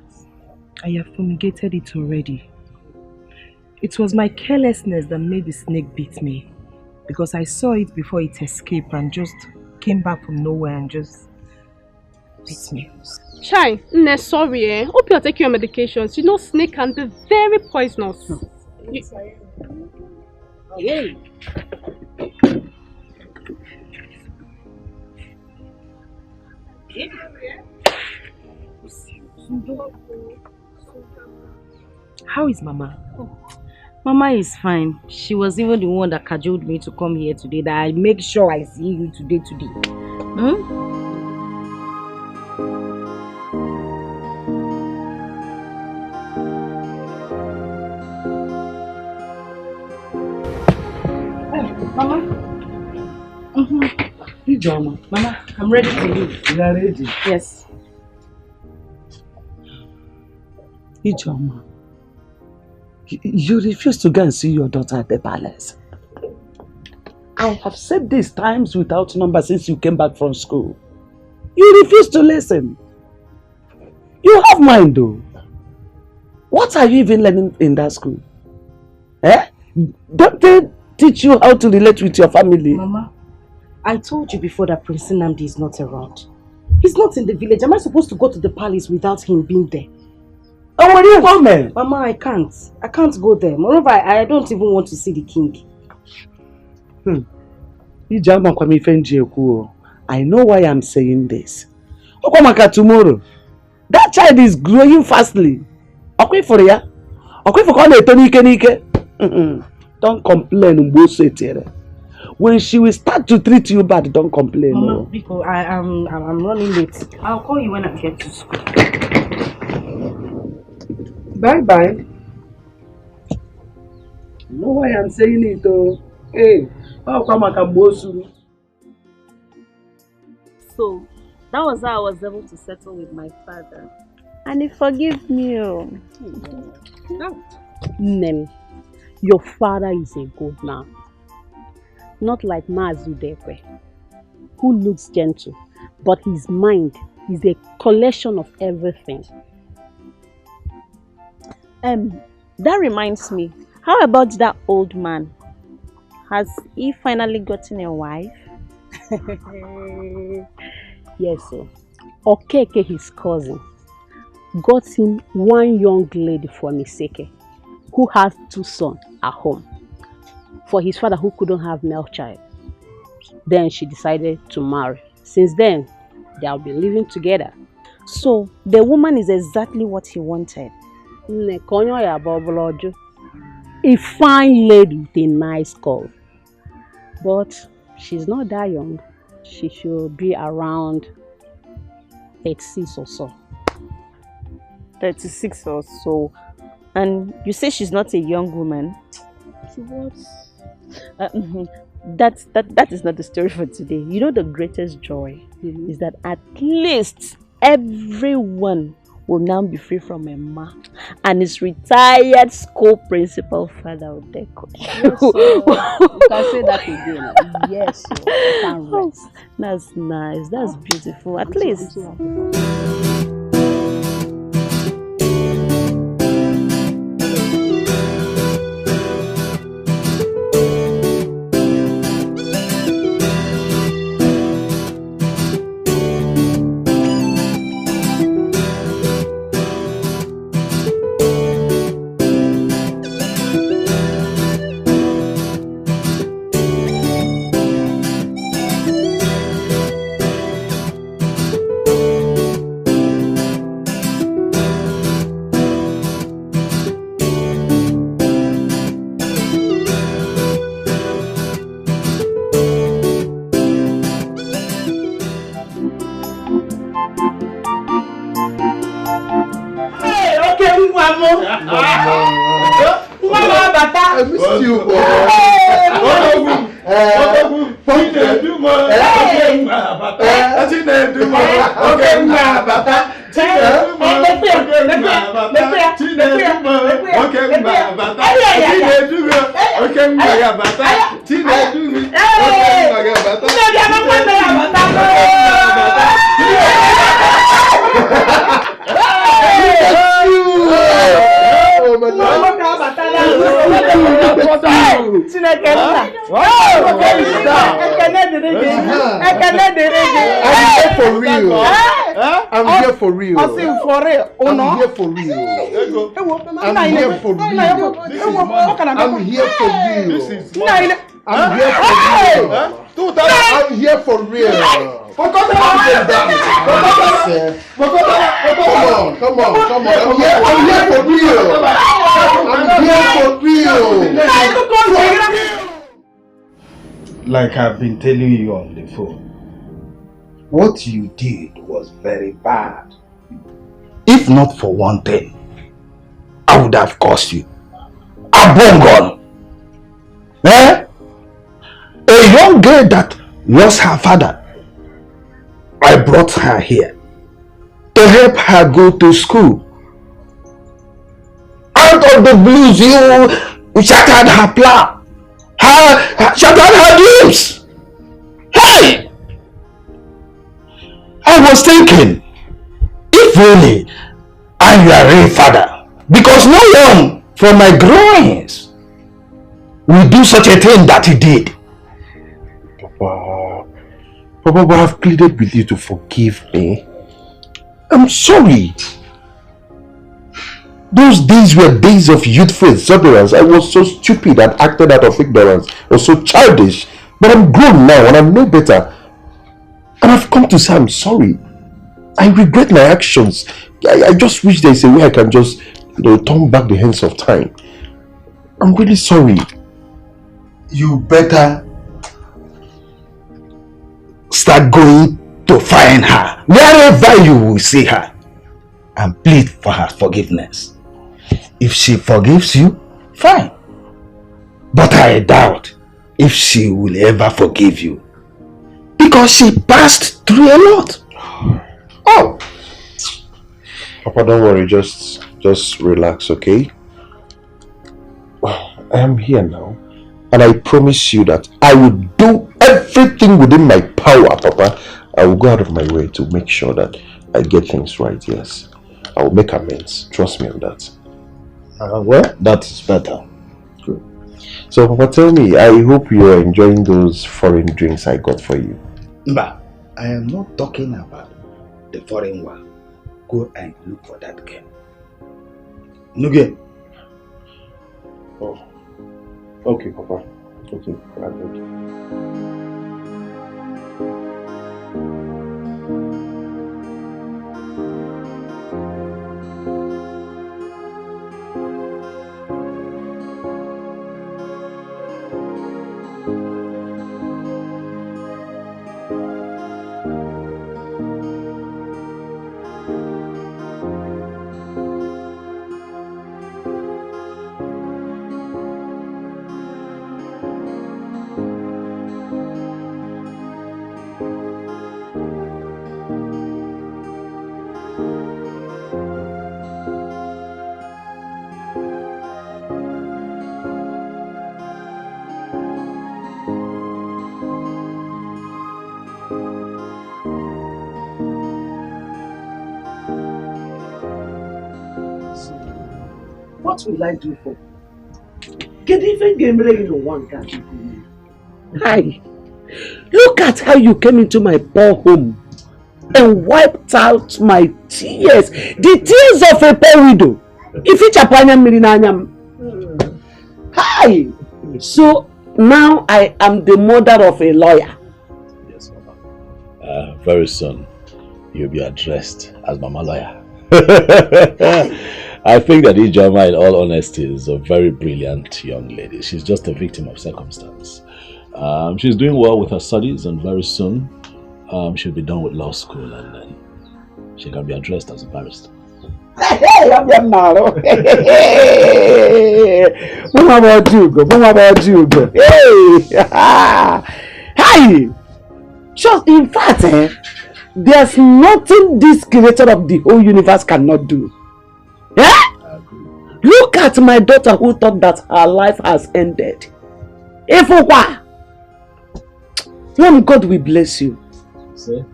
I have fumigated it already. It was my carelessness that made the snake beat me. Because I saw it before it escaped and just came back from nowhere and just beat me. Chai, sorry. Hope you're taking your medications. You know snake can be very poisonous. Hey. How is Mama? Mama is fine. She was even the one that cajoled me to come here today, that I make sure I see you today. Mama? Ijoma. Mama, I'm ready to leave. You are ready? Yes. Ijoma, you refuse to go and see your daughter at the palace. I have said this times without number since you came back from school. You refuse to listen. You have mind though. What are you even learning in that school? Don't they teach you how to relate with your family? Mama, I told you before that Prince Nnamdi is not around. He's not in the village. Am I supposed to go to the palace without him being there? Oh, when you come, man? Mama, I can't go there. Moreover, I don't even want to see the king. I know why I'm saying this. Tomorrow, that child is growing fastly. Don't complain. when she will start to treat you bad, don't complain. Mama, No. because I'm running late. I'll call you when I get to school. Bye. You know why I'm saying it, though? Hey, how come I can boast you? So, that was how I was able to settle with my father. And he forgave me. Nem, your father is a good man. Not like Mazudekwe, who looks gentle, but his mind is a collection of everything. That reminds me, how about that old man? Has he finally gotten a wife? Yes, sir. Okeke, his cousin, got him one young lady from Iseke, who has 2 sons at home, for his father who couldn't have male child. Then she decided to marry. Since then, they have been living together. So, the woman is exactly what he wanted. A fine lady with a nice curve. But she's not that young. She should be around 36 or so. 36 or so. And you say she's not a young woman? What? That is not the story for today. You know, the greatest joy is that at least everyone will now be free from a man and his retired school principal father Odeko. Yes, you can say that again. Yes, you can rest. That's nice. That's beautiful. At least. I missed you, boy. I'm here for real. I'm here for real. I'm here for real. I'm here for real. I'm here for real. I'm here for real. Come on. I'm here for real. Like I've been telling you on the phone, what you did was very bad. If not for one thing, I would have cursed you. Abongon! A young girl that lost her father. I brought her here to help her go to school. Out of the blues, you shattered her plan. Shattered her dreams. Hey! I was thinking, if really I'm your real father, because no one from my groins will do such a thing that he did. Papa, I've pleaded with you to forgive me. I'm sorry. Those days were days of youthful exuberance. I was so stupid and acted out of ignorance. I was so childish. But I'm grown now and I know better. And I've come to say I'm sorry. I regret my actions. I just wish there's a way I can just, turn back the hands of time. I'm really sorry. You better start going to find her wherever you will see her and plead for her forgiveness. If she forgives you, fine. But I doubt if she will ever forgive you, because she passed through a lot. Oh, Papa, don't worry. Just relax, okay? I am here now, and I promise you that I will do everything within my power, Papa. I will go out of my way to make sure that I get things right. Yes, I will make amends. Trust me on that. Well, that is better. Good. So, Papa, tell me, I hope you are enjoying those foreign drinks I got for you. But I am not talking about the foreign one. Go and look for that girl. Nuge. Oh. Okay, Papa. Okay, thank you. What will I do for? Get even game ready in one country. Hi. Look at how you came into my poor home and wiped out my tears. The tears of a poor widow. If it's a Hi. So now I am the mother of a lawyer. Yes, Mama. Very soon you'll be addressed as Mama Lawyer. I think that Ijoma, in all honesty, is a very brilliant young lady. She's just a victim of circumstance. She's doing well with her studies, and very soon she'll be done with law school, and then she can be addressed as a barrister. Hey, I'm your Nalo. What about you? What about you? Hey, hi. Just in fact, there's nothing this creator of the whole universe cannot do. Yeah? Look at my daughter who thought that her life has ended. If what? When God will bless you. See?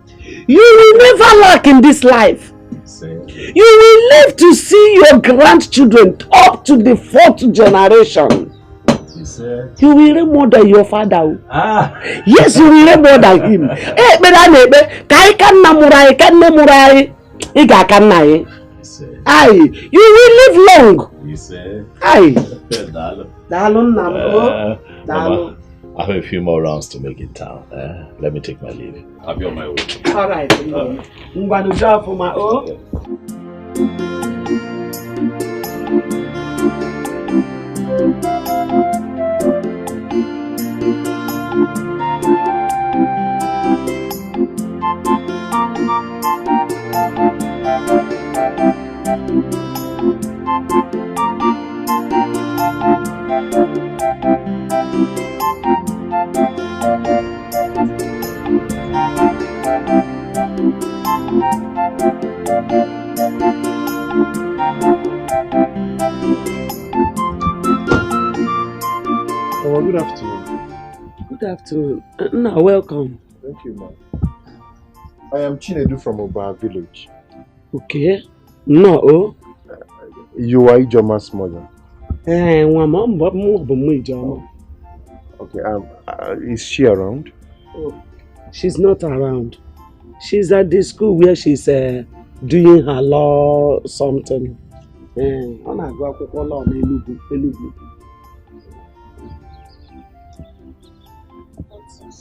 You will never lack in this life. See? You will live to see your grandchildren up to the 4th generation. You will reign more than your father. Yes, you will reign more than him. Aye, you will live long. Aye. Mama, I have a few more rounds to make in town. Let me take my leave. I'll be on my way. All right. Oh, good afternoon. Good afternoon. No, welcome. Thank you, ma'am. I am Chinedu from Oba village. Okay. No. You are Ijoma's mother. Okay. Is she around? Oh, she's not around. She's at the school where she's doing her law something.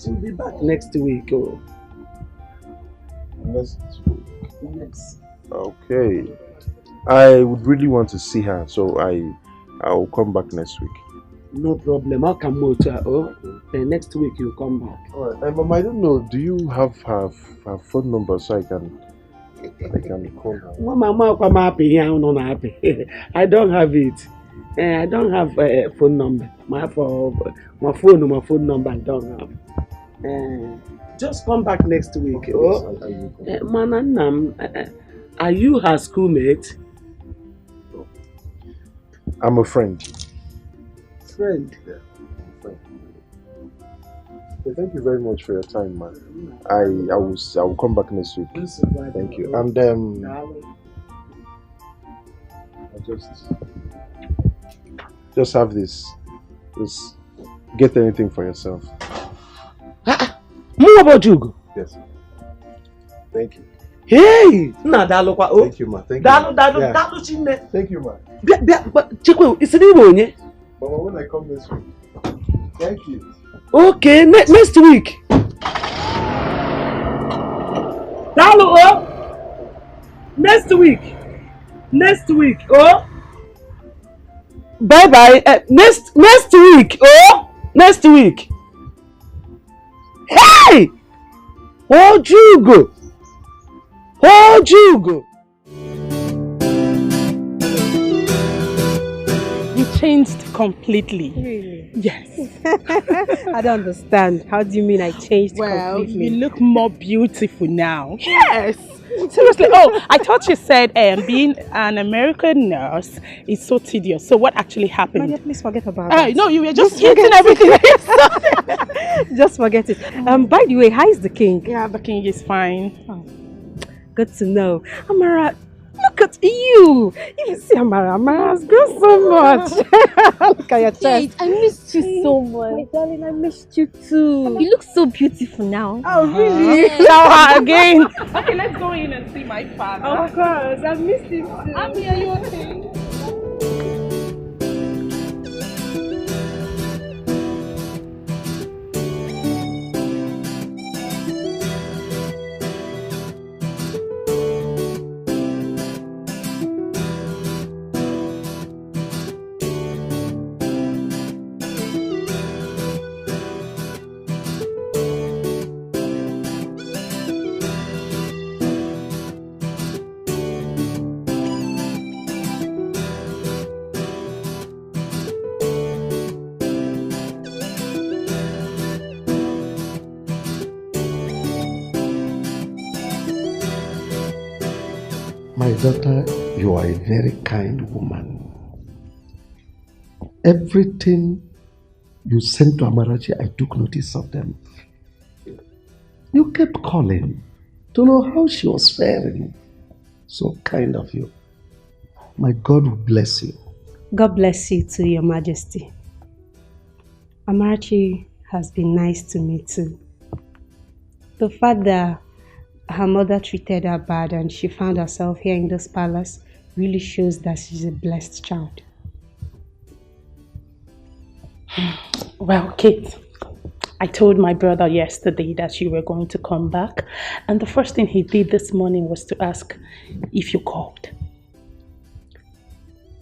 She'll be back next week. Oh. Next week? Yes. Okay. I would really want to see her, so I'll come back next week. No problem. I'll come out. Next week you come back. Alright, Mama, I don't know. Do you have her phone number so I can call her? Mama, I'm happy. I'm not happy. I don't have it. I don't have a phone number. My phone number I don't have. Just come back next week. Mananam, are you her schoolmate? I'm a friend. Friend? Yeah, friend. Okay, thank you very much for your time, man. I will come back next week. Thank you. And I just have this. Just get anything for yourself. More about you? Yes. Thank you. Hey! Thank you, ma. Thank you. Thank you, ma. Chekwe, it's an Igbo. Mama, when I come next week. Thank you. Okay, next week. Next week. Oh. Bye bye. Next week. Oh. Next week. Hey! Oh, Jugo. You changed completely. Really? Yes. I don't understand. How do you mean I changed completely? You look more beautiful now. Yes. Seriously. Oh, I thought you said being an American nurse is so tedious. So what actually happened? Maria, please forget about that. No, you were just hitting everything. Just forget it. By the way, how is the king? Yeah, the king is fine. Oh, good to know. Amara, look at you. You see Amara's grown so much. Look at your chest. Kate, I missed you so much. My darling, I missed you too. You look so beautiful now. Oh, really? Now again. Okay, let's go in and see my father. Of course, I missed him too. Abby, are you okay? My daughter, you are a very kind woman. Everything you sent to Amarachi, I took notice of them. You kept calling to know how she was faring. So kind of you. My God will bless you. God bless you too, Your Majesty. Amarachi has been nice to me too. The fact that her mother treated her bad and she found herself here in this palace really shows that she's a blessed child. Well, Kate, I told my brother yesterday that you were going to come back, and the first thing he did this morning was to ask if you called.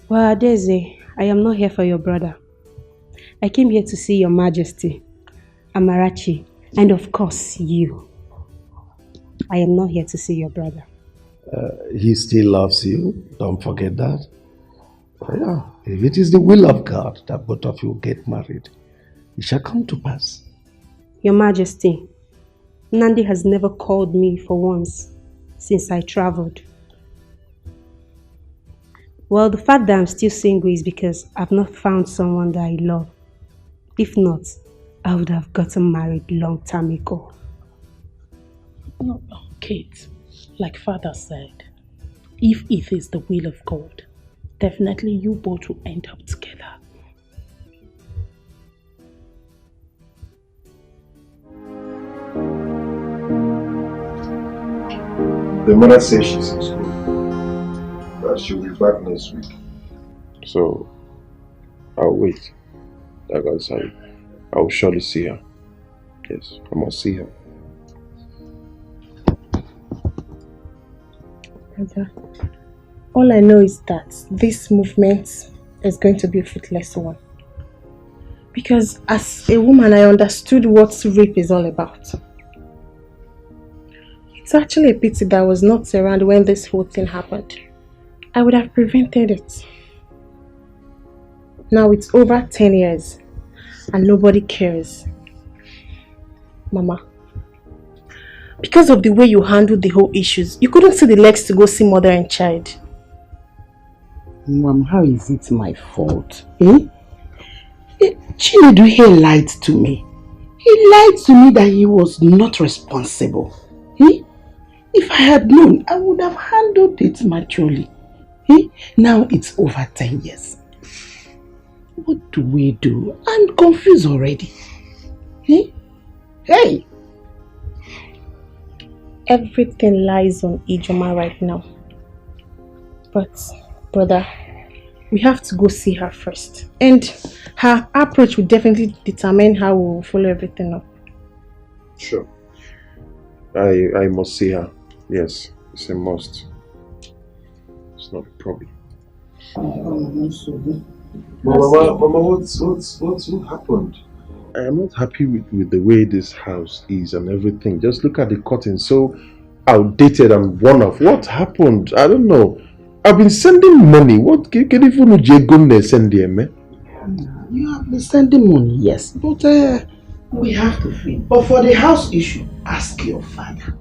Well, Daisy, I am not here for your brother. I came here to see Your Majesty, Amarachi, and of course you. I am not here to see your brother. He still loves you. Don't forget that. Yeah, if it is the will of God that both of you get married, it shall come to pass. Your Majesty, Nandi has never called me for once since I traveled. Well, the fact that I'm still single is because I've not found someone that I love. If not, I would have gotten married long time ago. No, Kate, like Father said, if it is the will of God, definitely you both will end up together. The mother says she's in school, that she'll be back next week. So, I'll wait. Like I said, I will surely see her. Yes, I must see her. Brother, all I know is that this movement is going to be a fruitless one. Because as a woman, I understood what rape is all about. It's actually a pity that I was not around when this whole thing happened. I would have prevented it. Now it's over 10 years and nobody cares. Mama, because of the way you handled the whole issues, you couldn't see the legs to go see mother and child. Mom, how is it my fault? Chinedu, he lied to me. He lied to me that he was not responsible. If I had known, I would have handled it maturely. Now it's over 10 years. What do we do? I'm confused already. Hey! Everything lies on Ijoma right now. But, brother, we have to go see her first. And her approach will definitely determine how we will follow everything up. Sure. I must see her. Yes, it's a must. It's not a problem. Mama, what happened? I am not happy with the way this house is and everything. Just look at the curtain, so outdated and worn off. What happened? I don't know. I've been sending money. What can you send them? You have been sending money, yes, but we have to feed. But for the house issue, ask your father.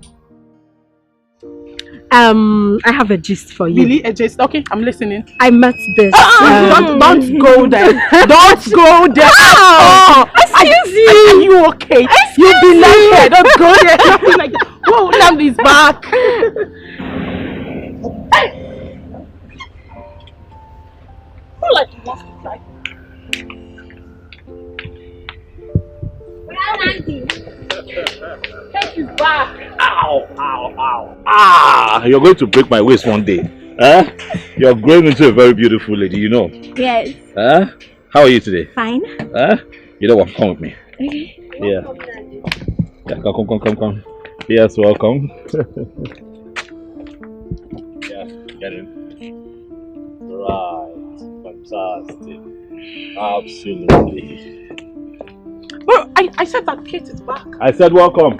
I have a gist for you. Really? A gist? Okay, I'm listening. I met this. Don't go there. Don't go there. Excuse you. Are you okay? You be like that. Don't go there. Nothing like that. Whoa, down his back. Who like wants to try? Take his back. Ow, ow, ow. Ah, you're going to break my waist one day. You're growing into a very beautiful lady, you know. Yes. How are you today? Fine. You know what? Come with me. Okay. Yeah. Yeah, come. Yes, welcome. Yeah, get in. Right. Fantastic. Absolutely. Well, I said that Kate is back. I said welcome.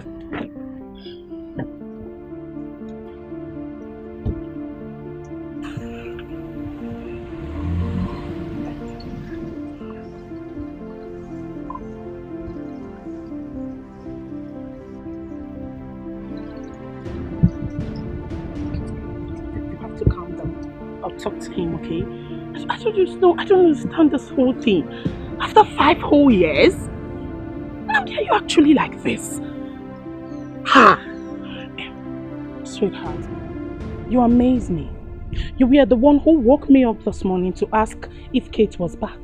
You have to calm down. I'll talk to him, okay? I told you so. I don't understand this whole thing. After 5 whole years? How dare you actually like this? Ha! Sweetheart, you amaze me. You were the one who woke me up this morning to ask if Kate was back.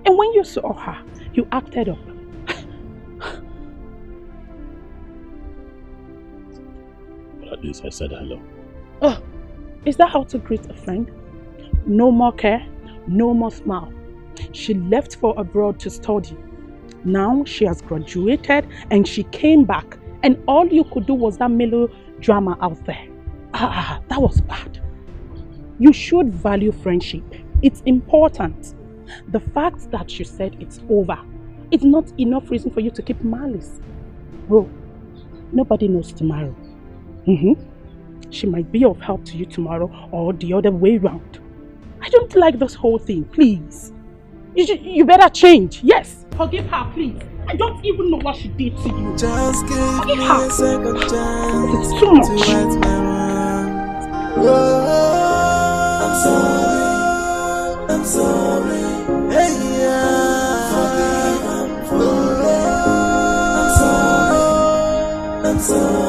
And when you saw her, you acted up. But at least I said hello. Oh, is that how to greet a friend? No more care, no more smile. She left for abroad to study. Now she has graduated and she came back, and all you could do was that melodrama out there. That was bad. You should value friendship. It's important. The fact that you said it's over, it's not enough reason for you to keep malice. Bro, nobody knows tomorrow. She might be of help to you tomorrow or the other way round. I don't like this whole thing, please. You better change, yes. Forgive her, please. I don't even know what she did to you. Just give Forgive me her. a second chance It's too much. to right my wrongs. Oh, I'm sorry. Hey, yeah. Forgive, I'm sorry.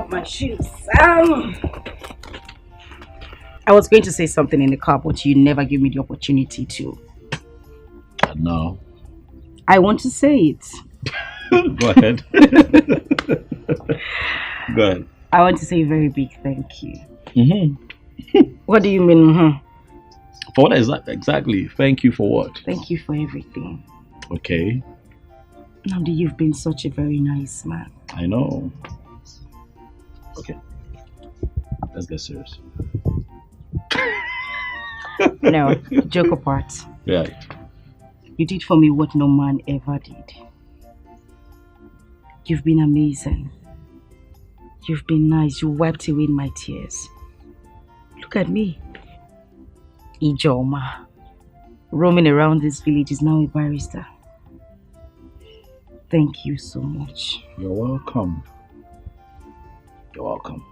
off my shoes. I was going to say something in the car, but you never gave me the opportunity to. No. I want to say it. Go ahead. Go ahead. I want to say a very big thank you. Mm-hmm. What do you mean? Mm-hmm? For what exactly? Thank you for what? Thank you for everything. Okay. Nnamdi, you've been such a very nice man. I know. Okay. Let's get serious. No, joke apart. Right. You did for me what no man ever did. You've been amazing. You've been nice. You wiped away my tears. Look at me. Ijoma. Roaming around this village is now a barrister. Thank you so much. You're welcome. You're welcome.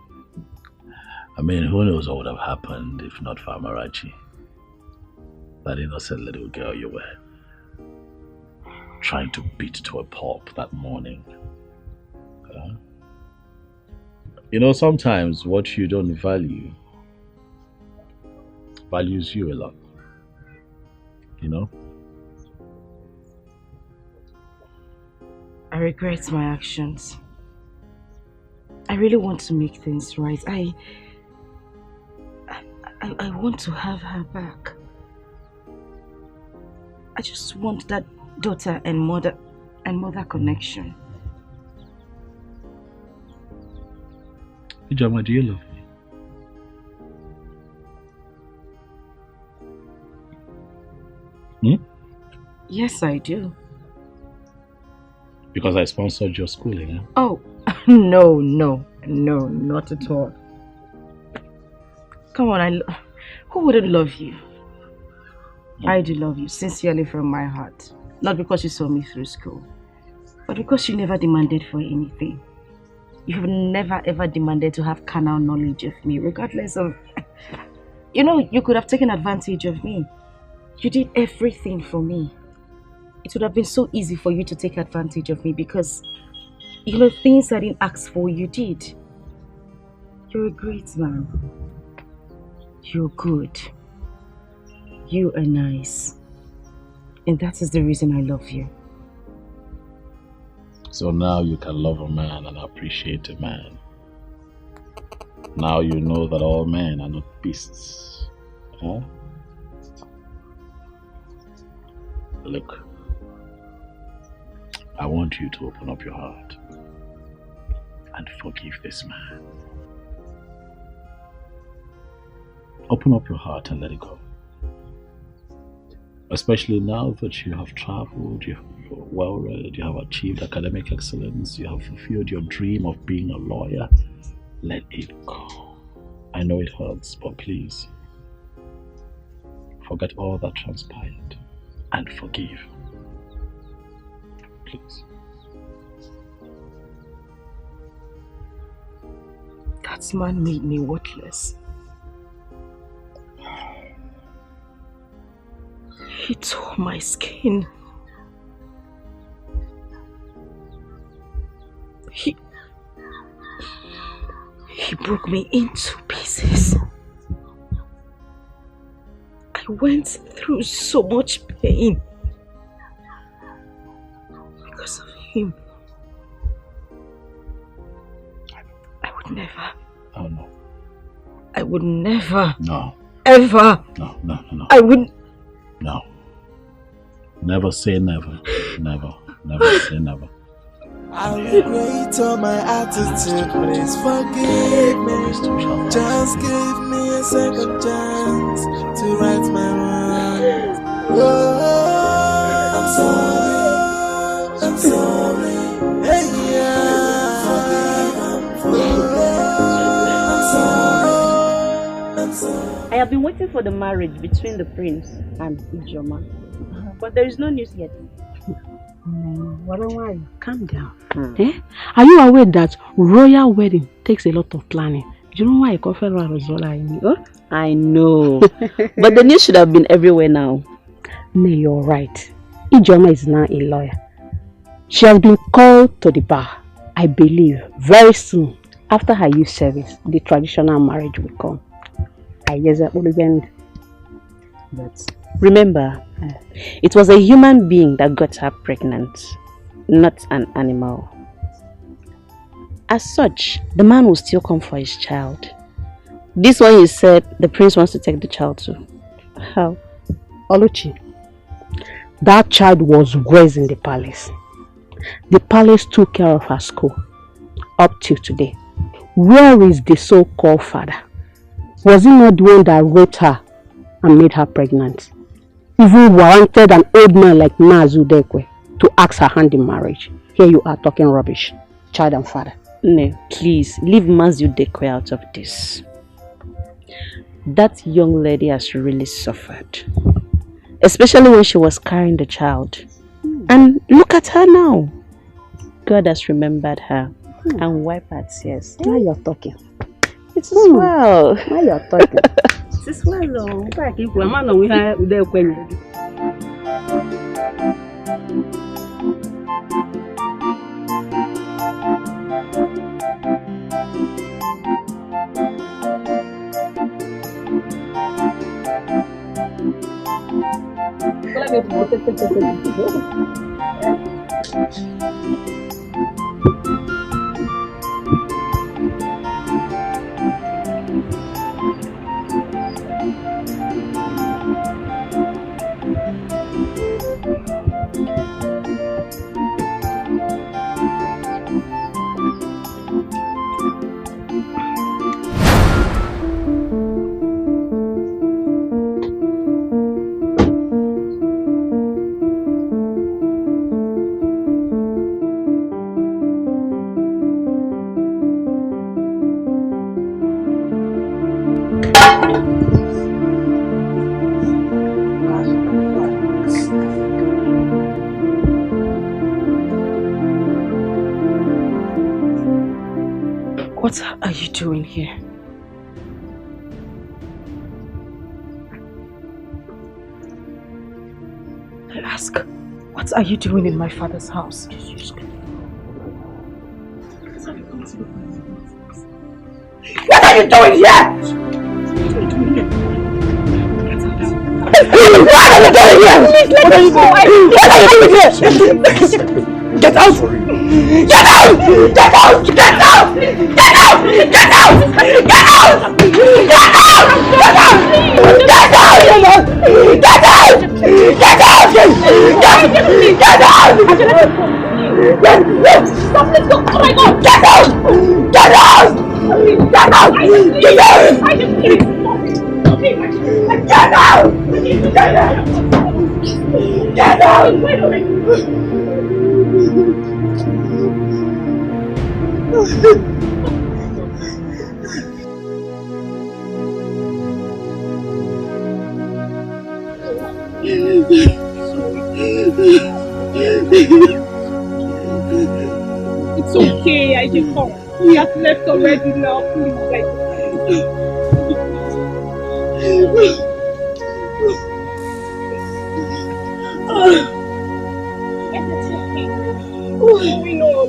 I mean, who knows what would have happened if not for Amarachi? That innocent little girl you were trying to beat to a pulp that morning. You know, sometimes what you don't value values you a lot. You know? I regret my actions. I really want to make things right. I want to have her back. I just want that daughter and mother connection. Ijoma, do you love me? Yes, I do. Because I sponsored your schooling, eh? Oh, no, not at all. Come on, who wouldn't love you? I do love you sincerely from my heart. Not because you saw me through school, but because you never demanded for anything. You've never ever demanded to have carnal knowledge of me, regardless of... You know, you could have taken advantage of me. You did everything for me. It would have been so easy for you to take advantage of me because, you know, things I didn't ask for, you did. You're a great man. You're good. You are nice. And that is the reason I love you. So now you can love a man and appreciate a man. Now you know that all men are not beasts. Huh? Look, I want you to open up your heart and forgive this man. Open up your heart and let it go. Especially now that you have traveled, you're well read, you have achieved academic excellence, you have fulfilled your dream of being a lawyer. Let it go. I know it hurts, but please, forget all that transpired and forgive. Please. That man made me worthless. He tore my skin. He broke me into pieces. I went through so much pain because of him. I would never. Oh no. I would never. No. Ever. No. I wouldn't. No. Never say never. Never say never. I regret all my attitude, please forgive me. Just give me a second chance to right my wrongs. Oh, I'm sorry. Hey, yeah. I'm sorry. I have been waiting for the marriage between the prince and Ijoma, but there is no news yet. Calm down. Eh? Are you aware that royal wedding takes a lot of planning? Do you know why I call Federal Rozola in me? I know. But the news should have been everywhere now. No, you're right. Ijoma is now a lawyer. She has been called to the bar. I believe very soon After her youth service, the traditional marriage will come. But remember, it was a human being that got her pregnant, not an animal. As such, the man will still come for his child. This one you said the prince wants to take the child to. How? Oluchi, that child was raised in the palace. The palace took care of her school up till today. Where is the so-called father? Was he not the one that raped her and made her pregnant? Even warranted an old man like Mazu Dekwe to ask her hand in marriage. Here you are talking rubbish. Child and father. No, please, leave Mazu Dekwe out of this. That young lady has really suffered. Especially when she was carrying the child. And look at her now. God has remembered her and wiped her tears. Now you're talking. It's well. Now you're talking. It's well, though. What are you doing here? I ask, what are you doing in my father's house? What are you doing here? What are you doing here? Get out! Get out! Get out! Get out! Get out! Get out! Get out! Get out! Get out! Get out! Get out! Get out! Get out! Stop! Let's go! Oh my God! Get out! Get out! Get out! Get out! Get out! Get out! Get out! It's okay, I just come. We have left already now, please. What's going on?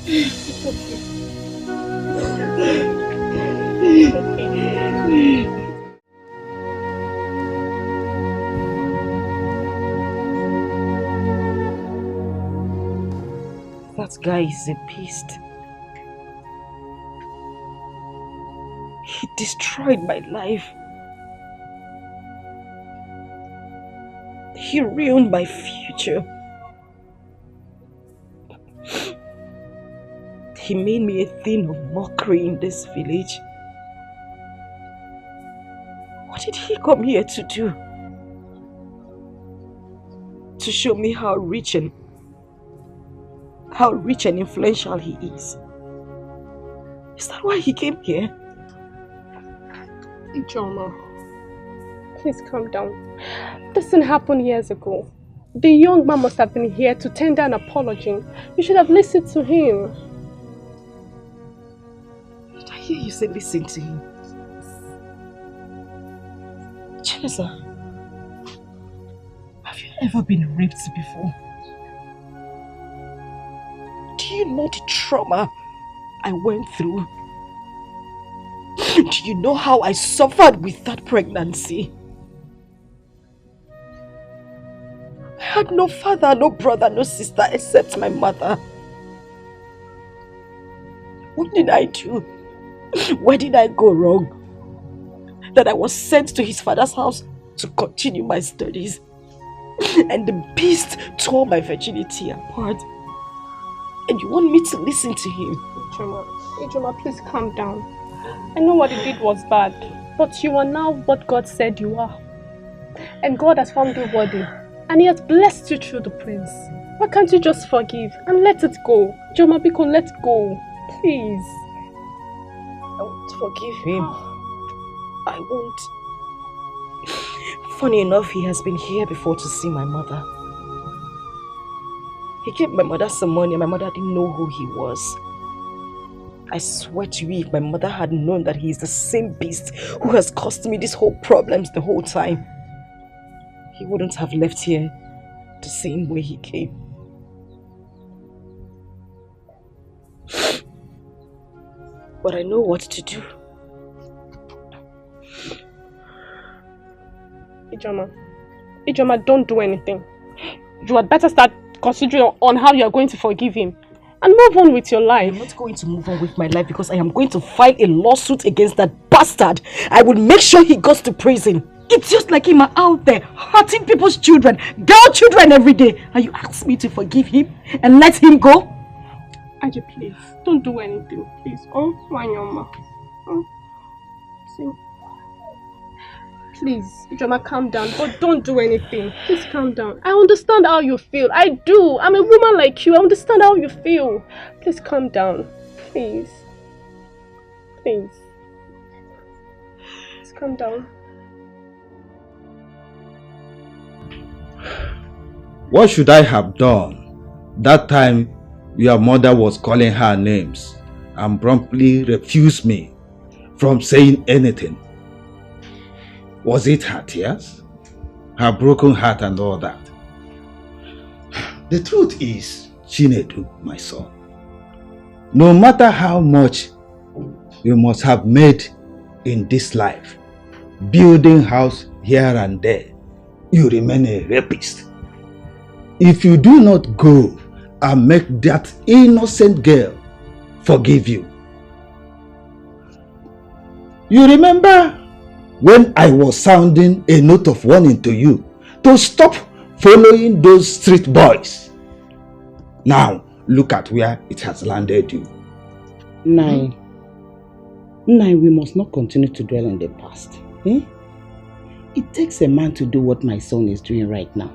It's okay. That guy is a beast. He destroyed my life. He ruined my future. He made me a thing of mockery in this village. What did he come here to do? To show me how rich and influential he is. Is that why he came here? Ijoma, please calm down. This didn't happen years ago. The young man must have been here to tender an apology. You should have listened to him. Did I hear you say listen to him? Chesa, have you ever been raped before? Do you know the trauma I went through. Do you know how I suffered with that pregnancy? I had no father, no brother, no sister except my mother. What did I do? Where did I go wrong? That I was sent to his father's house to continue my studies. And the beast tore my virginity apart. And you want me to listen to him? Ijoma, please calm down. I know what he did was bad, but you are now what God said you are. And God has found you worthy, and He has blessed you through the prince. Why can't you just forgive and let it go? Ijoma Biko, let go. Please. I won't forgive him. I won't. Funny enough, he has been here before to see my mother. He gave my mother some money and my mother didn't know who he was. I swear to you, if my mother had known that he is the same beast who has caused me these whole problems the whole time, he wouldn't have left here the same way he came. But I know what to do. Ijoma, don't do anything. You had better start considering on how you are going to forgive him and move on with your life. I'm not going to move on with my life because I am going to file a lawsuit against that bastard. I will make sure he goes to prison. It's just like him out there hurting people's children, girl children every day. And you ask me to forgive him and let him go? Aji, please, don't do anything, please. Oh, Wanyoma. Oh, see. Please, Ijoma, calm down, but don't do anything. Please calm down. I understand how you feel. I do. I'm a woman like you. I understand how you feel. Please calm down. Please. Please. Please calm down. What should I have done? That time your mother was calling her names and promptly refused me from saying anything. Was it her tears? Her broken heart and all that? The truth is, Chinedu, my son, no matter how much you must have made in this life, building house here and there, you remain a rapist. If you do not go and make that innocent girl forgive you. You remember when I was sounding a note of warning to you to stop following those street boys? Now, look at where it has landed you. Nai, we must not continue to dwell in the past. Eh? It takes a man to do what my son is doing right now.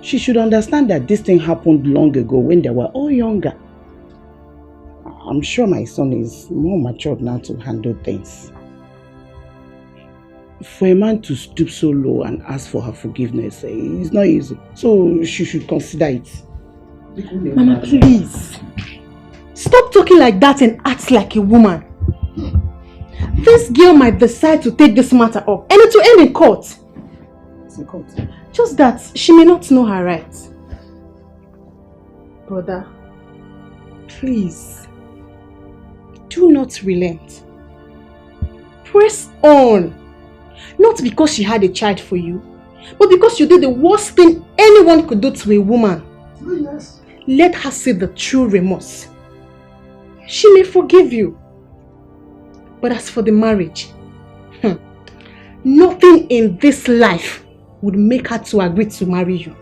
She should understand that this thing happened long ago when they were all younger. I'm sure my son is more matured now to handle things. For a man to stoop so low and ask for her forgiveness, it's not easy. So she should consider it. Mama, please. Stop talking like that and act like a woman. This girl might decide to take this matter up and it will end in court. It's in court. Just that she may not know her rights. Brother, please, do not relent. Press on. Not because she had a child for you, but because you did the worst thing anyone could do to a woman. Yes. Let her see the true remorse. She may forgive you. But as for the marriage, nothing in this life would make her to agree to marry you.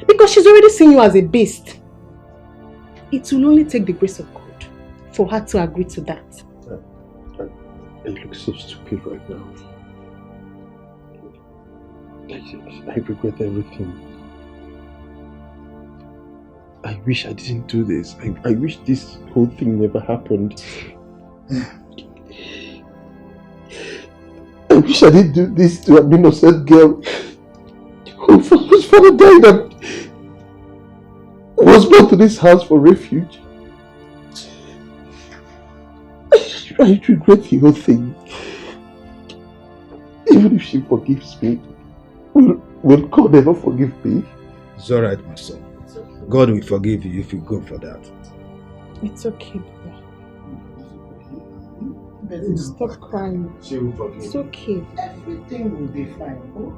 Because she's already seen you as a beast. It will only take the grace of God for her to agree to that. I look so stupid right now. I regret everything. I wish I didn't do this. I wish this whole thing never happened. I wish I didn't do this to an innocent girl whose father died and was brought to this house for refuge. I regret the whole thing. Even if she forgives me, will God ever forgive me? It's alright, my son. God will forgive you if you go for that. It's okay, Baba. Stop crying. She will forgive. It's okay. Everything will be fine. Oh?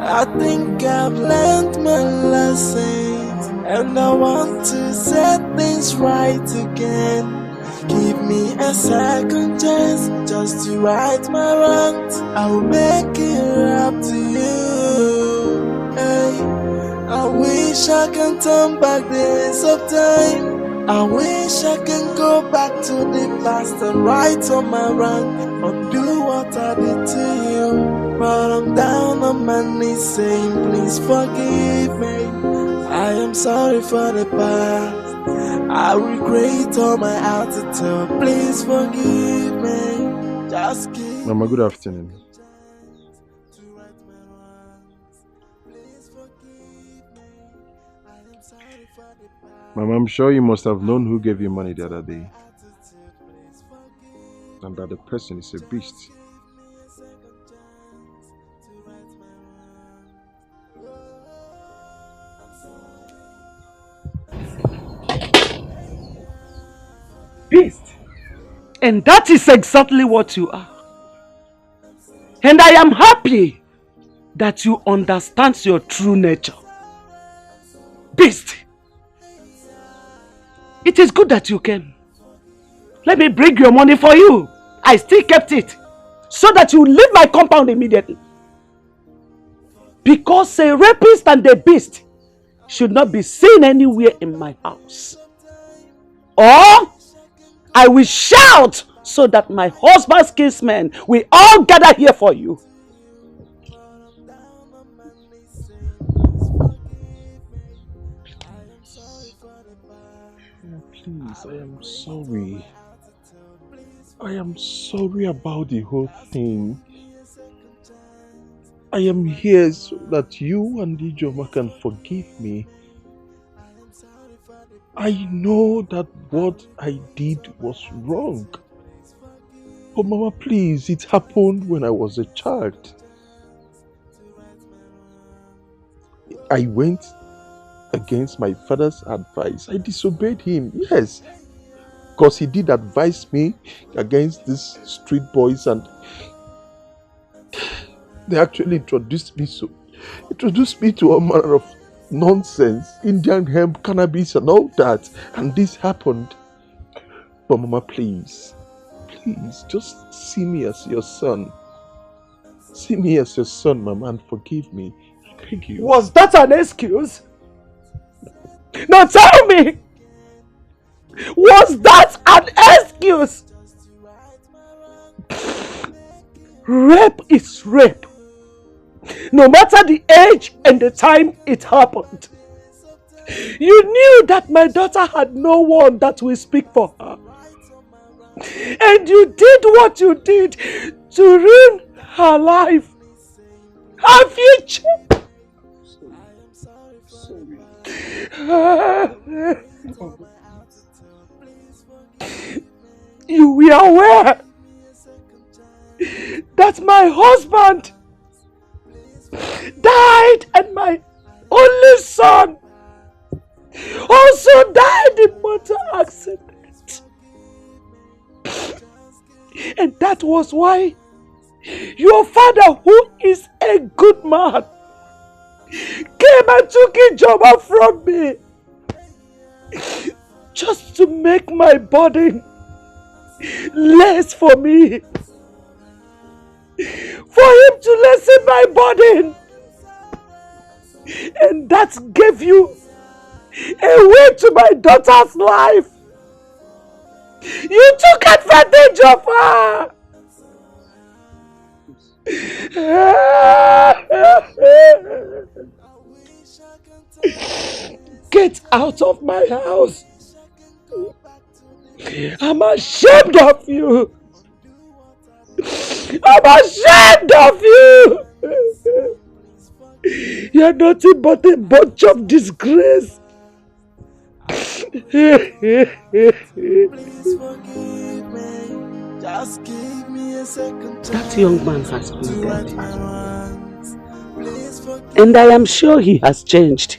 I think I've learned my lessons, and I want to set things right again. Give me a second chance just to right my wrongs. I will make it up to you. Hey, I wish I can turn back the hands of time. I wish I can go back to the past and right on my wrong, undo what I did to you. But I'm down on my knees saying, please forgive me. I am sorry for the past. I regret all my attitude. Please forgive me. Just give Mama, good afternoon. Mama, I'm sure you must have known who gave you money the other day. And that the person is a beast. Beast. And that is exactly what you are. And I am happy that you understand your true nature. Beast. It is good that you came. Let me bring your money for you. I still kept it so that you leave my compound immediately. Because a rapist and a beast should not be seen anywhere in my house. Or I will shout so that my husband's kinsmen will all gather here for you. Please, I am sorry. I am sorry about the whole thing. I am here so that you and Ijoma can forgive me. I know that what I did was wrong. But Mama, please, it happened when I was a child. I went against my father's advice. I disobeyed him, yes. Because he did advise me against these street boys, and they actually introduced me to all manner of nonsense, Indian hemp, cannabis and all that. And this happened. But Mama, please, just see me as your son. See me as your son, Mama, and forgive me. I beg you. Was that an excuse? Now tell me! Was that an excuse? Rape is rape. No matter the age and the time it happened. You knew that my daughter had no one that will speak for her. And you did what you did to ruin her life, her future. You were aware that my husband died and my only son also died in motor accident. And that was why your father, who is a good man, came and took Ijoma from me just to make my burden less for me. For him to lessen my burden. And that gave you a way to my daughter's life. You took advantage of her. Get out of my house. I'm ashamed of you. I'm ashamed of you. You're nothing but a bunch of disgrace. Please forgive me. Just give me a second. That young man has been dead. And I am sure he has changed.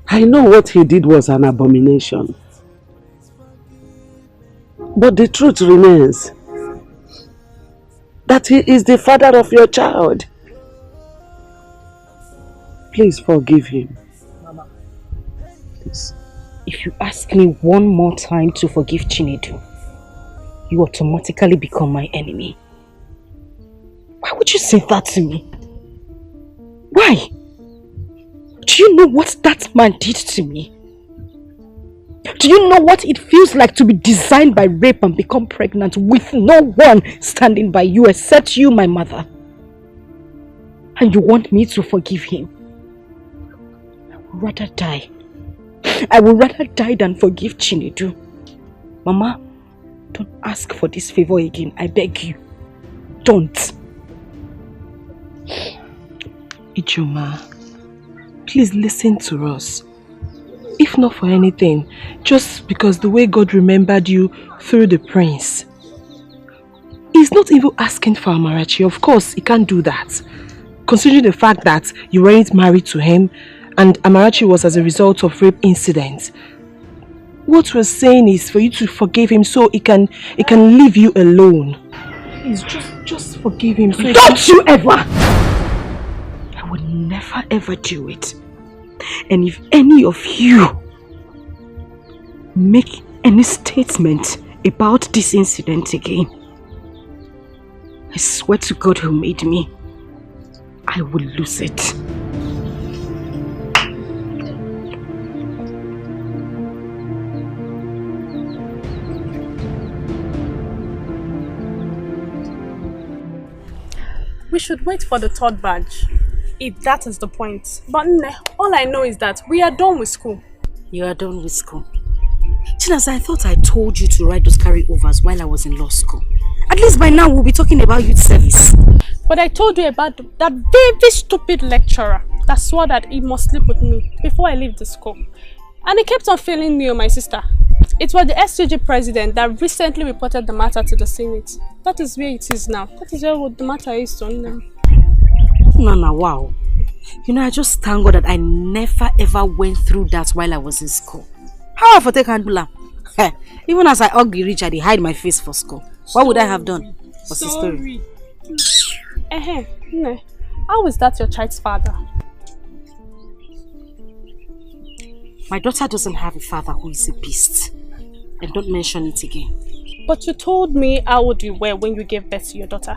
I know what he did was an abomination. But the truth remains that he is the father of your child. Please forgive him. Mama, please. If you ask me one more time to forgive Chinedu, you automatically become my enemy. Why would you say that to me? Why? Do you know what that man did to me? Do you know what it feels like to be designed by rape and become pregnant with no one standing by you except you, my mother? And you want me to forgive him? I would rather die. I would rather die than forgive Chinedu. Mama, don't ask for this favor again. I beg you. Don't. Ijoma, please listen to us. If not for anything, just because the way God remembered you through the prince. He's not even asking for Amarachi. Of course, he can't do that. Considering the fact that you weren't married to him and Amarachi was as a result of rape incidents. What we're saying is for you to forgive him so he can leave you alone. Please, just forgive him. So Don't you ever! I would never ever do it. And if any of you make any statement about this incident again, I swear to God who made me, I will lose it. We should wait for the third badge, if that is the point. But all I know is that we are done with school. You are done with school. Chinasa, I thought I told you to write those carryovers while I was in law school. At least by now we'll be talking about youth service. But I told you about that very stupid lecturer that swore that he must sleep with me before I leave the school. And he kept on failing me and my sister. It was the SCG president that recently reported the matter to the Senate. That is where it is now. That is where the matter is on now. Nana, wow. You know, I just thank God that I never ever went through that while I was in school. How I for take handle? Even as I ugly rich, I hide my face for school. What would I have done? What's the story? How is that your child's father? My daughter doesn't have a father who is a beast. And don't mention it again. But you told me how old you were when you gave birth to your daughter.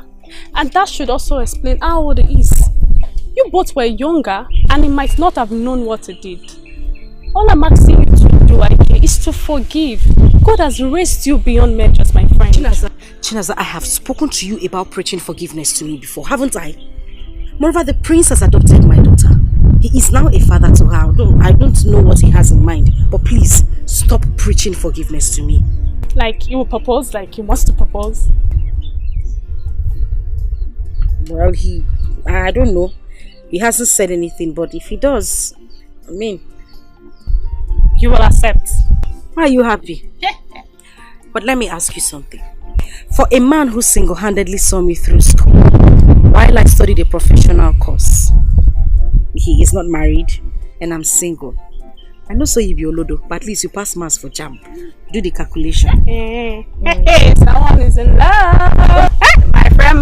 And that should also explain how old he is. You both were younger and he might not have known what he did. All I'm asking you to do, Ike, is to forgive. God has raised you beyond measures, my friend. Chinaza, I have spoken to you about preaching forgiveness to me before, haven't I? Moreover, the prince has adopted my daughter. He is now a father to her. I don't know what he has in mind, but please stop preaching forgiveness to me. Like he will propose, like he wants to propose. Well, I don't know. He hasn't said anything, but if he does, I mean, you will accept. Why are you happy? But let me ask you something. For a man who single-handedly saw me through school, while I studied a professional course, he is not married and I'm single. I know so you be Olodo, but at least you pass maths for JAMB. Do the calculation. Hey, someone is in love. Hey, my friend.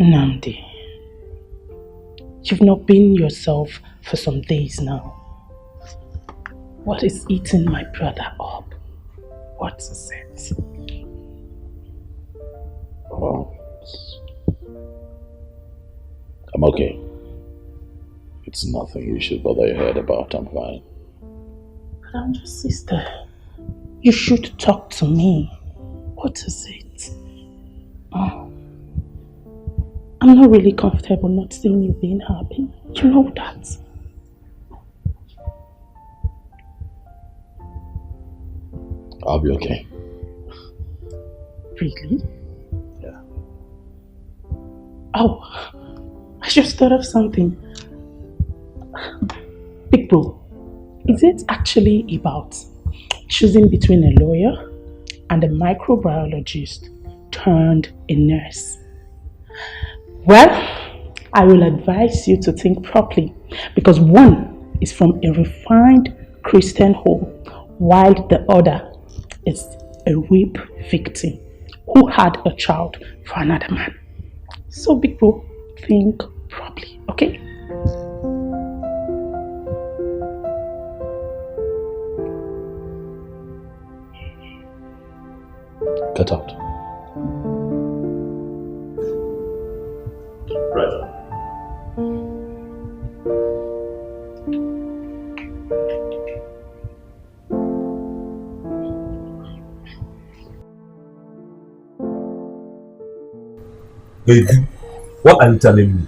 Nnamdi, you've not been yourself for some days now. What is eating my brother up? What is it? Oh, I'm okay. It's nothing you should bother your head about. I'm fine. But I'm your sister. You should talk to me. What is it? Oh, I'm not really comfortable not seeing you being happy. You know that. I'll be okay. Really? Yeah. Oh, I just thought of something. Big bro, is it actually about choosing between a lawyer and a microbiologist turned a nurse? Well, I will advise you to think properly, because one is from a refined Christian home while the other is a rape victim who had a child for another man. So big bro, think properly, okay? Get out. Right. Baby, what are you telling me?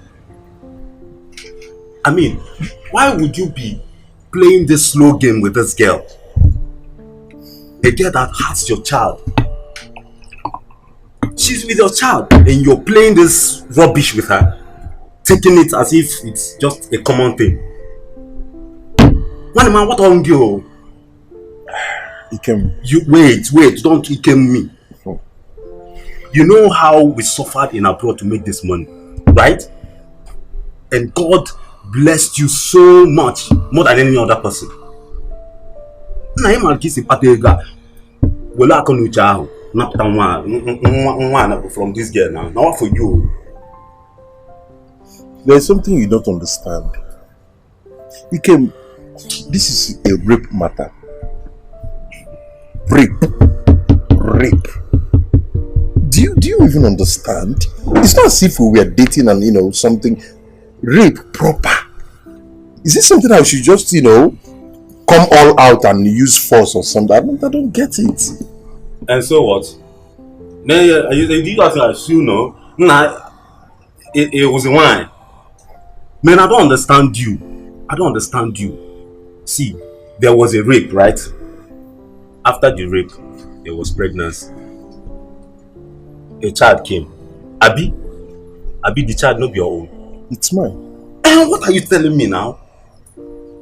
I mean, why would you be playing this slow game with this girl? A girl that has your child. She's with your child and you're playing this rubbish with her. Taking it as if it's just a common thing. One man, what on you? You wait, don't Ikem me. You know how we suffered in abroad to make this money, right? And God blessed you so much, more than any other person. Na him and kissing patega. Wala konucha not one from this girl now. Now what for you? There's something you don't understand. This is a rape matter. Rape. Do you even understand? It's not as if we were dating and something. Rape proper. Is this something I should just come all out and use force or something? I don't get it. And so what? You assume it was a wine. Man, I don't understand you. See, there was a rape, right? After the rape, there was pregnancy. A child came. Abi, the child not be your own. It's mine. And what are you telling me now?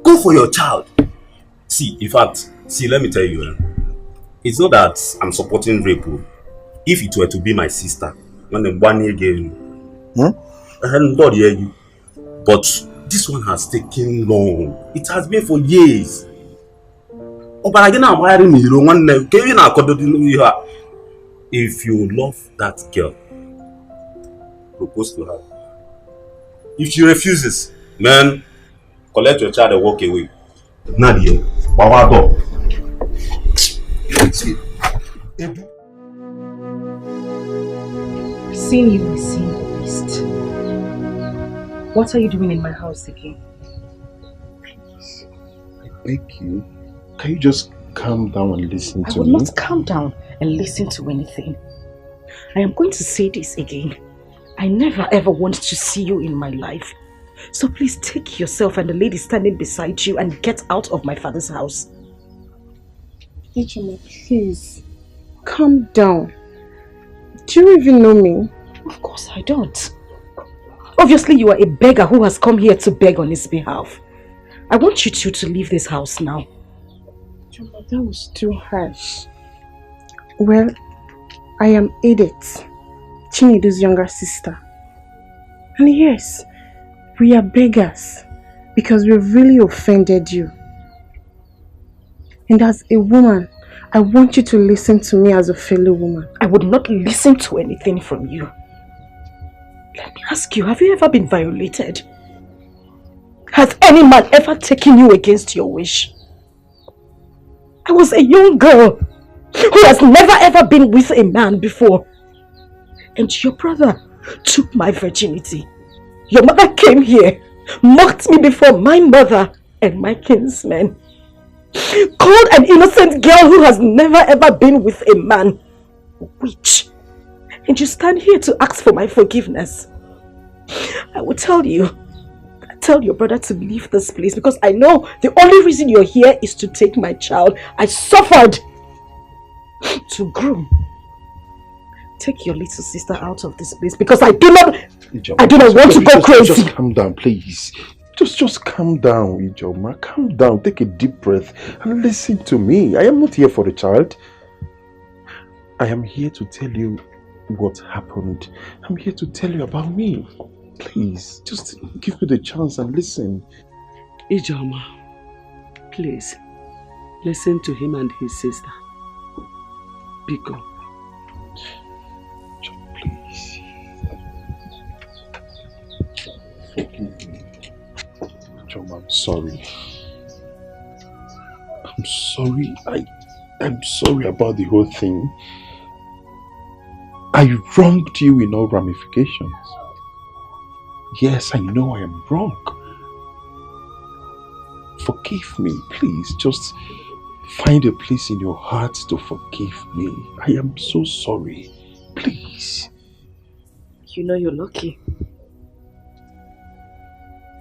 Go for your child. See, in fact, let me tell you. It's not that I'm supporting rape. If it were to be my sister, when the 1 year again, I hadn't done you. But this one has taken long. It has been for years. Oh, but again, I'm wiring me. If you love that girl, propose to her. If she refuses, man, collect your child and walk away. Nadia, Bawado. Seeing you is seeing the beast. What are you doing in my house again? Please, I beg you. Can you just calm down and listen to me? I will not calm down and listen to anything. I am going to say this again. I never ever want to see you in my life. So please take yourself and the lady standing beside you and get out of my father's house. Ijoma, please, calm down. Do you even know me? Of course I don't. Obviously you are a beggar who has come here to beg on his behalf. I want you two to leave this house now. Ijoma, that was too harsh. Well, I am Edith, Chinedu's younger sister. And yes, we are beggars because we really offended you. And as a woman, I want you to listen to me as a fellow woman. I would not listen to anything from you. Let me ask you, have you ever been violated? Has any man ever taken you against your wish? I was a young girl who has never ever been with a man before. And your brother took my virginity. Your mother came here, mocked me before my mother and my kinsmen. called an innocent girl who has never ever been with a man a witch. And you stand here to ask for my forgiveness. I will tell you, tell your brother to leave this place because I know the only reason you're here is to take my child. I suffered to groom. Take your little sister out of this place because I do not want to go crazy. Just calm down, please. Just calm down, Ijoma. Calm down. Take a deep breath and listen to me. I am not here for the child. I am here to tell you what happened. I'm here to tell you about me. Please, just give me the chance and listen. Ijoma, please, listen to him and his sister. Biko. Please. Forgive me. Ijoma, I'm sorry. I'm sorry. I'm sorry about the whole thing. I wronged you in all ramifications. Yes, I know I am wrong. Forgive me, please. Just find a place in your heart to forgive me. I am so sorry. Please. You know you're lucky.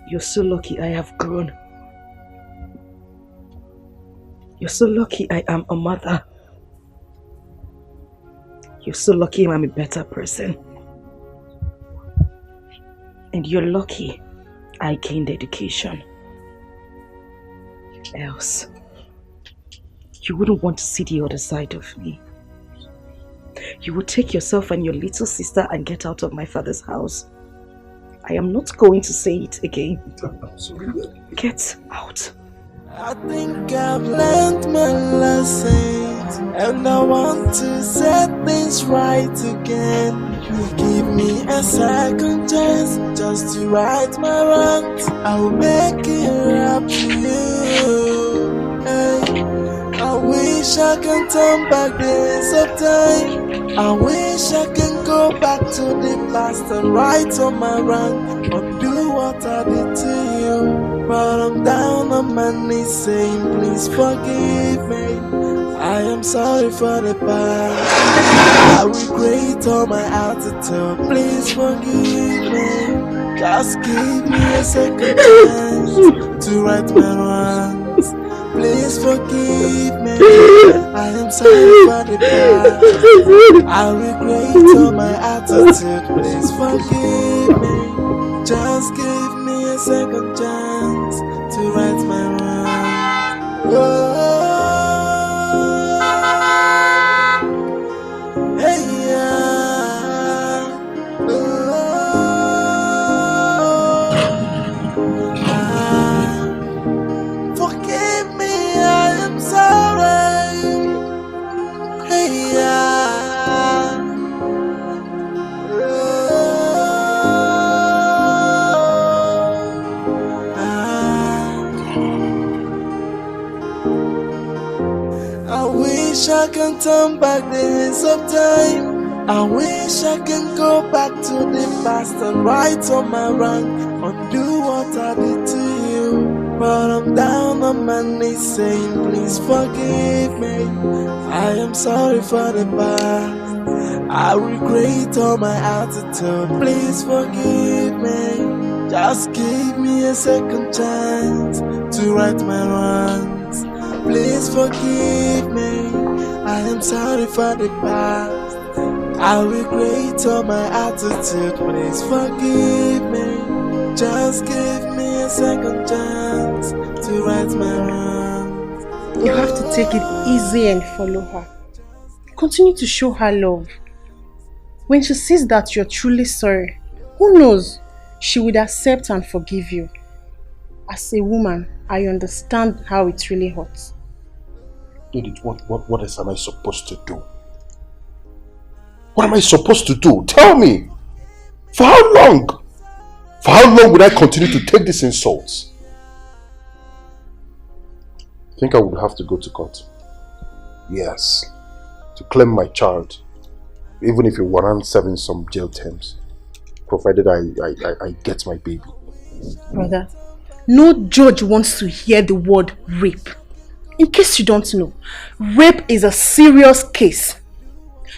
You're so lucky I have grown. You're so lucky I am a mother. You're so lucky I'm a better person. And you're lucky I gained education. Else, you wouldn't want to see the other side of me. You would take yourself and your little sister and get out of my father's house. I am not going to say it again. I'm sorry. Get out. I think I've learned my lessons, and I want to set things right again. You give me a second chance just to right my wrongs. I will make it up to you. Hey, I wish I can turn back days of time. I wish I can go back to the past and right on my wrong, or do what I did to you. But I'm down on my knees saying, please forgive me. I am sorry for the past. I regret all my attitude. Please forgive me. Just give me a second chance to right my wrongs. Please forgive me. I am sorry for the past. I regret all my attitude. Please forgive me. Just give me a second chance to right my wrongs. Oh, hey, yeah. Forgive me, I am sorry. Hey, yeah. I can turn back the hands of time. I wish I can go back to the past and right on my wrong, undo what I did to you. But I'm down on my knees saying, please forgive me. I am sorry for the past. I regret all my attitude. Please forgive me. Just give me a second chance to right my wrongs. Please forgive me. I am sorry for the past. I regret all my attitude. Please forgive me. Just give me a second chance to right my wrongs. You have to take it easy and follow her. Continue to show her love. When she sees that you're truly sorry, who knows, she would accept and forgive you. As a woman, I understand how it really hurts. Edith, what else am I supposed to do? What am I supposed to do? Tell me! For how long? For how long would I continue to take these insults? I think I would have to go to court. Yes. To claim my child. Even if it warrants serving some jail terms. Provided I get my baby. Brother, no judge wants to hear the word rape. In case you don't know, rape is a serious case.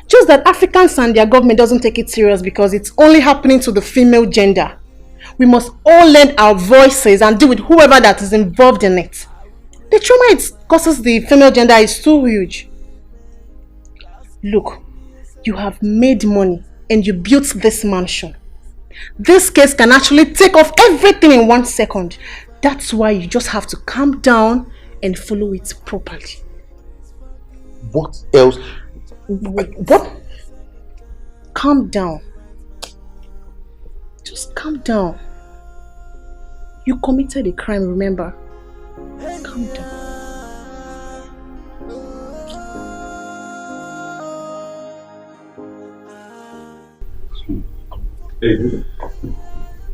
Just that Africans and their government doesn't take it serious because it's only happening to the female gender. We must all lend our voices and deal with whoever that is involved in it. The trauma it causes the female gender is too huge. Look, you have made money and you built this mansion. This case can actually take off everything in 1 second. That's why you just have to calm down and follow it properly. What else? What? Calm down. Just calm down. You committed a crime, remember? Calm down. Hey,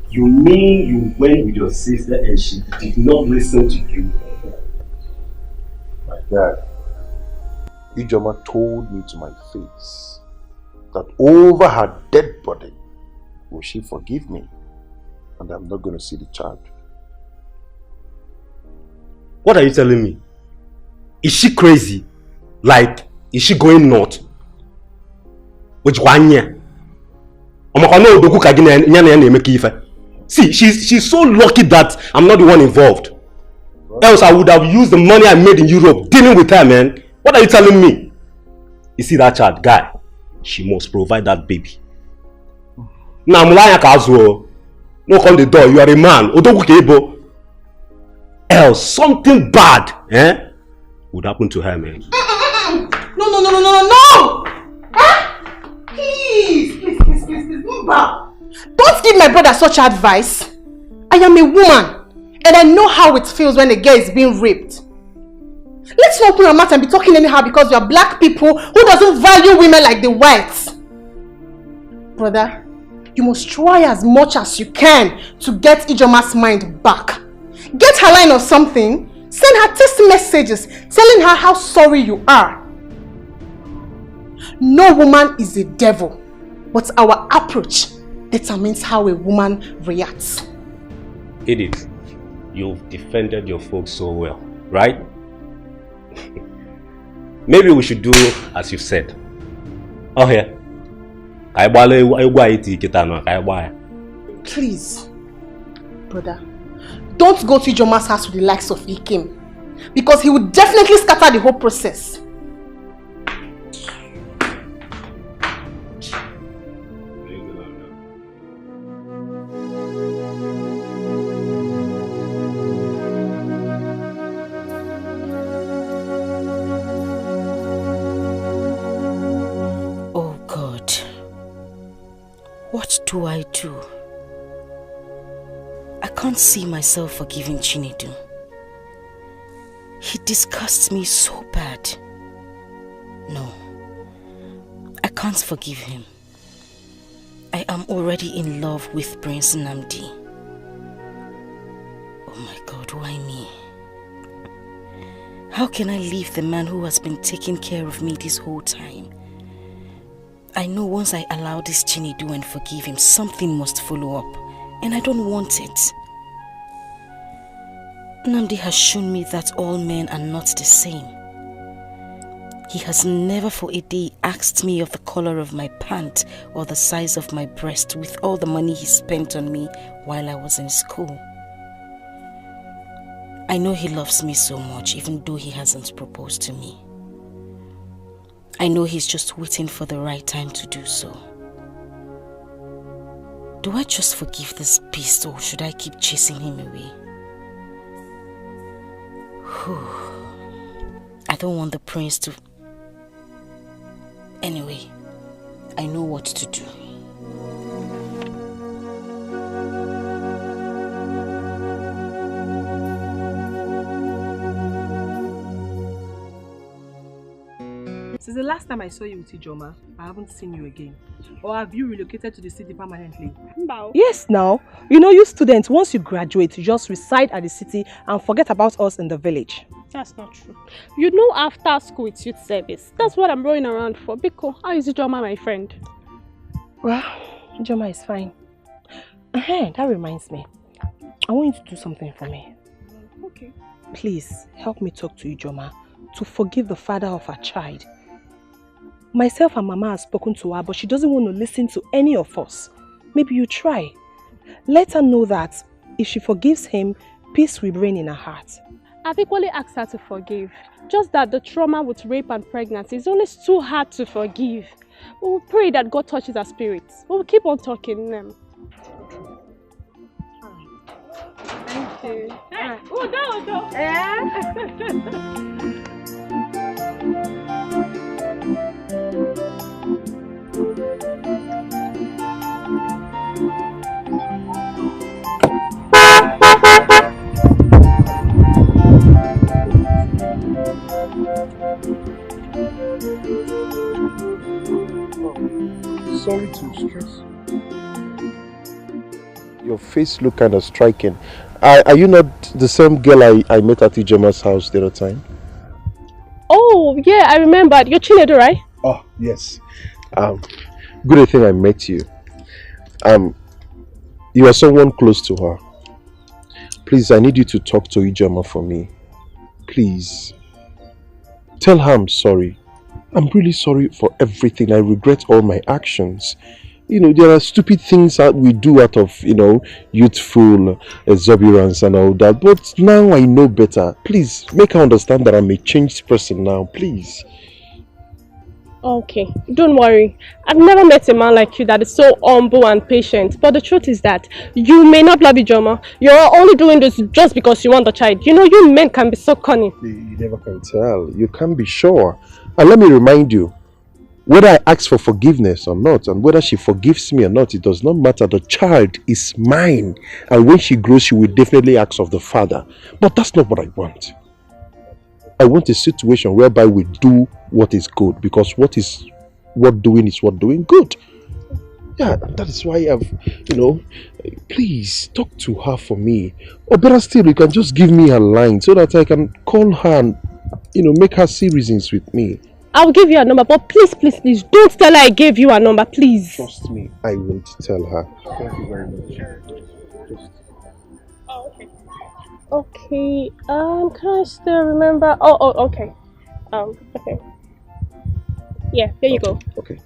you mean you went with your sister and she did not listen to you? My dad, Ijoma told me to my face that over her dead body will she forgive me, and I'm not going to see the child. What are you telling me? Is she crazy? Like, is she going nuts? Which one year? See, she's so lucky that I'm not the one involved. Else I would have used the money I made in Europe dealing with her, man. What are you telling me? You see that child, guy? She must provide that baby. Now, no come the door, you are a man. Else something bad would happen to her, man. No! Please, move back. Don't give my brother such advice. I am a woman and I know how it feels when a girl is being raped. Let's not open our mouth and be talking anyhow because we are black people who doesn't value women like the whites. Brother, you must try as much as you can to get Ijoma's mind back. Get her line or something. Send her text messages telling her how sorry you are. No woman is a devil, but our approach determines how a woman reacts. Edith, you've defended your folks so well, right? Maybe we should do as you said. Oh yeah. Please, brother, don't go to Ijoma's house with the likes of Ikem, because he would definitely scatter the whole process. What do I do? I can't see myself forgiving Chinedu. He disgusts me so bad. No, I can't forgive him. I am already in love with Prince Nnamdi. Oh my God, why me? How can I leave the man who has been taking care of me this whole time? I know once I allow this Chinedu and forgive him, something must follow up, and I don't want it. Nnamdi has shown me that all men are not the same. He has never for a day asked me of the color of my pant or the size of my breast with all the money he spent on me while I was in school. I know he loves me so much even though he hasn't proposed to me. I know he's just waiting for the right time to do so. Do I just forgive this beast or should I keep chasing him away? I don't want the prince to... Anyway, I know what to do. Since the last time I saw you with Ijoma, I haven't seen you again. Or have you relocated to the city permanently? No. Yes, now. You know, you students, once you graduate, you just reside at the city and forget about us in the village. That's not true. You know, after school it's youth service. That's what I'm rolling around for. Biko, how is Ijoma, my friend? Well, Ijoma is fine. That reminds me. I want you to do something for me. Okay. Please, help me talk to Ijoma to forgive the father of her child. Myself and Mama have spoken to her, but she doesn't want to listen to any of us. Maybe you try. Let her know that if she forgives him, peace will reign in her heart. I've equally asked her to forgive. Just that the trauma with rape and pregnancy is always too hard to forgive. We will pray that God touches her spirits. We will keep on talking them. Thank you. Udo. Sorry to stress. Your face look kind of striking. Are you not the same girl I met at Ijoma's house the other time? Oh, yeah, I remembered. You're Chinedu, right? Oh, yes. Good thing I met you. You are someone close to her. Please, I need you to talk to Ijoma for me. Please. Tell her I'm sorry. I'm really sorry for everything. I regret all my actions. You know, there are stupid things that we do out of, youthful exuberance and all that. But now I know better. Please, make her understand that I'm a changed person now. Please. Okay, don't worry. I've never met a man like you that is so humble and patient. But the truth is that you may not love Ijoma. You're only doing this just because you want the child. You know, you men can be so cunning. You never can tell. You can't be sure. And let me remind you, whether I ask for forgiveness or not, and whether she forgives me or not, it does not matter. The child is mine. And when she grows, she will definitely ask of the father. But that's not what I want. I want a situation whereby we do what is good, because what doing is what doing good. Yeah, that is why please talk to her for me. Or better still, you can just give me a line so that I can call her and, make her see reasons with me. I'll give you a number, but please, don't tell her I gave you a number, please. Trust me, I won't tell her. Thank you very much. Okay, can I still remember? Oh, okay. Okay. Yeah, there you go. Okay.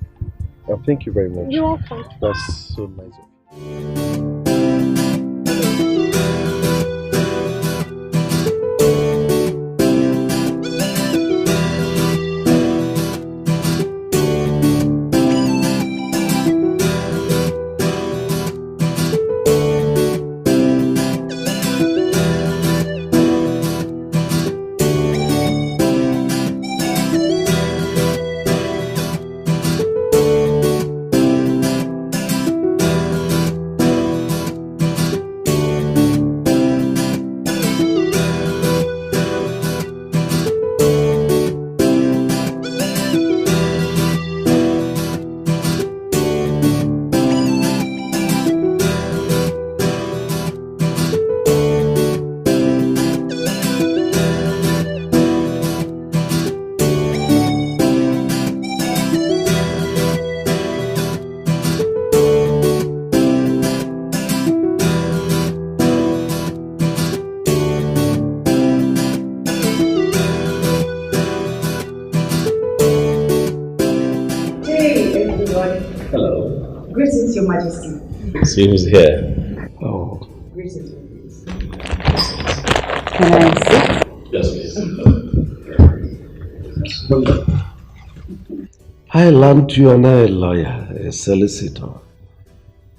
Thank you very much. You're welcome. That's so nice of you. Greetings, Your Majesty. See who's here. Oh. Greetings, Your Majesty. Can I sit? Yes, please. I learned you are now a lawyer, a solicitor.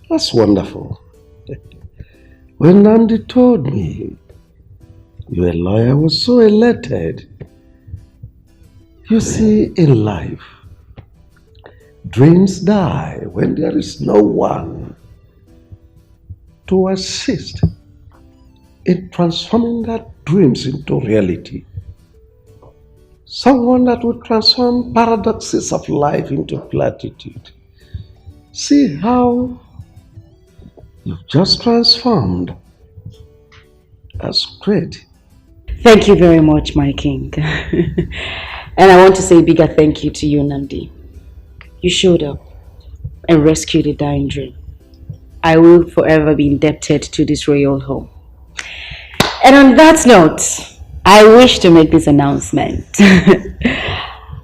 That's wonderful. When Nandi told me you're a lawyer, I was so elated. You see, in life, dreams die when there is no one to assist in transforming that dreams into reality. Someone that would transform paradoxes of life into platitude. See how you've just transformed. That's great. Thank you very much, my king. And I want to say a bigger thank you to you, Nandi. You showed up and rescued a dying dream. I will forever be indebted to this royal home. And on that note, I wish to make this announcement.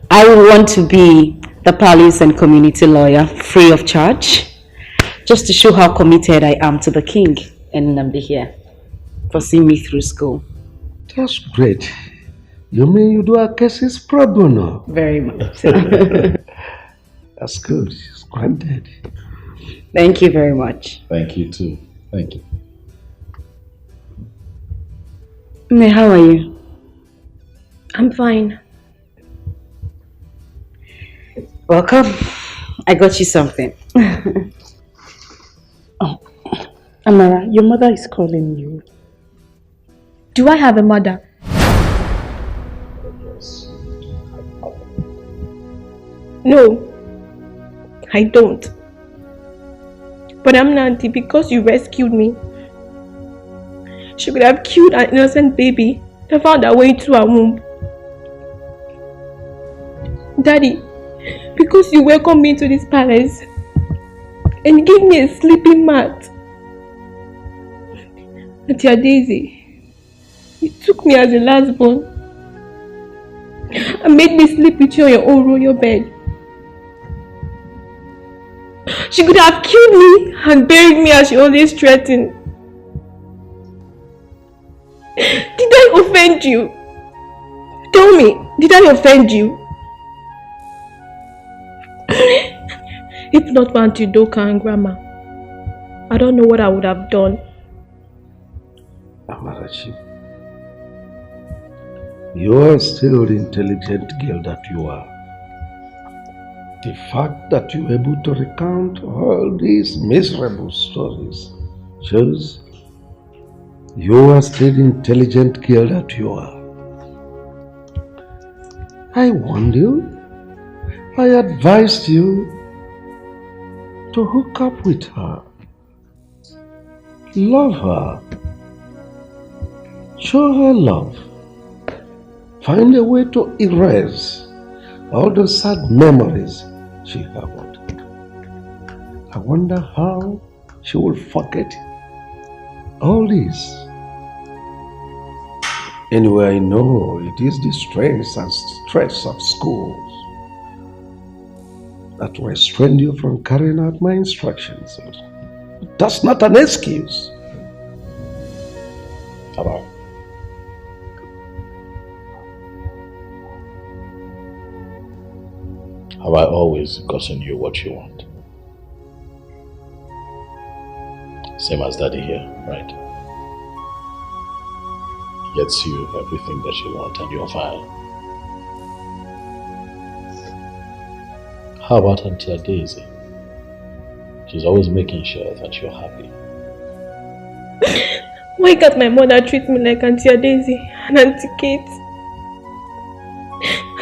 I want to be the police and community lawyer free of charge, just to show how committed I am to the king and Nnamdi here for seeing me through school. That's great. You mean you do our cases pro bono? Very much. That's good. It's granted. Thank you very much. Thank you too. Thank you. May, how are you? I'm fine. Welcome. I got you something. Oh, Amara, your mother is calling you. Do I have a mother? No, I don't. But I'm Nanti because you rescued me. She could have killed an innocent baby and found her way to her womb. Daddy, because you welcomed me to this palace and gave me a sleeping mat. Auntie Daisy, you took me as a last born and made me sleep with you on your own royal bed. She could have killed me and buried me as she always threatened. Did I offend you? Tell me, did I offend you? If not for Auntie Doka and Grandma, I don't know what I would have done. Amarachi, you are still the intelligent girl that you are. The fact that you are able to recount all these miserable stories shows you are still the intelligent girl that you are. I warned you. I advised you to hook up with her. Love her. Show her love. Find a way to erase all the sad memories she harbored. I wonder how she will forget all this. Anyway, I know it is the strains and stress of schools that will restrain you from carrying out my instructions. That's not an excuse. Hello. Have I always gotten you what you want? Same as Daddy here, right? Gets you everything that you want and you're fine. How about Auntie Daisy? She's always making sure that you're happy. Why can't my mother treat me like Auntie Daisy and Auntie Kate?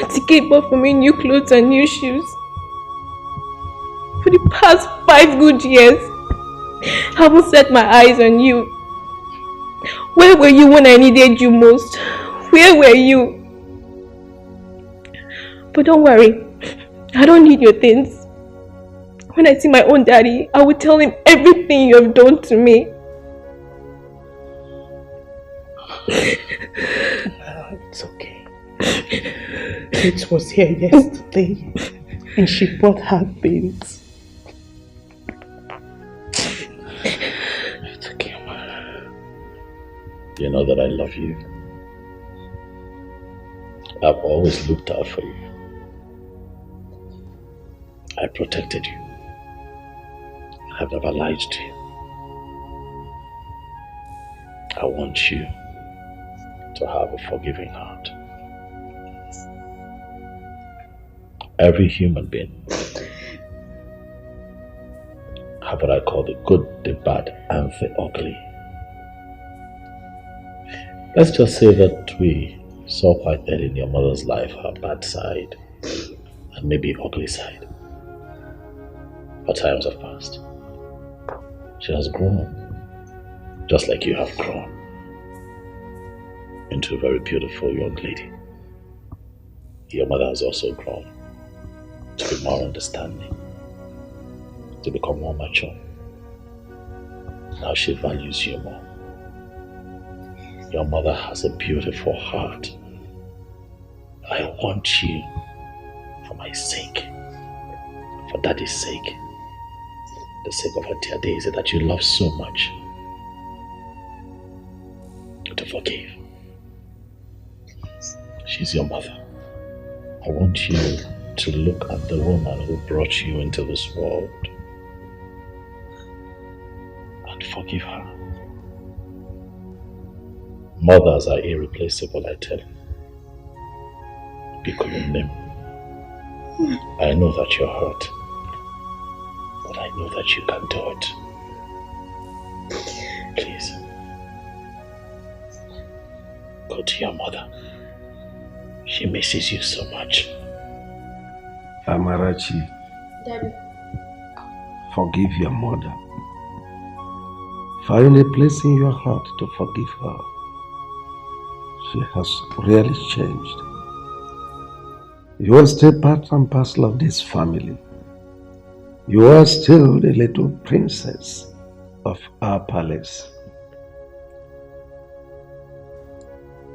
Auntie Kate bought for me new clothes and new shoes. For the past 5 good years, I haven't set my eyes on you. Where were you when I needed you most? Where were you? But don't worry, I don't need your things. When I see my own daddy, I will tell him everything you have done to me. It's okay. Kate was here yesterday and she brought her things. It's okay, Mama. You know that I love you. I've always looked out for you. I protected you. I've never lied to you. I want you to have a forgiving heart. Every human being have what I call the good, the bad, and the ugly. Let's just say that we saw quite early in your mother's life her bad side and maybe ugly side. But times have passed. She has grown, just like you have grown, into a very beautiful young lady. Your mother has also grown to be more understanding, to become more mature. Now she values you more. Your mother has a beautiful heart. I want you, for my sake, for Daddy's sake, the sake of her dear Daisy that you love so much, to forgive. She's your mother. I want you to look at the woman who brought you into this world and forgive her. Mothers are irreplaceable, I tell you. Bikulim. I know that you're hurt, but I know that you can do it. Please, go to your mother. She misses you so much. Amarachi, Daddy. forgive your mother. Find a place in your heart to forgive her. She has really changed. You are still part and parcel of this family. You are still the little princess of our palace.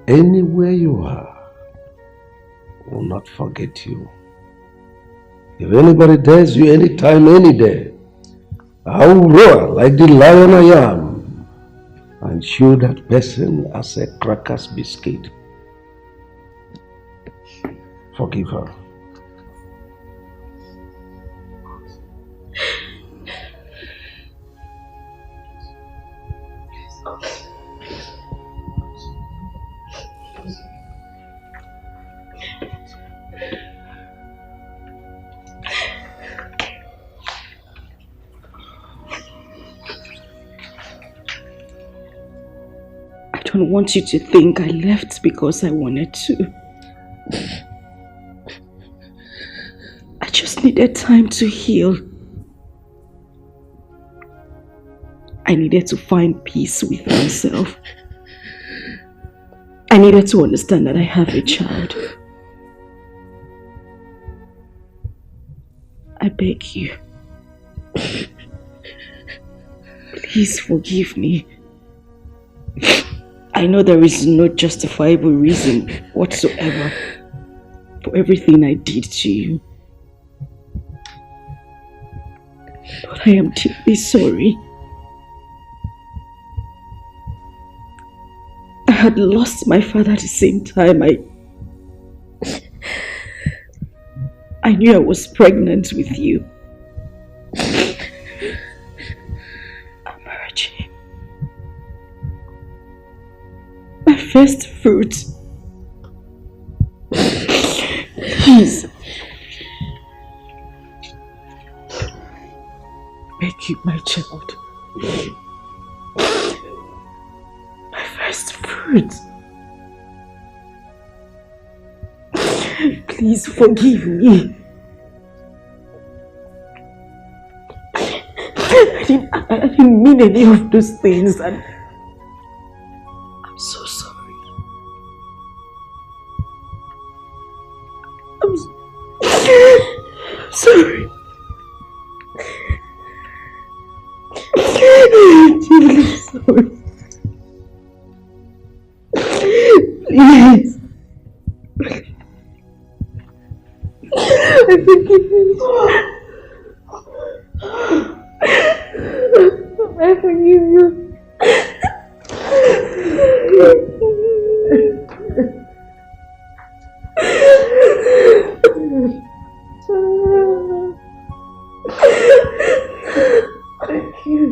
Anywhere you are, I will not forget you. If anybody dares you anytime, any day, I will roar like the lion I am and chew that person as a cracker's biscuit. Forgive her. I don't want you to think I left because I wanted to. I just needed time to heal. I needed to find peace with myself. I needed to understand that I have a child. I beg you. Please forgive me. I know there is no justifiable reason whatsoever for everything I did to you. But I am deeply sorry. I had lost my father at the same time. I knew I was pregnant with you. Amarachi. My first fruit. Please. Beg you, my child. My first fruit. Please forgive me. I didn't mean any of those things, and I'm so sorry. I'm sorry. I'm sorry. Please. I forgive you. I forgive you. Thank you.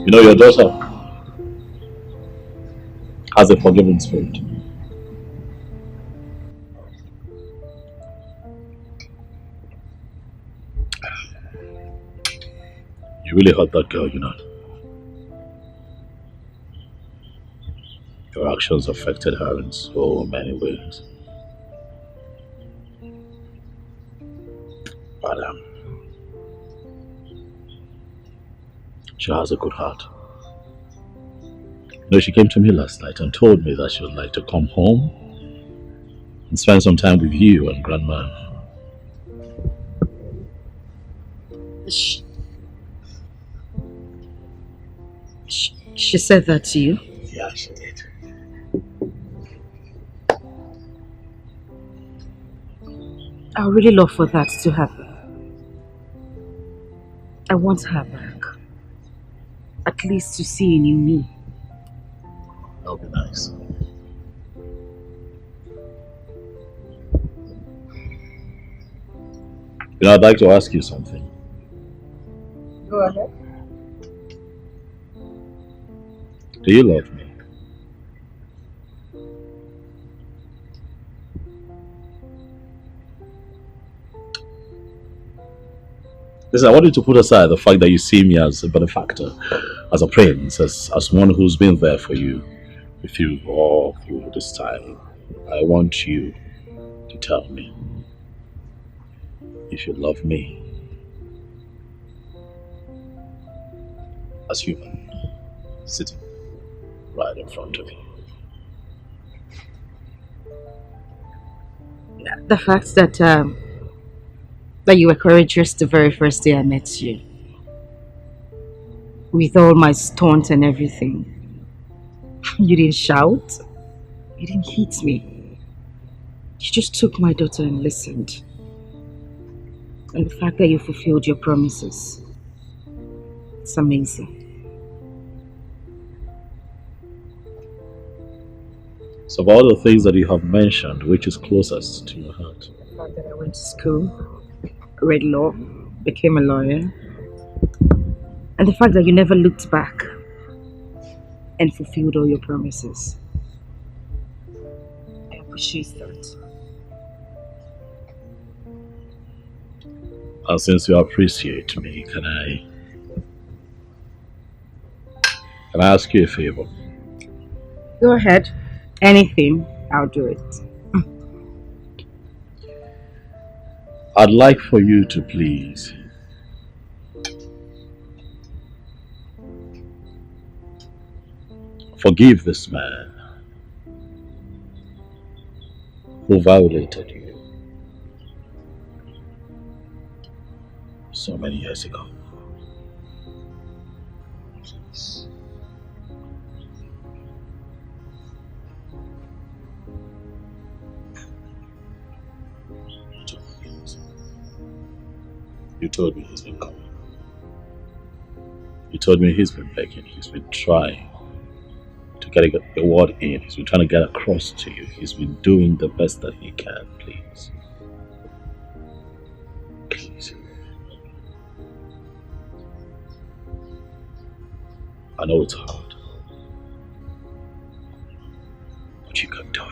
You know, your daughter has a forgiving spirit. You really hurt that girl, you know. Your actions affected her in so many ways. But she has a good heart. No, she came to me last night and told me that she would like to come home and spend some time with you and Grandma. She said that to you? Yeah, she did. I would really love for that to happen. I want her back. At least to see a new me. That would be nice. You know, I'd like to ask you something. Go ahead. Do you love me? Listen, I want you to put aside the fact that you see me as a benefactor, as a prince, as one who's been there for you, with you all through this time. I want you to tell me if you love me as human, sitting right in front of you. The fact that that you were courageous the very first day I met you. With all my stunts and everything. You didn't shout. You didn't hit me. You just took my daughter and listened. And the fact that you fulfilled your promises. It's amazing. So of all the things that you have mentioned, which is closest to your heart? The fact that I went to school, read law, became a lawyer, and the fact that you never looked back and fulfilled all your promises. I appreciate that. And since you appreciate me, can I ask you a favor? Go ahead. Anything, I'll do it. I'd like for you to please forgive this man who violated you so many years ago. Please. You told me he's been coming. You told me he's been begging. He's been trying to get a word in. He's been trying to get across to you. He's been doing the best that he can. Please. Please. I know it's hard, but you can do it.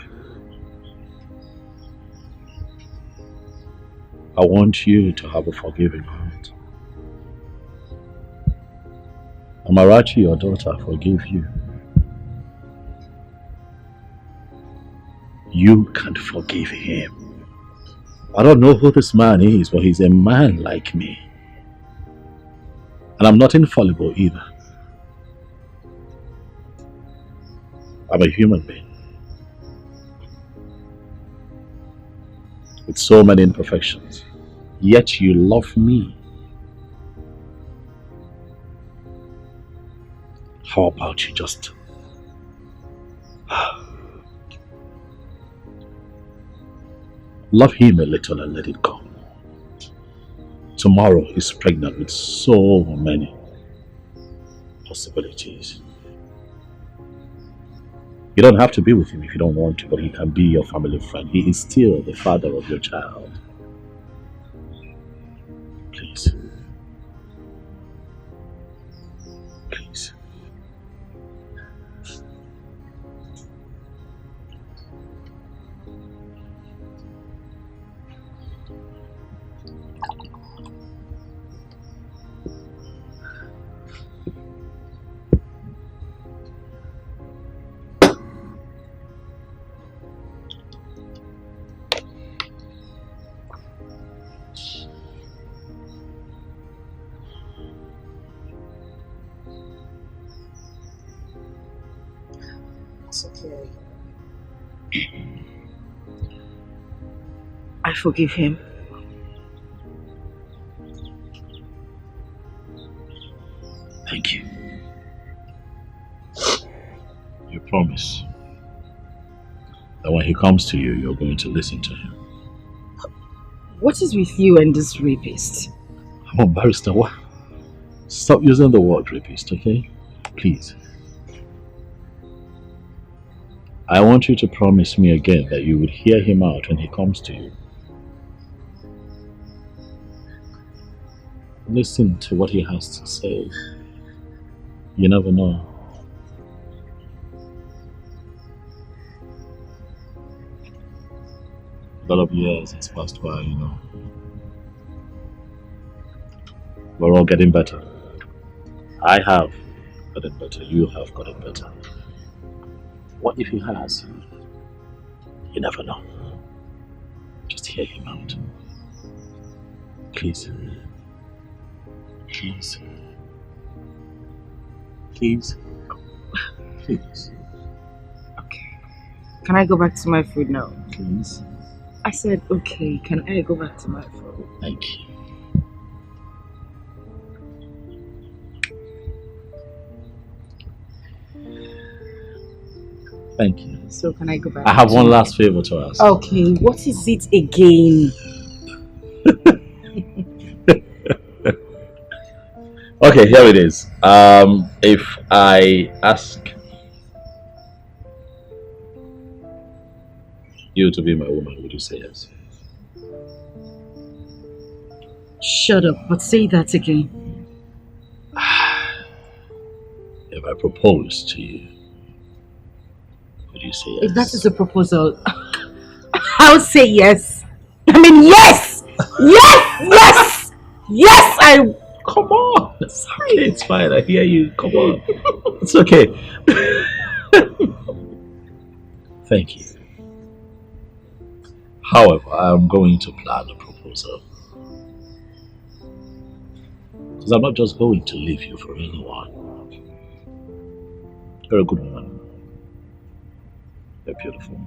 I want you to have a forgiving heart. Amarachi, your daughter, forgive you. You can't forgive him. I don't know who this man is, but he's a man like me. And I'm not infallible either. I'm a human being. With so many imperfections. Yet you love me. How about you just love him a little and let it go? Tomorrow he's pregnant with so many possibilities. You don't have to be with him if you don't want to, but he can be your family friend. He is still the father of your child. Please. Please. It's okay. I forgive him. Thank you. You promise that when he comes to you, you're going to listen to him. What is with you and this rapist? Come on, Barrister, what? Stop using the word rapist, okay? Please. I want you to promise me again that you would hear him out when he comes to you. Listen to what he has to say. You never know. A lot of years has passed by, you know. We're all getting better. I have gotten better. You have gotten better. What if he has? You never know. Just hear him out. Please. Please. Please. Please. Okay. Can I go back to my food now? Please. I said, okay. Can I go back to my food? Thank you. Thank you. So can I go back? I have one last favor to ask. Okay, what is it again? Okay, here it is. If I ask you to be my woman, would you say yes? Shut up, but say that again. If I propose to you, would you say yes? If that is a proposal, I'll say yes. I mean, yes! Yes! Yes! Yes! I... Come on! It's okay, it's fine. I hear you. Come on. It's okay. Thank you. However, I'm going to plan a proposal. Because I'm not just going to leave you for anyone. You're a good woman. You're beautiful.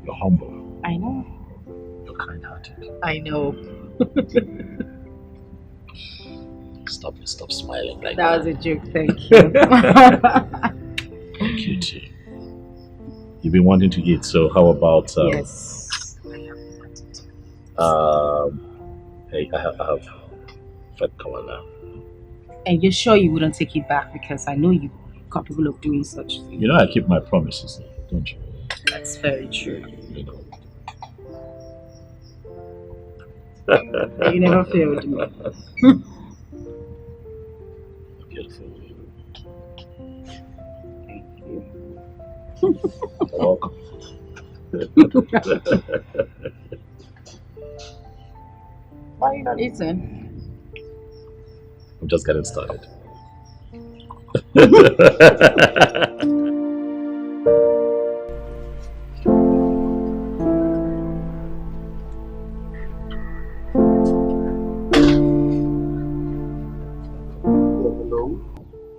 You're humble. I know. You're kind-hearted. I know. Stop smiling like that. That was a joke, thank you. Thank you too. You've been wanting to eat, so how about yes. Hey, I have fed Kawana. And you're sure you wouldn't take it back because I know you're capable of doing such things. You know I keep my promises, don't you? That's very true. You know. You never failed me. Beautiful. Thank you. You're welcome. Why are you not eating? I'm just getting started.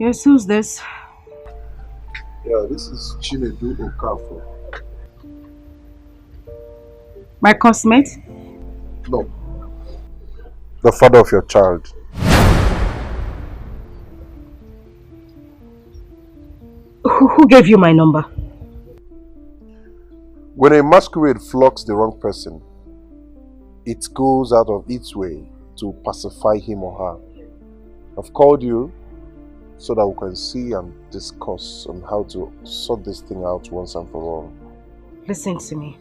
Yes, who's this? Yeah, this is Chinedu Okafor. My classmate? No. The father of your child. Who gave you my number? When a masquerade flocks the wrong person, it goes out of its way to pacify him or her. I've called you so that we can see and discuss on how to sort this thing out once and for all. Listen to me.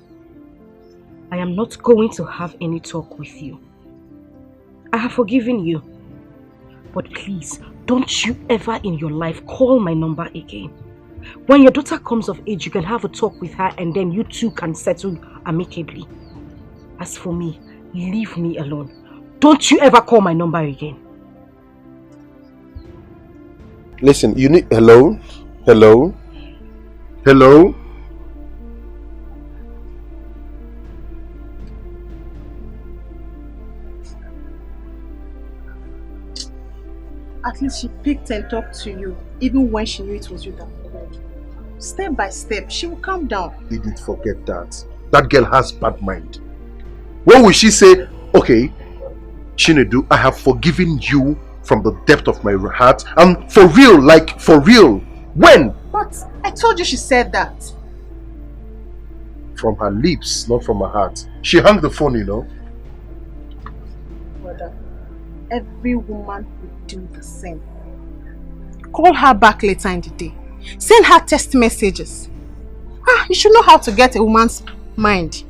I am not going to have any talk with you. I have forgiven you. But please, don't you ever in your life call my number again. When your daughter comes of age, you can have a talk with her and then you two can settle amicably. As for me, leave me alone. Don't you ever call my number again. Listen, you need... Hello? Hello? Hello? At least she picked and talked to you, even when she knew it was you that called. Step by step, she will calm down. Edith, forget that. That girl has bad mind. When will she say, okay, Chinedu, I have forgiven you from the depth of my heart, and for real, like for real? When? But I told you she said that. From her lips, not from her heart. She hung the phone, you know. Brother, every woman would do the same. Call her back later in the day. Send her text messages. You should know how to get a woman's mind.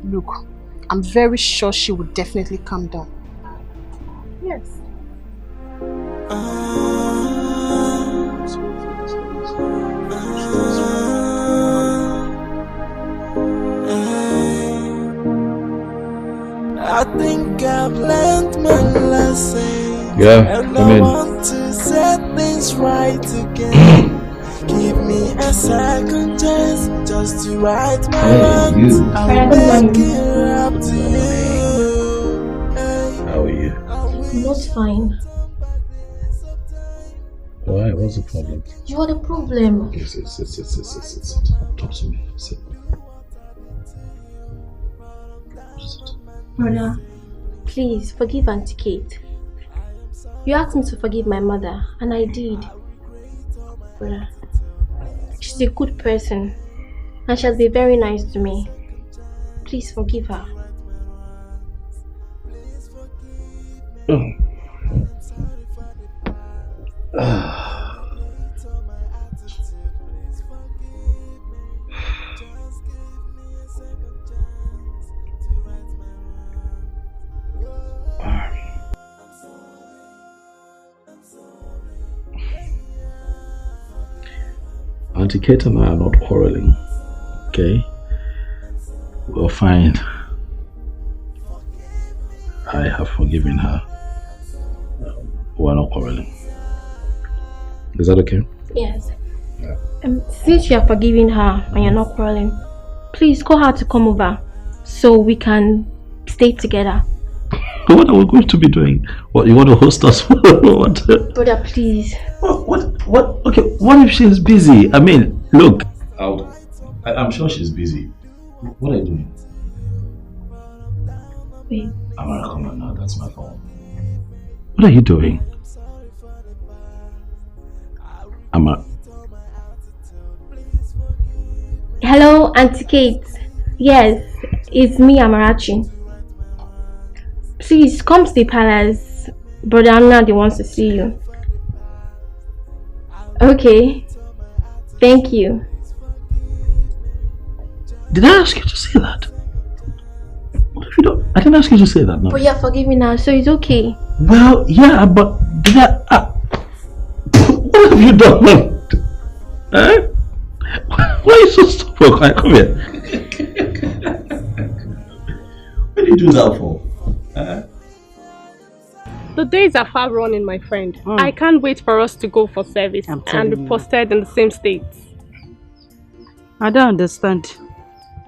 Look, I'm very sure she would definitely calm down. Yes. I think I've learned my lesson. Yeah, and come I in. want to set things right again. Give me a second chance just to right my wrongs. I'll make it up to you. How are you? Not fine. Why? What's the problem? You are the problem. Okay, sit. Talk to me. Sit. Brother, please forgive Auntie Kate. You asked me to forgive my mother, and I did. Brother, she's a good person, and she has been very nice to me. Please forgive her. Auntie Kate and I are not quarreling, okay? We're fine. I have forgiven her. We're not quarreling. Is that okay? Yes. Since you are forgiving her and you're not quarreling, please call her to come over so we can stay together. What are we going to be doing? What, you want to host us? What? Brother, please. What? Okay, what if she's busy? I mean, look. I'm sure she's busy. What are you doing? Wait. Amara, come on now, that's my phone. What are you doing? Amara. Hello, Auntie Kate. Yes, it's me, Amarachi. Please come to the palace. Brother Amnadi wants to see you. Okay. Thank you. Did I ask you to say that? What if you don't? I didn't ask you to say that, no. But you're forgiving now, so it's okay. Well, yeah, but did I? What have you done? Eh? Why are you so stupid? Come here. What did you do that for? The days are far running, my friend. I can't wait for us to go for service and be posted in the same states. I don't understand.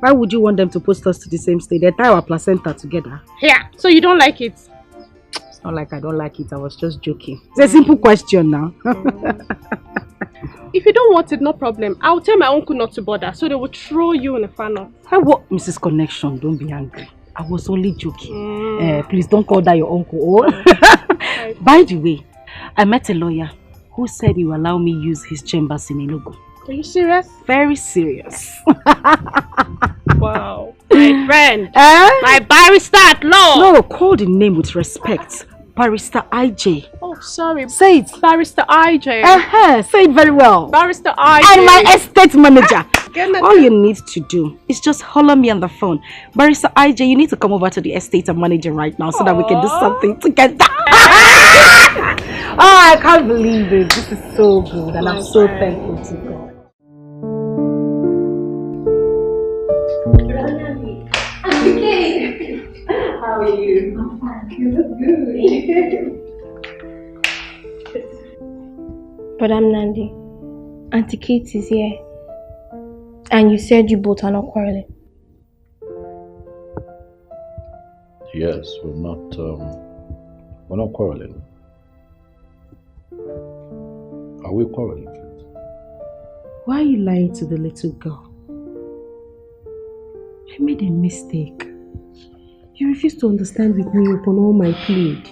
Why would you want them to post us to the same state? They tie our placenta together. Yeah, so you don't like it? It's not like I don't like it. I was just joking. It's a simple question now. If you don't want it, no problem. I'll tell my uncle not to bother, so they will throw you in a funnel. Hey, what? Mrs. Connection, don't be angry. I was only joking. Please don't call that your uncle. Oh. By the way, I met a lawyer who said he will allow me use his chambers in Enugu. Are you serious? Very serious. Wow. My friend. My barrister at law. No, call the name with respect. Barrister IJ. Oh, sorry. Say it. Barrister IJ. Say it very well. Barrister IJ. And my estate manager. All you need to do is just holler me on the phone. Barrister IJ, you need to come over to the estate and manager right now so that we can do something together. Oh, I can't believe it. This is so good and I'm so thankful to God. How are you? I'm fine. You look good. But I'm Nandi. Auntie Kate is here. And you said you both are not quarreling. Yes, we're not quarreling. Are we quarreling? Why are you lying to the little girl? I made a mistake. You refused to understand with me upon all my plead.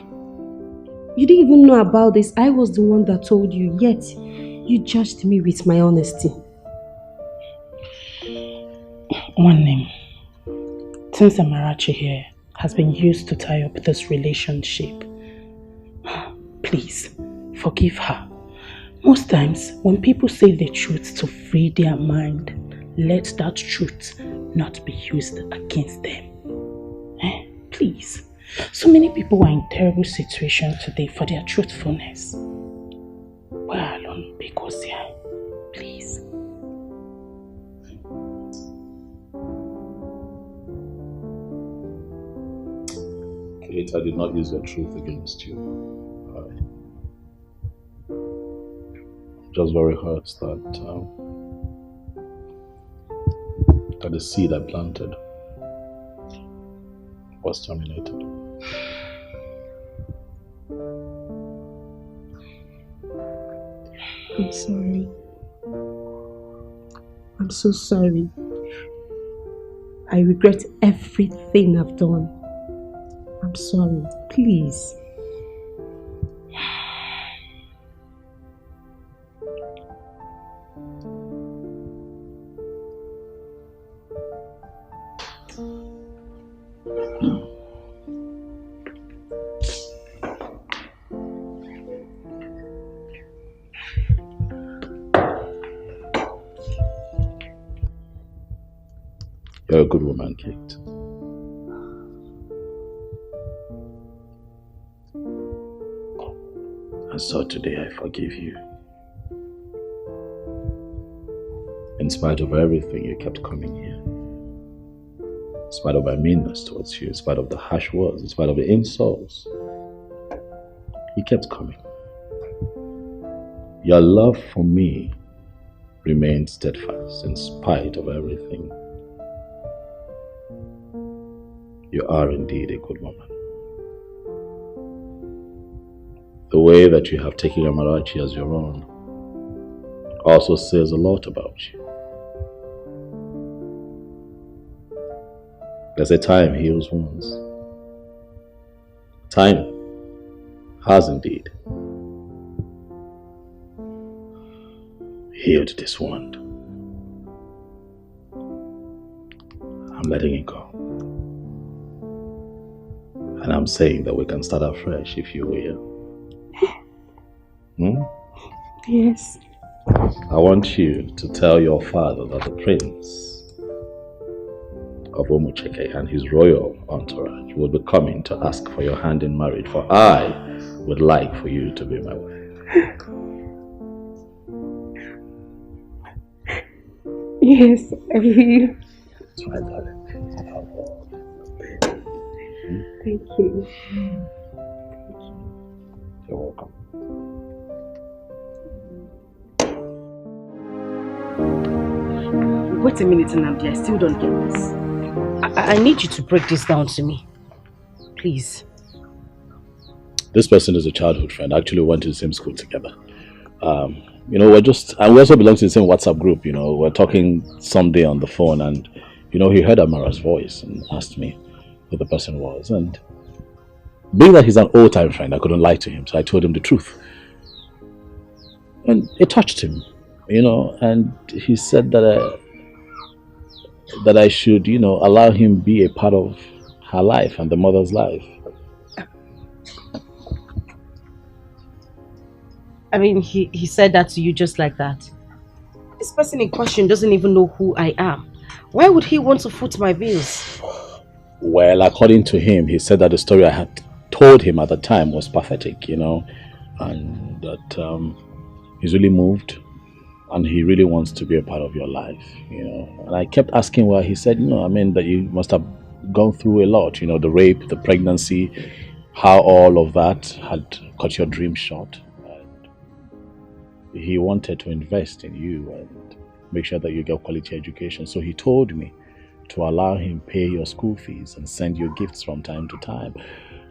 You didn't even know about this. I was the one that told you, yet you judged me with my honesty. One name. Since Amarachi here has been used to tie up this relationship, please forgive her. Most times, when people say the truth to free their mind, let that truth not be used against them. Please. So many people are in terrible situations today for their truthfulness. We're alone because please. Kate, I did not use the truth against you. I'm just very hurt that the seed I planted was terminated. I'm sorry. I'm so sorry. I regret everything I've done. I'm sorry. Please. You're a good woman, Kate. And so today I forgive you. In spite of everything, you kept coming here. In spite of my meanness towards you, in spite of the harsh words, in spite of the insults, you kept coming. Your love for me remained steadfast in spite of everything. You are indeed a good woman. The way that you have taken Amarachi as your own also says a lot about you. There's a time heals wounds. Time has indeed healed this wound. I'm letting it go. And I'm saying that we can start afresh, if you will. Yes. I want you to tell your father that the prince of Omucheke and his royal entourage will be coming to ask for your hand in marriage, for I would like for you to be my wife. Yes, I will. That's my darling. Thank you. You're welcome. Wait a minute, Nnamdi. I still don't get this. I need you to break this down to me. Please. This person is a childhood friend. Actually, we went to the same school together. We also belong to the same WhatsApp group. We're talking someday on the phone, and he heard Amara's voice and asked me who the person was. And being that he's an old-time friend, I couldn't lie to him, so I told him the truth. And it touched him, and he said that I should, allow him be a part of her life and the mother's life. I mean, he said that to you just like that. This person in question doesn't even know who I am. Why would he want to foot my bills? Well, according to him, he said that the story I had told him at the time was pathetic, and that he's really moved and he really wants to be a part of your life, And I kept asking why. He said, that you must have gone through a lot, the rape, the pregnancy, how all of that had cut your dream short. He wanted to invest in you and make sure that you get quality education. So he told me to allow him pay your school fees and send you gifts from time to time.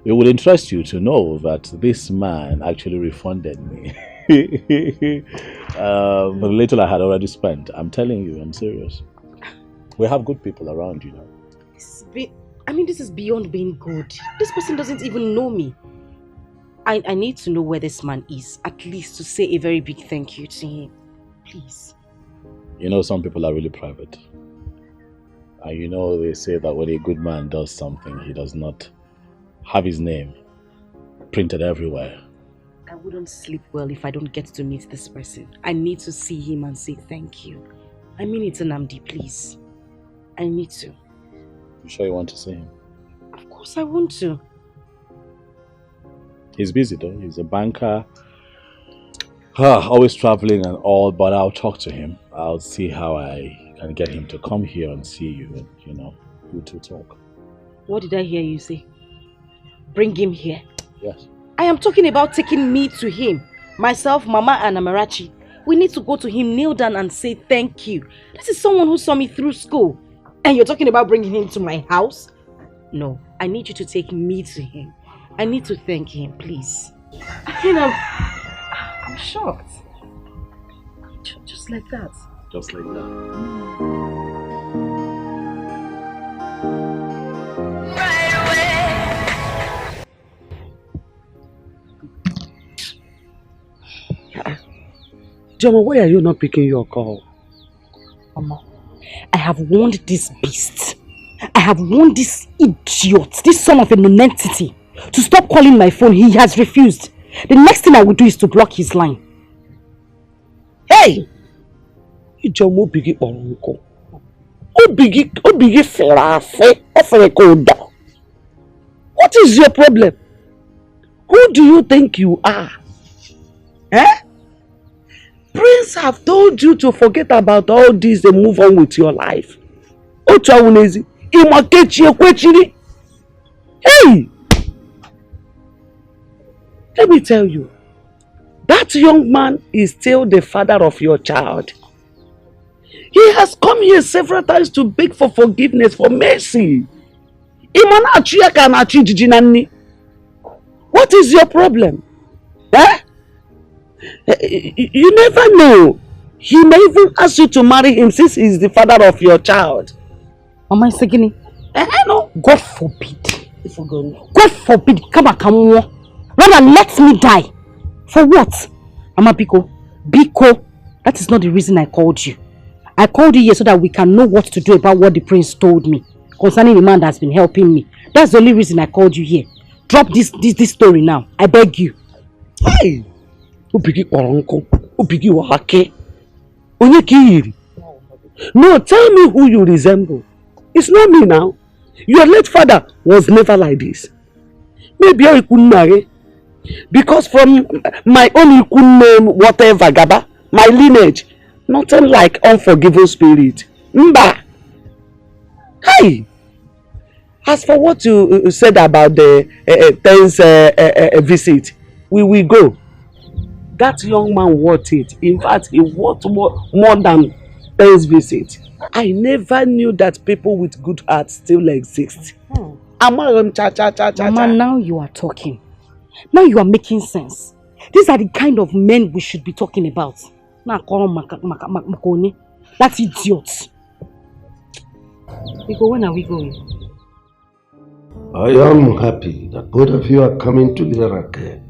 It would interest you to know that this man actually refunded me The little I had already spent. I'm telling you, I'm serious. We have good people around, you know. This is beyond being good. This person doesn't even know me. I need to know where this man is, at least to say a very big thank you to him. Please. You know, some people are really private. And you know, they say that when a good man does something, he does not have his name printed everywhere. I wouldn't sleep well if I don't get to meet this person. I need to see him and say thank you. I mean it, Nnamdi, please. I need to. You sure you want to see him? Of course I want to. He's busy though. He's a banker. Always traveling and all, but I'll talk to him. I'll see how I can get him to come here and see you and, you know, you two talk. What did I hear you say? Bring him here? Yes. I am talking about taking me to him. Myself, Mama and Amarachi. We need to go to him, kneel down and say thank you. This is someone who saw me through school. And you're talking about bringing him to my house? No, I need you to take me to him. I need to thank him, please. I'm shocked. Just like that. Just like that. Joma, why are you not picking your call? Mama, I have warned this beast. I have warned this idiot, this son of a nonentity, to stop calling my phone. He has refused. The next thing I will do is to block his line. Hey! Joma, bigi oronko. Obigi ferafe, oferekoda. What is your problem? Who do you think you are? Eh? Prince have told you to forget about all this and move on with your life. Hey! Let me tell you, that young man is still the father of your child. He has come here several times to beg for forgiveness, for mercy. What is your problem? Eh? You never know. He may even ask you to marry him since he is the father of your child. Mama Isegini, no. God forbid. God forbid. Rather let me die. For what? Mama Biko, that is not the reason I called you. I called you here so that we can know what to do about what the prince told me concerning the man that has been helping me. That's the only reason I called you here. Drop this story now. I beg you. Hey! Upigi oronko, upigi wahake. Onyekiri. No, tell me who you resemble. It's not me now. Your late father was never like this. Maybe I couldn't marry. Because from my own name, whatever, Gaba, my lineage, nothing like unforgiving spirit. Mba! Hey! As for what you said about the Thames visit, we will go. That young man worth it. In fact, he worth more than Thames visit. I never knew that people with good hearts still exist. Mama, now you are talking. Now you are making sense. These are the kind of men we should be talking about. That's idiot. When are we going? I am happy that both of you are coming together again.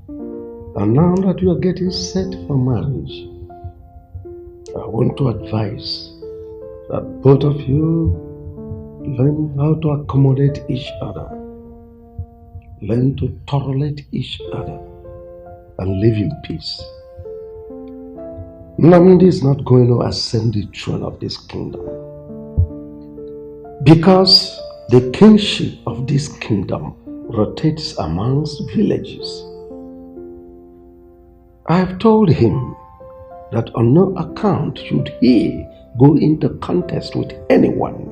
And now that you are getting set for marriage, I want to advise that both of you learn how to accommodate each other, learn to tolerate each other, and live in peace. Nnamdi is not going to ascend the throne of this kingdom because the kingship of this kingdom rotates amongst villages. I have told him that on no account should he go into contest with anyone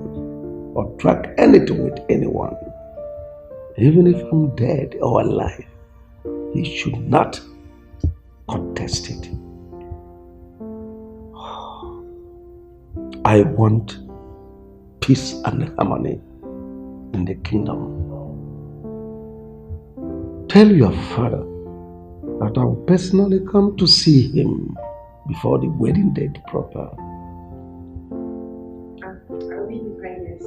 or track anything with anyone. Even if I'm dead or alive, he should not contest it. I want peace and harmony in the kingdom. Tell your father that I will personally come to see him before the wedding date proper. I'll be in kindness.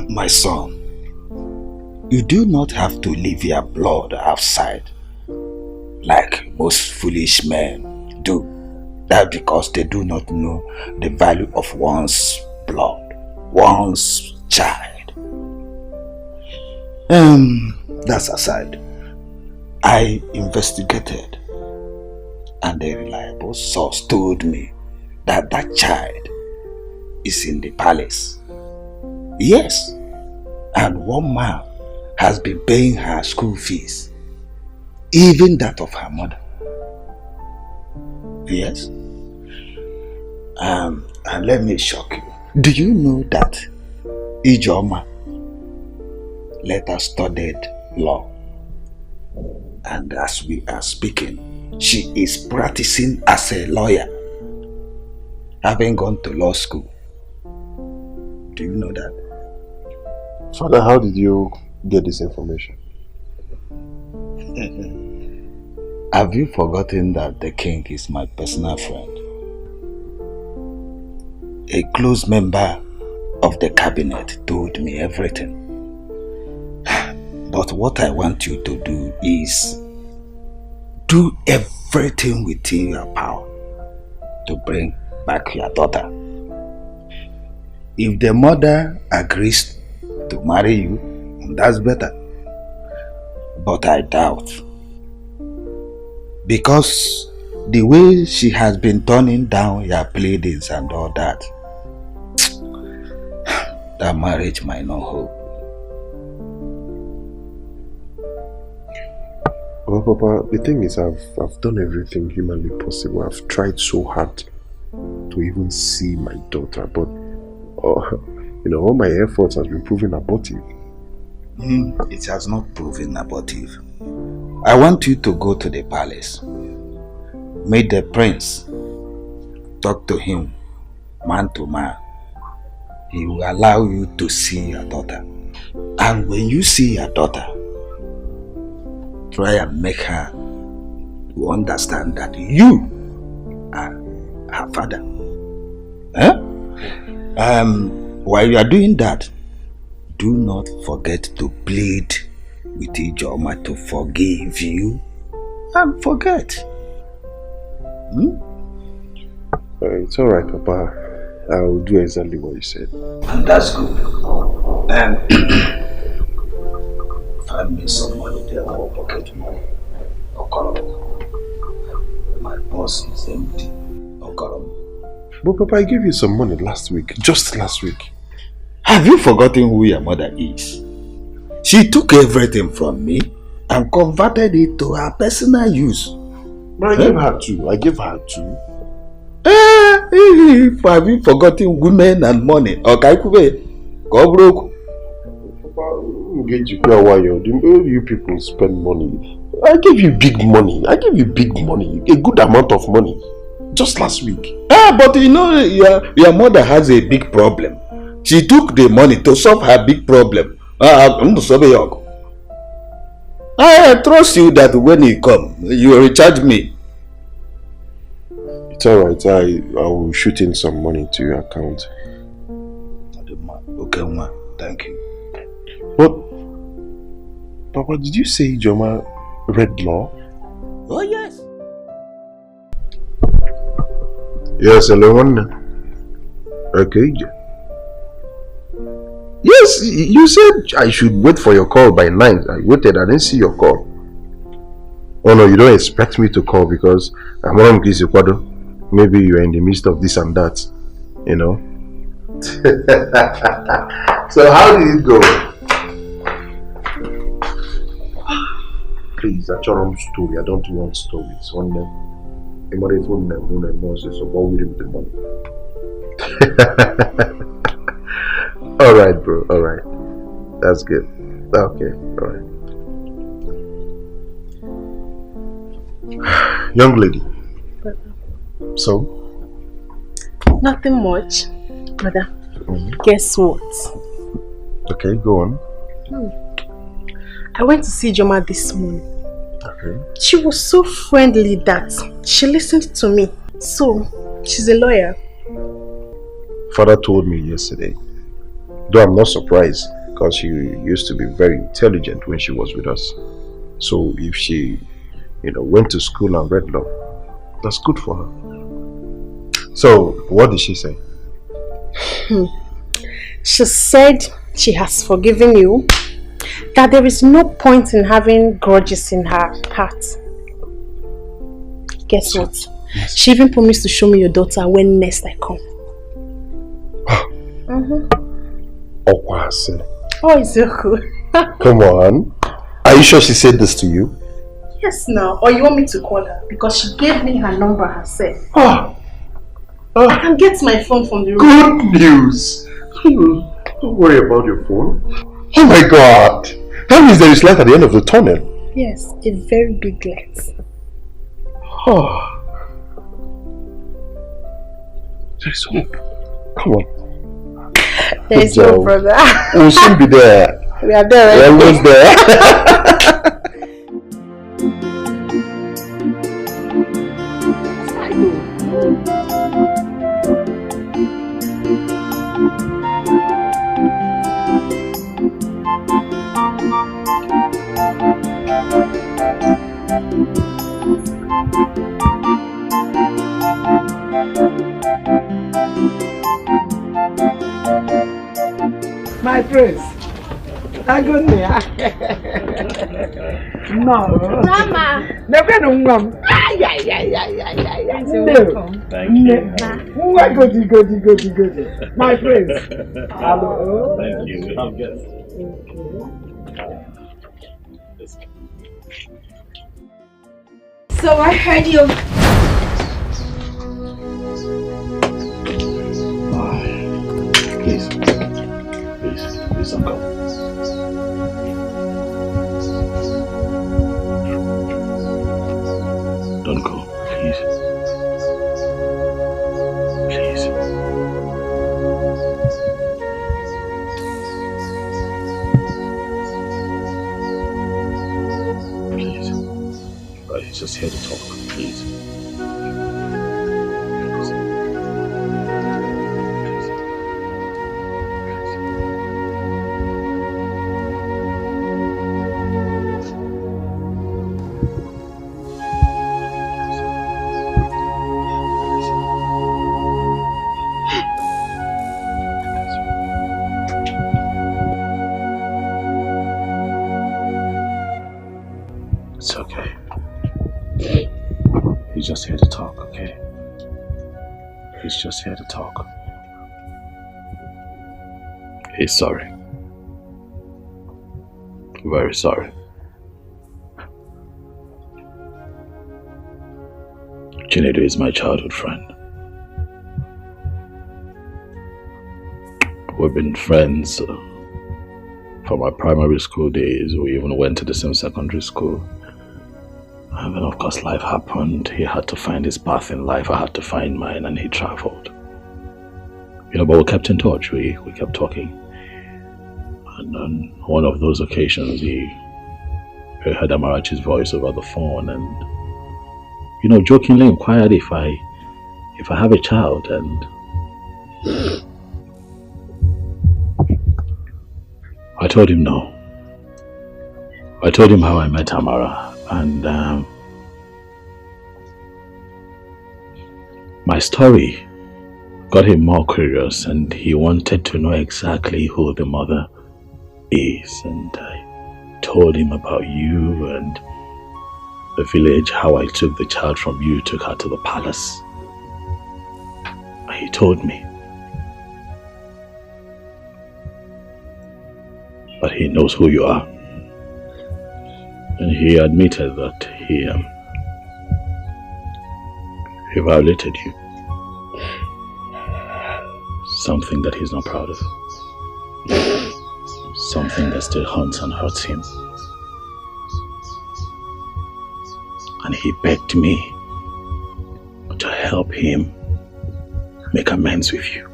My son, you do not have to leave your blood outside like most foolish men do. That because they do not know the value of one's blood, one's child. That's aside. I investigated and a reliable source told me that that child is in the palace. Yes, and one man has been paying her school fees, even that of her mother. Yes. And let me shock you. Do you know that Ijoma later studied law? And as we are speaking, she is practicing as a lawyer, having gone to law school. Do you know that? Father, how did you get this information? Have you forgotten that the king is my personal friend? A close member of the cabinet told me everything. But what I want you to do is do everything within your power to bring back your daughter. If the mother agrees to marry you, that's better. But I doubt. Because the way she has been turning down your pleadings and all that, that marriage might not hold. Well, Papa, the thing is, I've done everything humanly possible. I've tried so hard to even see my daughter, but all my efforts has been proven abortive. It has not proven abortive. I want you to go to the palace, meet the prince, talk to him, man to man. He will allow you to see your daughter. And when you see your daughter, try and make her to understand that you are her father. While you are doing that, do not forget to plead with Ijoma to forgive you and forget. It's alright, Papa. I'll do exactly what you said. And that's good. Find me some money there for pocket money. My purse is empty. But Papa, I gave you some money last week. Just last week. Have you forgotten who your mother is? She took everything from me and converted it to her personal use. But I gave her two. Have you forgotten women and money? Okay, go broke. You people spend money. I gave you big money. A good amount of money. Just last week. But you know, your mother has a big problem. She took the money to solve her big problem. I trust you that when you come, you will recharge me. It's alright. I will shoot in some money to your account. Okay, ma. Thank you. But, Papa, did you say Ijoma read law? Oh, yes. Yes, hello. Okay. Yes, you said I should wait for your call by 9. I waited, I didn't see your call. Oh no, you don't expect me to call because I'm on Kwado. Maybe you're in the midst of this and that, you know. So how did it go? Please, that's your own story. I don't want stories. One day, so what will you with the money? Alright, bro, alright. That's good. Okay, alright. Young lady. So? Nothing much, brother. Guess what? Okay, go on. I went to see Joma this morning. Okay. She was so friendly that she listened to me. So, she's a lawyer. Father told me yesterday. Though I'm not surprised, because she used to be very intelligent when she was with us. So if she, went to school and read law, that's good for her. So, what did she say? She said she has forgiven you, that there is no point in having grudges in her heart. Guess what? Yes. She even promised to show me your daughter when next I come. Oh, it's so cool. Come on. Are you sure she said this to you? Yes, now. Or you want me to call her? Because she gave me her number herself. I can get my phone from the room. Good news. Don't worry about your phone. Oh my God. That means there is light at the end of the tunnel. Yes, a very big light. There's hope. Come on. There is no brother. We'll soon be there. We are there. We're almost there. My prince. Agonia. No. Mama. Never know, mom. Yeah. Thank you. Goody. My prince. Hello. Thank you. So I heard you. Please don't go. Don't go, please. Please. Please. He's just here to talk, please. It's okay. He's just here to talk, okay? He's just here to talk. He's sorry. Very sorry. Chinedu is my childhood friend. We've been friends from our primary school days. We even went to the same secondary school. And then of course life happened. He had to find his path in life. I had to find mine, and he traveled. But we kept in touch. We kept talking. And on one of those occasions, he heard Amarachi's voice over the phone and, jokingly inquired if I have a child, and I told him no. I told him how I met Amara, and my story got him more curious, and he wanted to know exactly who the mother is. And I told him about you and the village, how I took the child from you, took her to the palace. He told me. But he knows who you are. And he admitted that he violated you. Something that he's not proud of. Something that still haunts and hurts him. And he begged me to help him make amends with you.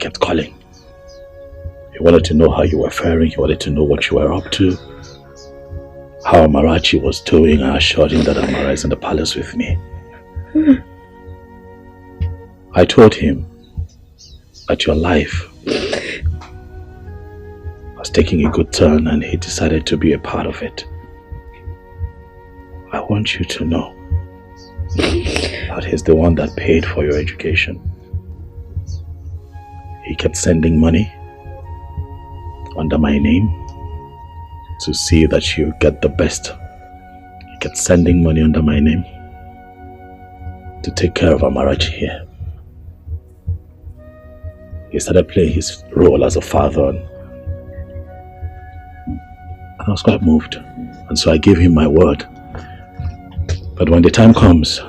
kept calling. He wanted to know how you were faring. He wanted to know what you were up to. How Amarachi was doing. I assured him that Amara is in the palace with me. I told him that your life was taking a good turn and he decided to be a part of it. I want you to know that he's the one that paid for your education. He kept sending money under my name to see that you get the best. He kept sending money under my name to take care of Amarachi here. He started playing his role as a father and I was quite moved. And so I gave him my word. But when the time comes,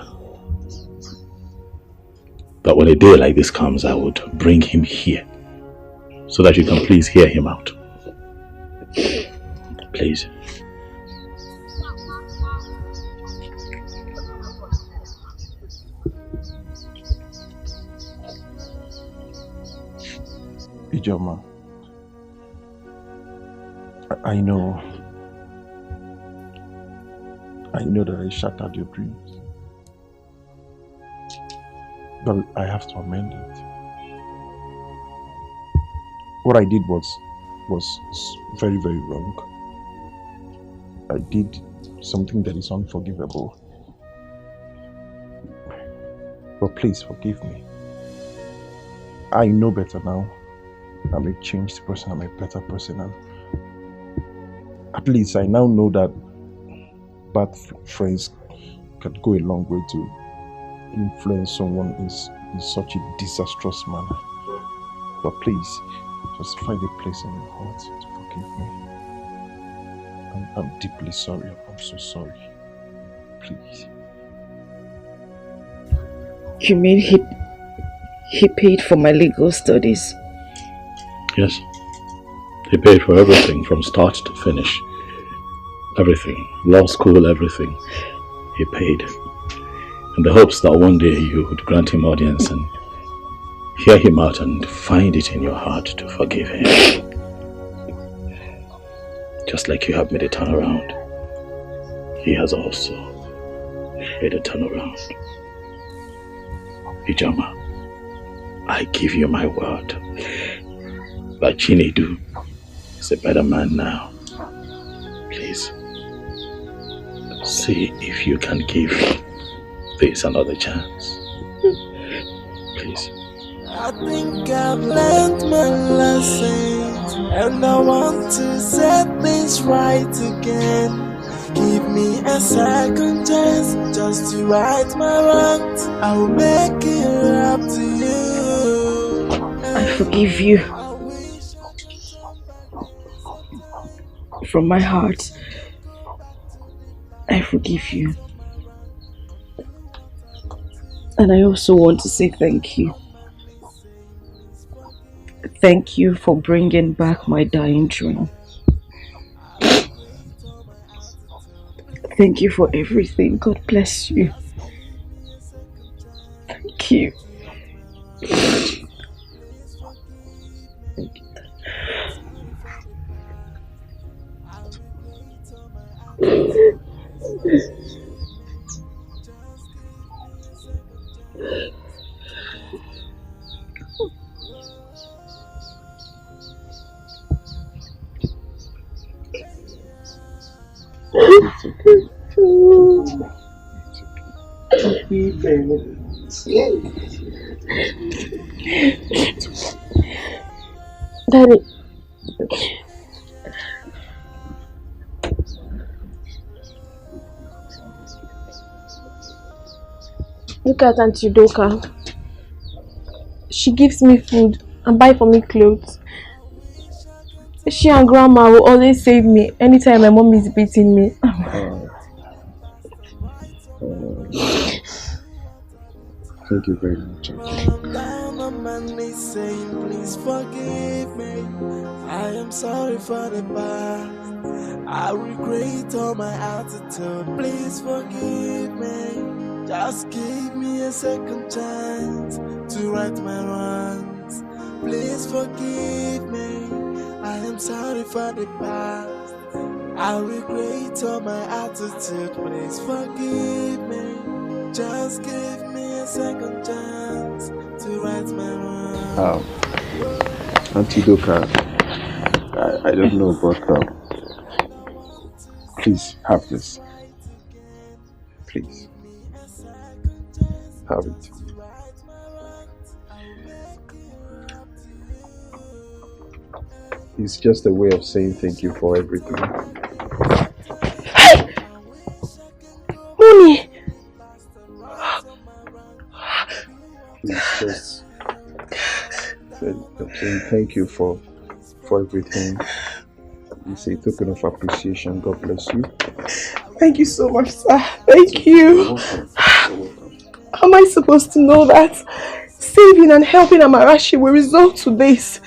that when a day like this comes, I would bring him here so that you can please hear him out. Please. Ijoma, I know that I shattered your dreams, but I have to amend it. What I did was very, very wrong. I did something that is unforgivable. But please forgive me. I know better now. I'm a changed person, I'm a better person, and at least I now know that bad friends can go a long way to influence someone in such a disastrous manner. But please, just find a place in your heart to forgive me. I'm deeply sorry, I'm so sorry. Please. You mean he paid for my legal studies? Yes. He paid for everything from start to finish. Everything. Law school, everything. He paid. In the hopes that one day you would grant him audience and hear him out and find it in your heart to forgive him. Just like you have made a turnaround, he has also made a turnaround. Ijoma, I give you my word that Chinedu is a better man now. Please, see if you can give this another chance. Please. I think I've learned my lessons, and I want to set things right again. Give me a second chance just to right my wrongs. I will make it up to you. I forgive you. From my heart, I forgive you. And I also want to say thank you. Thank you for bringing back my dying dream. Thank you for everything. God bless you. Thank you. Daddy. Look at Auntie Doka. She gives me food and buy for me clothes. She and Grandma will always save me anytime my mom is beating me. Thank you very much. Down on my knees saying, please forgive me. I am sorry for the past. I regret all my attitude. Please forgive me. Just give me a second chance to right my wrongs. please forgive me. I am sorry for the past. I regret all my attitude. Please forgive me. Just give me a second chance to right my wrong. Auntie Doka, I don't know, but please have this. Please. Have it. It's just a way of saying thank you for everything. Hey! Mommy! It's just saying thank you for everything. It's a token of appreciation. God bless you. Thank you so much, sir. Thank you. You're welcome. How am I supposed to know that saving and helping Amarachi will result to this?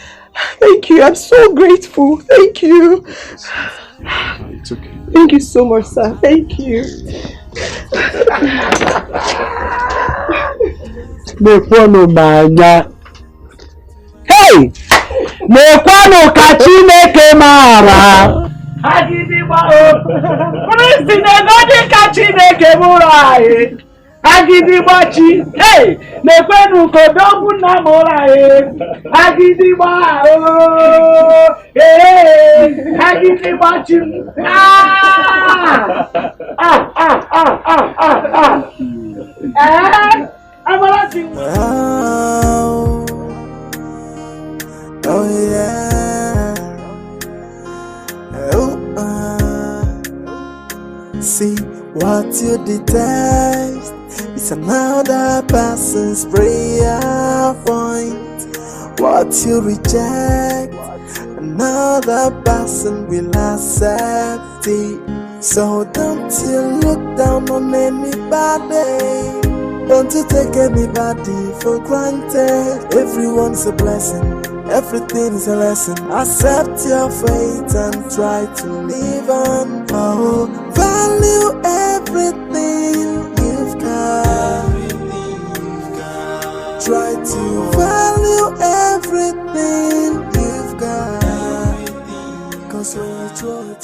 Thank you. I'm so grateful. Thank you. It's okay. Thank you so much, sir. Thank you. Hey! Mekwano kachineke mara. Agidigba o. Kristi negodi kachineke mura. Agidigba chi. Hey! Mekwano kodogu na mura. Agidigba o. Hey! Agidigba chi. Amarachi. Oh yeah. Oh, see what you detest. It's another person's prayer point. What you reject, another person will accept it. So don't you look down on anybody. Don't you take anybody for granted. Everyone's a blessing. Everything is a lesson. Accept your fate and try to live on. Oh, value everything you've got. Try to value everything you've got. 'Cause when you throw